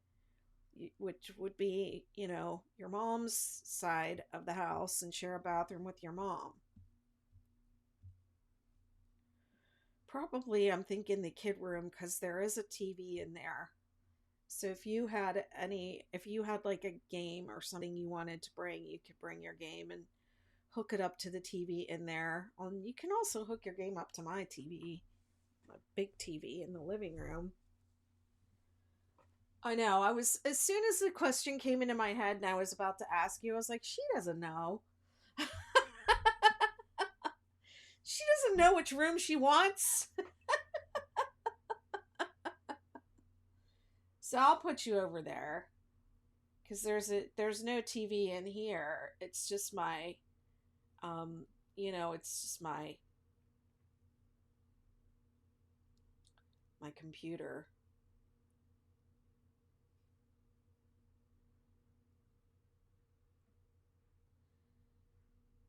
A: which would be, your mom's side of the house and share a bathroom with your mom? Probably I'm thinking the kid room because there is a TV in there. So if you had like a game or something you wanted to bring, you could bring your game and hook it up to the TV in there. You can also hook your game up to my TV, my big TV in the living room. I know. As soon as the question came into my head and I was about to ask you, I was like, she doesn't know. She doesn't know which room she wants. So I'll put you over there because there's no TV in here. It's just my it's just my computer.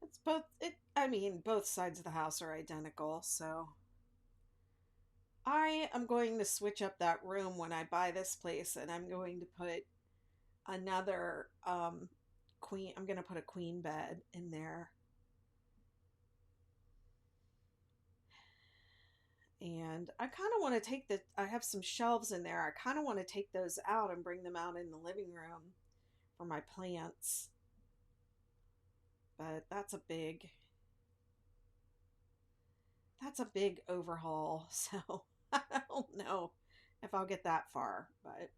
A: It's both it I mean, both sides of the house are identical, so I am going to switch up that room when I buy this place and I'm going to put another queen I'm going to put a queen bed in there. And I kind of want to I have some shelves in there. I kind of want to take those out and bring them out in the living room for my plants. But that's a big overhaul. So I don't know if I'll get that far, but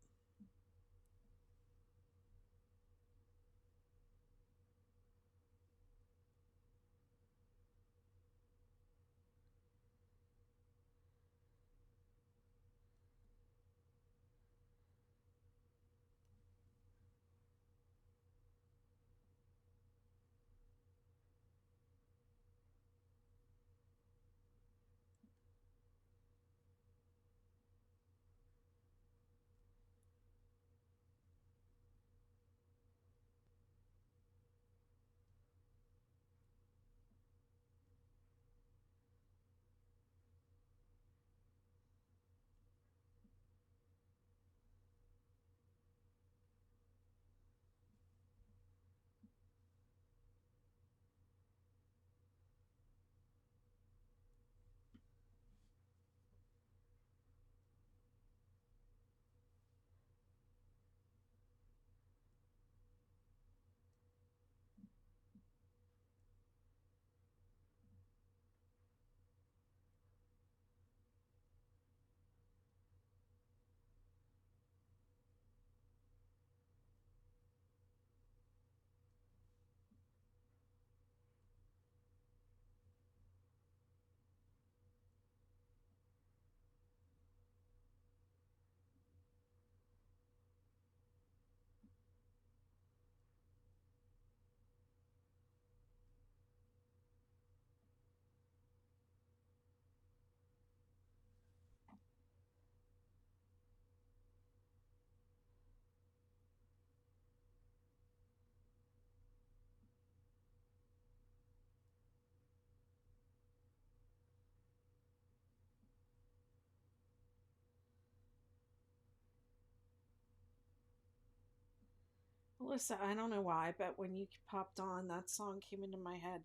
A: Listen, I don't know why, but when you popped on, that song came into my head.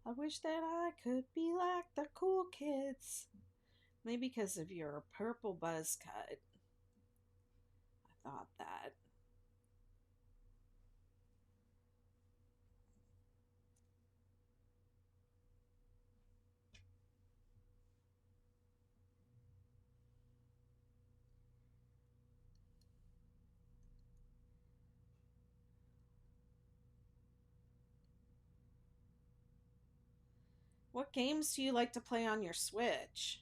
A: I wish that I could be like the cool kids. Maybe because of your purple buzz cut. I thought that. What games do you like to play on your Switch?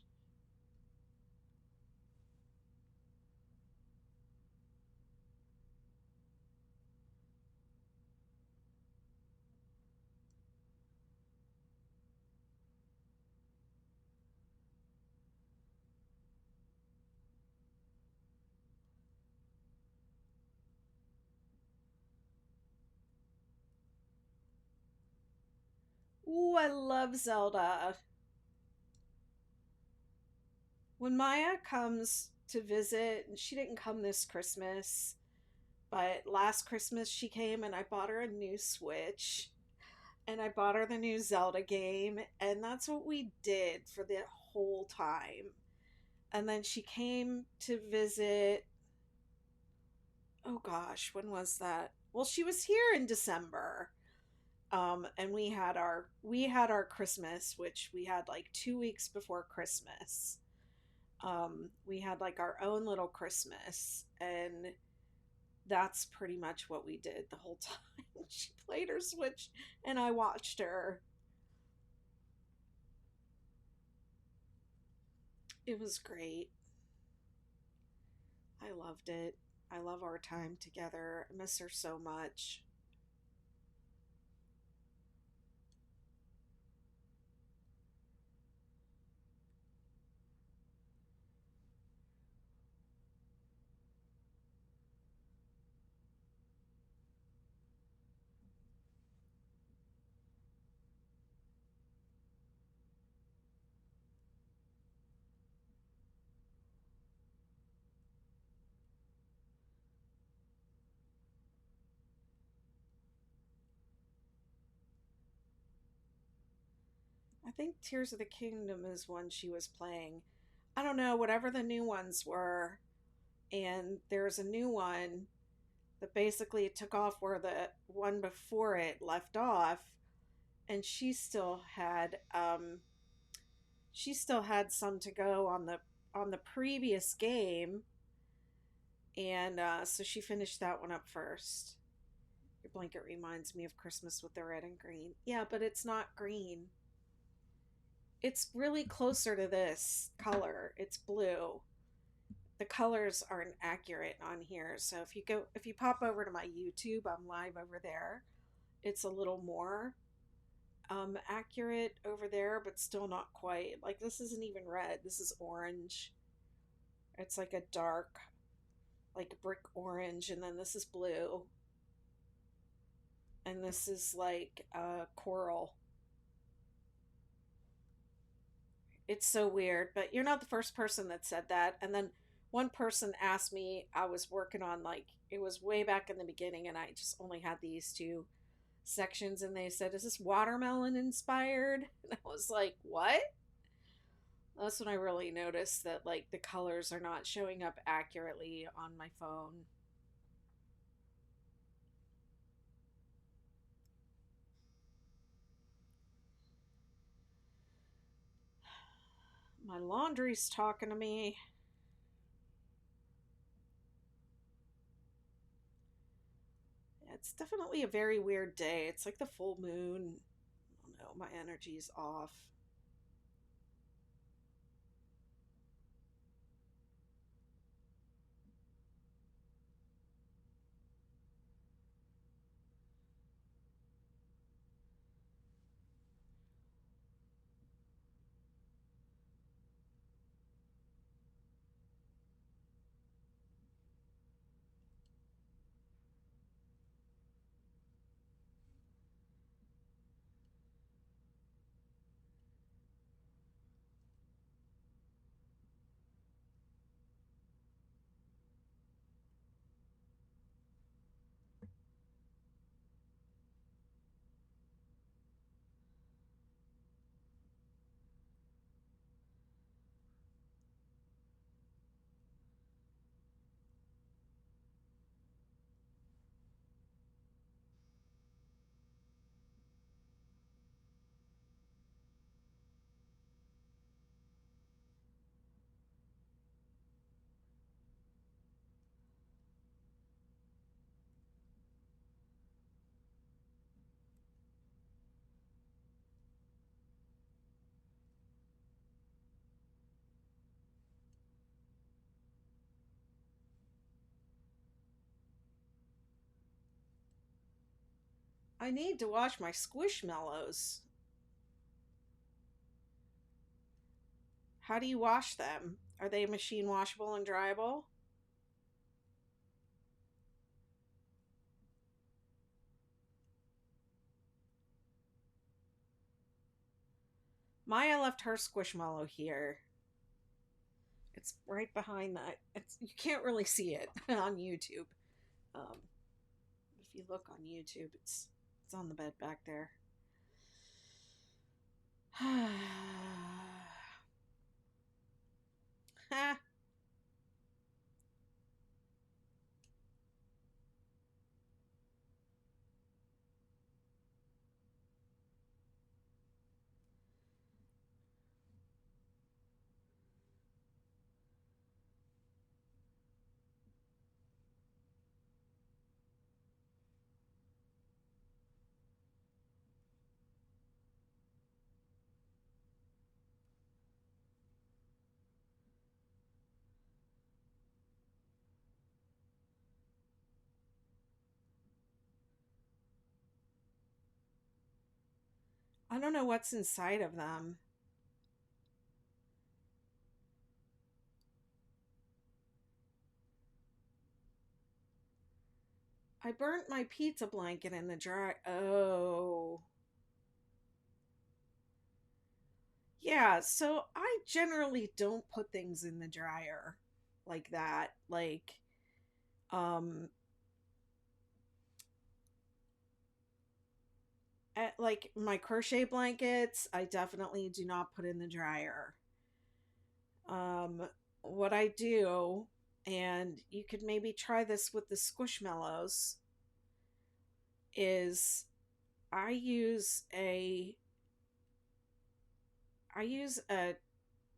A: Ooh, I love Zelda. When Maya comes to visit, and she didn't come this Christmas, but last Christmas she came and I bought her a new Switch and I bought her the new Zelda game, and that's what we did for the whole time. And then she came to visit. Oh gosh, when was that? Well, she was here in December. And we had our Christmas, which we had like 2 weeks before Christmas. We had like our own little Christmas, and that's pretty much what we did the whole time. She played her Switch and I watched her. It was great. I loved it. I love our time together. I miss her so much. I think Tears of the Kingdom is one she was playing. I don't know, whatever the new ones were. And there's a new one that basically took off where the one before it left off. And she still had some to go on the previous game, and so she finished that one up first. Your blanket reminds me of Christmas with the red and green. Yeah, but it's not green. It's really closer to this color. It's blue. The colors aren't accurate on here. So if you pop over to my YouTube, I'm live over there. It's a little more accurate over there, but still not quite. Like this isn't even red. This is orange. It's like a dark, like brick orange, and then this is blue, and this is like coral. It's so weird, but you're not the first person that said that. And then one person asked me, I was working on like, it was way back in the beginning, and I just only had these two sections, and they said, "Is this watermelon inspired?" And I was like, "What?" That's when I really noticed that like the colors are not showing up accurately on my phone. My laundry's talking to me. It's definitely a very weird day. It's like the full moon. I don't know, my energy's off. I need to wash my squishmallows. How do you wash them? Are they machine washable and dryable? Maya left her squishmallow here. It's right behind that. You can't really see it on YouTube. Um, if you look on YouTube, it's on the bed back there. I don't know what's inside of them. I burnt my pizza blanket in the dryer. Oh. Yeah, so I generally don't put things in the dryer like that. Um, like my crochet blankets, I definitely do not put in the dryer. Um, what I do, and you could maybe try this with the squishmallows, is I use a I use a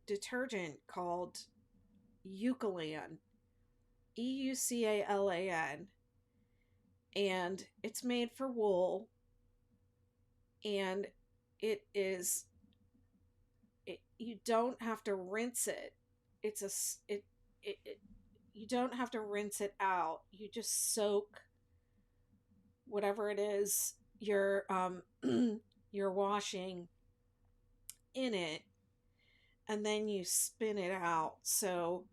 A: detergent called Eucalan, Eucalan, and it's made for wool, and it is you don't have to rinse it. It's a it you don't have to rinse it out. You just soak whatever it is you're washing in it, and then you spin it out. So,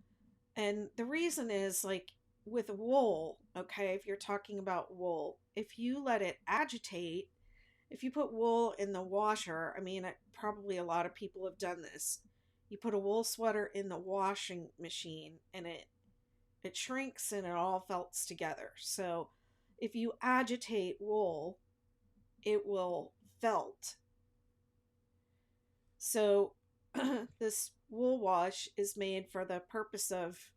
A: and the reason is like with wool, okay, if you're talking about wool, if you let it agitate, if you put wool in the washer, I mean, probably a lot of people have done this. You put a wool sweater in the washing machine and it shrinks and it all felts together. So if you agitate wool, it will felt. So this wool wash is made for the purpose of,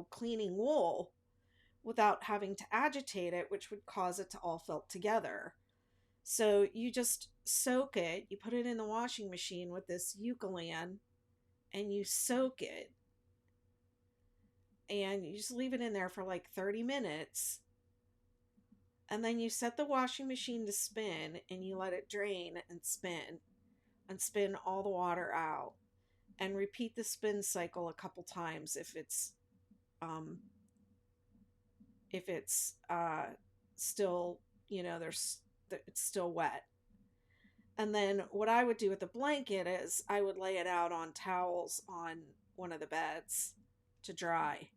A: cleaning wool without having to agitate it, which would cause it to all felt together. So you just soak it, you put it in the washing machine with this Eucalan, and you soak it, and you just leave it in there for like 30 minutes. And then you set the washing machine to spin, and you let it drain and spin all the water out. And repeat the spin cycle a couple times um, if it's still, it's still wet. And then what I would do with the blanket is I would lay it out on towels on one of the beds to dry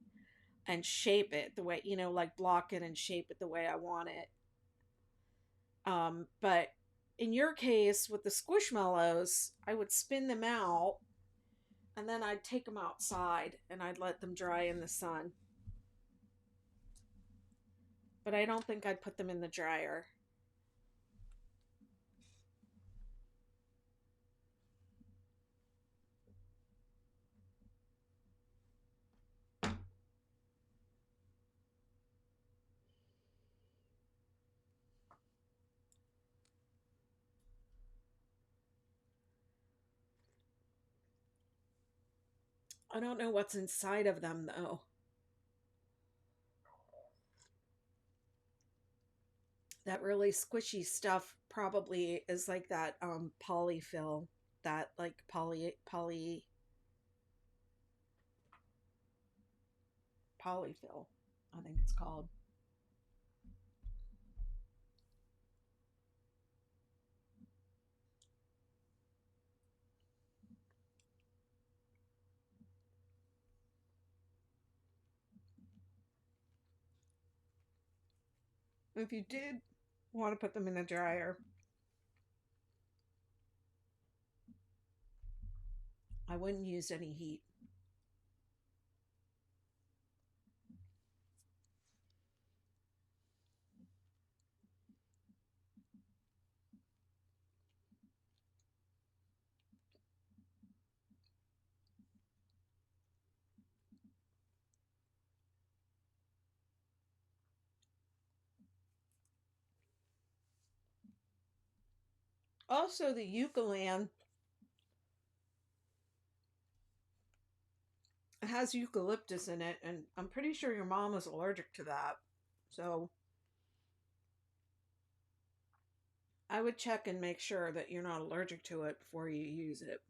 A: and shape it the way, like block it and shape it the way I want it. But in your case with the squishmallows, I would spin them out and then I'd take them outside and I'd let them dry in the sun. But I don't think I'd put them in the dryer. I don't know what's inside of them though. That really squishy stuff probably is like that polyfill, that like polyfill, I think it's called. If you did want to put them in the dryer, I wouldn't use any heat. Also, the eucalyptus has eucalyptus in it, and I'm pretty sure your mom is allergic to that. So I would check and make sure that you're not allergic to it before you use it.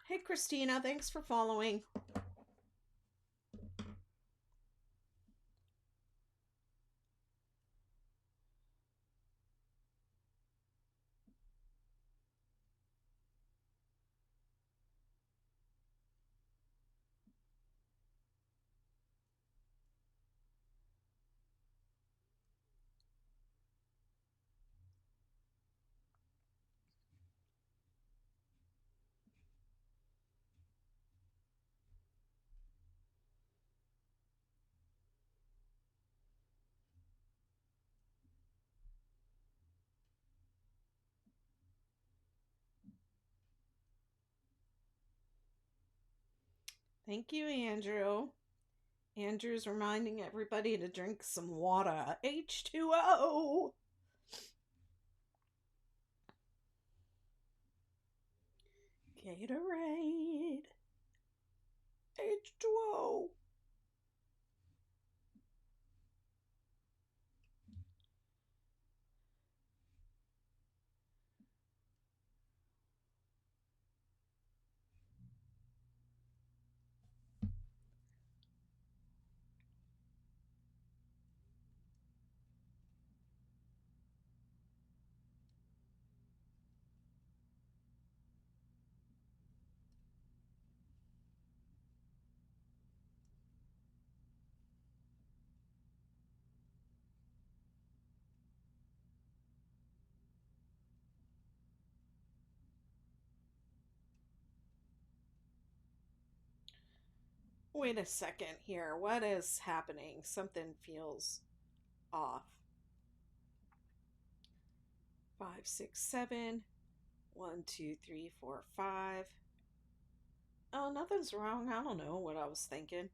A: Hey, Christina, thanks for following. Thank you, Andrew. Andrew's reminding everybody to drink some water. H2O. Gatorade. H2O. Wait a second here. What is happening? Something feels off. 5, 6, 7. 1, 2, 3, 4, 5. Oh, nothing's wrong. I don't know what I was thinking.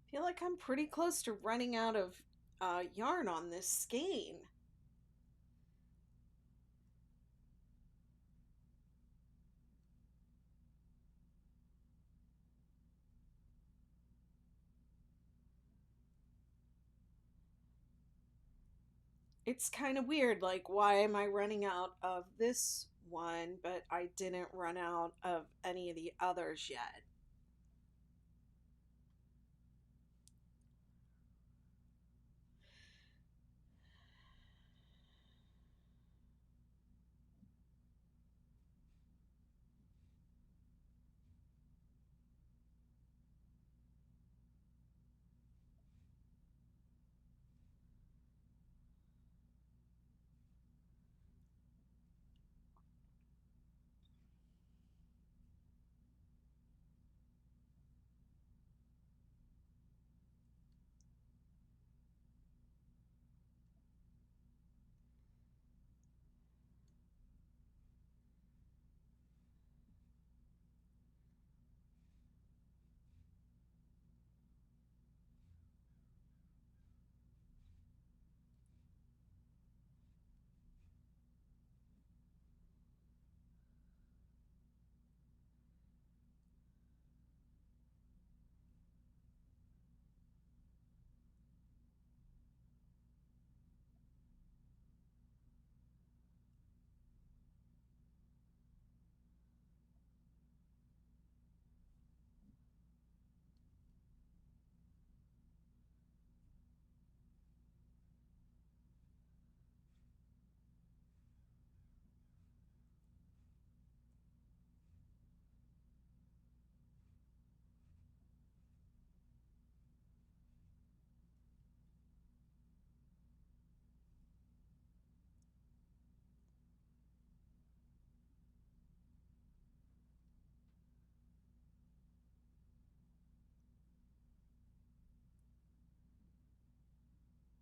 A: I feel like I'm pretty close to running out of yarn on this skein. It's kind of weird. Like, why am I running out of this one, but I didn't run out of any of the others yet?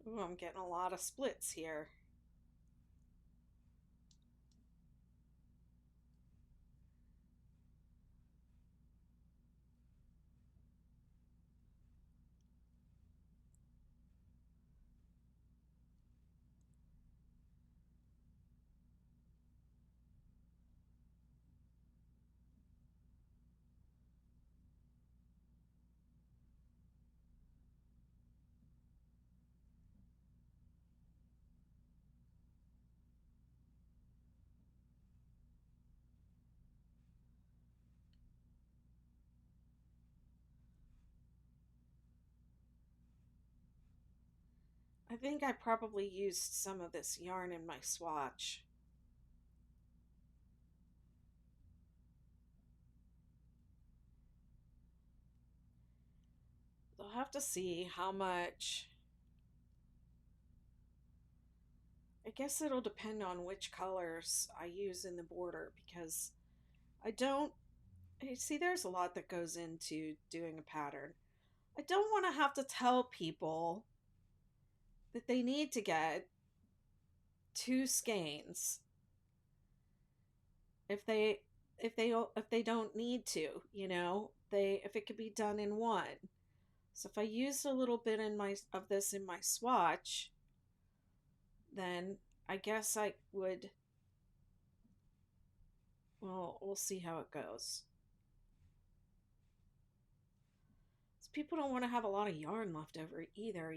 A: Ooh, I'm getting a lot of splits here. I think I probably used some of this yarn in my swatch. I'll have to see how much. I guess it'll depend on which colors I use in the border because I don't. You see, there's a lot that goes into doing a pattern. I don't want to have to tell people that they need to get two skeins if they if they don't need to, they if it could be done in one. So if I used a little bit in my of this in my swatch, then I guess I would. Well, we'll see how it goes. So people don't want to have a lot of yarn left over either.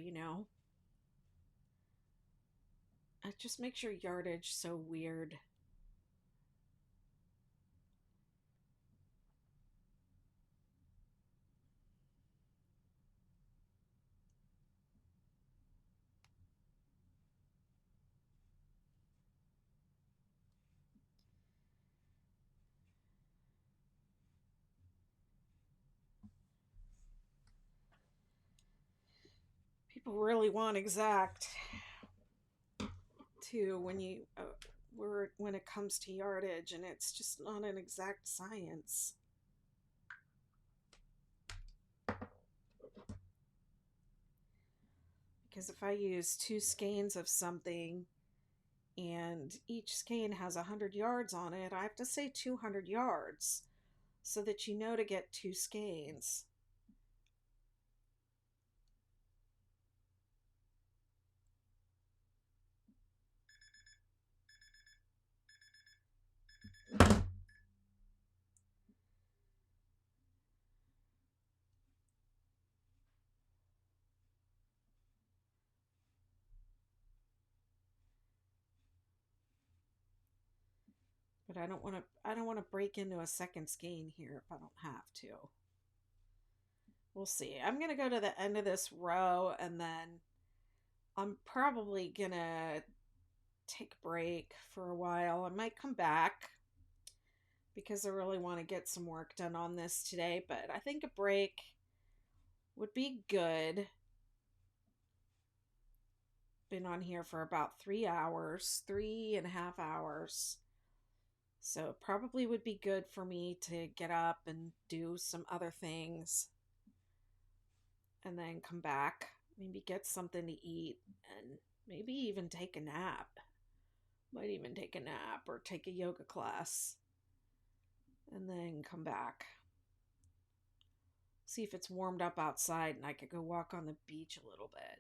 A: It just makes your yardage so weird. People really want exact too when it comes to yardage, and it's just not an exact science. Because if I use two skeins of something and each skein has 100 yards on it, I have to say 200 yards so that you know to get two skeins. But I don't want to break into a second skein here if I don't have to. We'll see. I'm going to go to the end of this row, and then I'm probably going to take a break for a while. I might come back because I really want to get some work done on this today, but I think a break would be good. Been on here for about 3 hours, 3.5 hours. So it probably would be good for me to get up and do some other things and then come back, maybe get something to eat, and maybe even take a nap. Might even take a nap or take a yoga class and then come back. See if it's warmed up outside and I could go walk on the beach a little bit.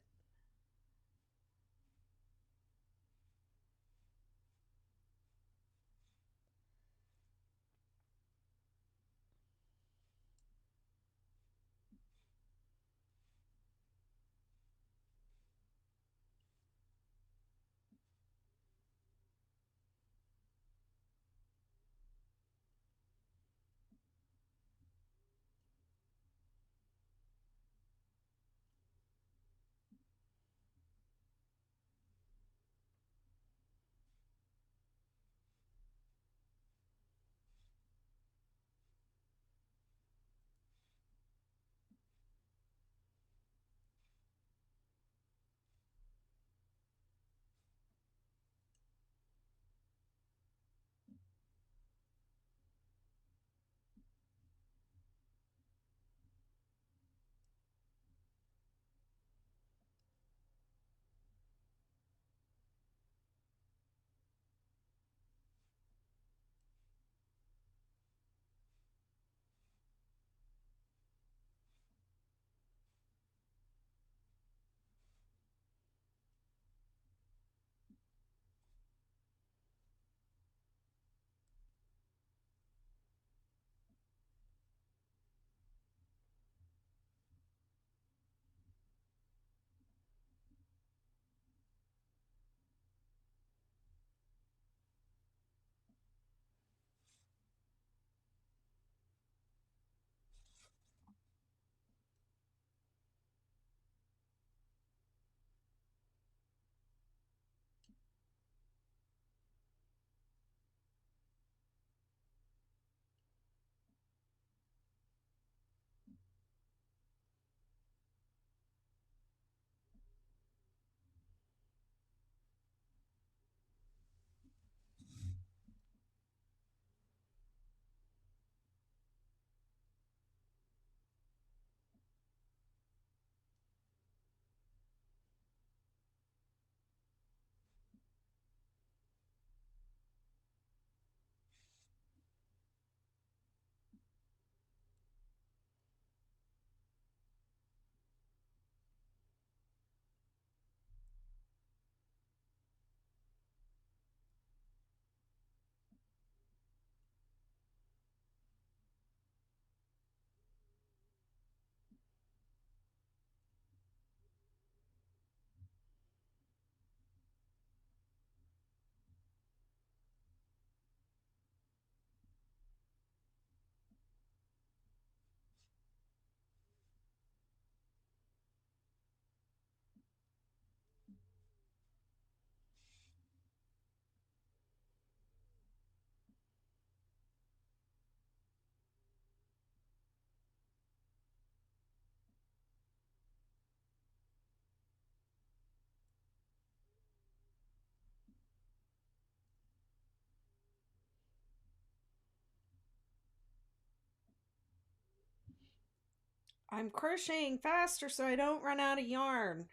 A: I'm crocheting faster so I don't run out of yarn.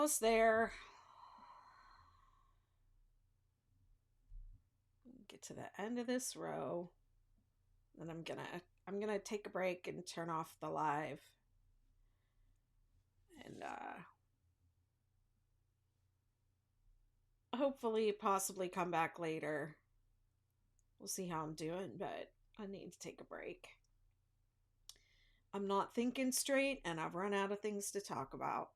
A: almost there. Get to the end of this row. Then I'm gonna take a break and turn off the live. And hopefully possibly come back later. We'll see how I'm doing, but I need to take a break. I'm not thinking straight and I've run out of things to talk about.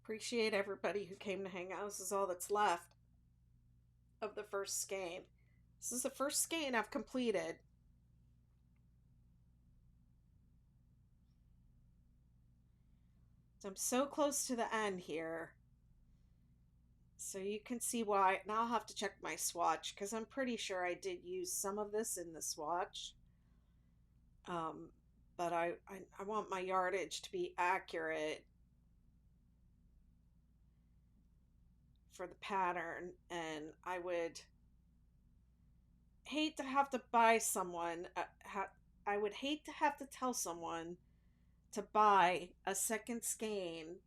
A: Appreciate everybody who came to hang out. This is all that's left of the first skein. This is the first skein I've completed. So I'm so close to the end here. So you can see why. Now I'll have to check my swatch because I'm pretty sure I did use some of this in the swatch. But I want my yardage to be accurate for the pattern, and I would hate to have to buy someone. I would hate to have to tell someone to buy a second skein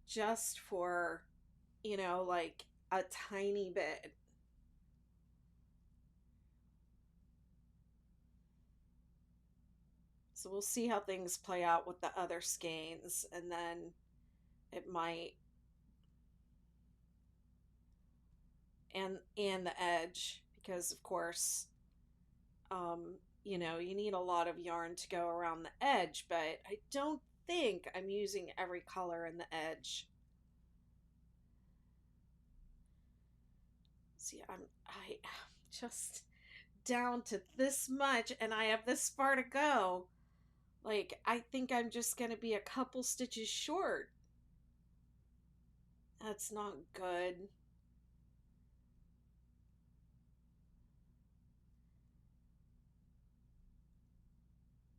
A: just for, you know, like a tiny bit. So we'll see how things play out with the other skeins, and then it might, and the edge, because of course, you know, you need a lot of yarn to go around the edge, but I don't think I'm using every color in the edge. See, I just down to this much and I have this far to go. Like, I think I'm just gonna be a couple stitches short. That's not good.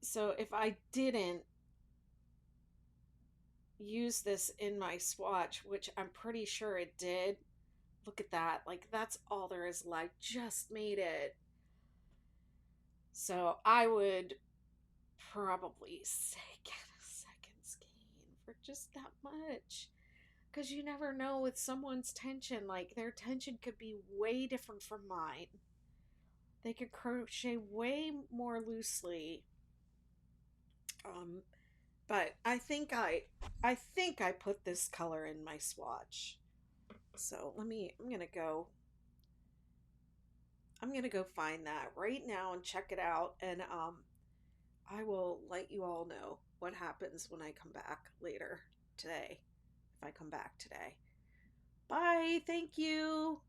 A: So if I didn't use this in my swatch, which I'm pretty sure it did, look at that. Like, that's all there is left. Just made it. So I would probably say get a second skein for just that much. Because you never know with someone's tension. Like, their tension could be way different from mine. They could crochet way more loosely. But I think I put this color in my swatch. So I'm gonna go find that right now and check it out, and I will let you all know what happens when I come back later today, if I come back today. Bye, thank you.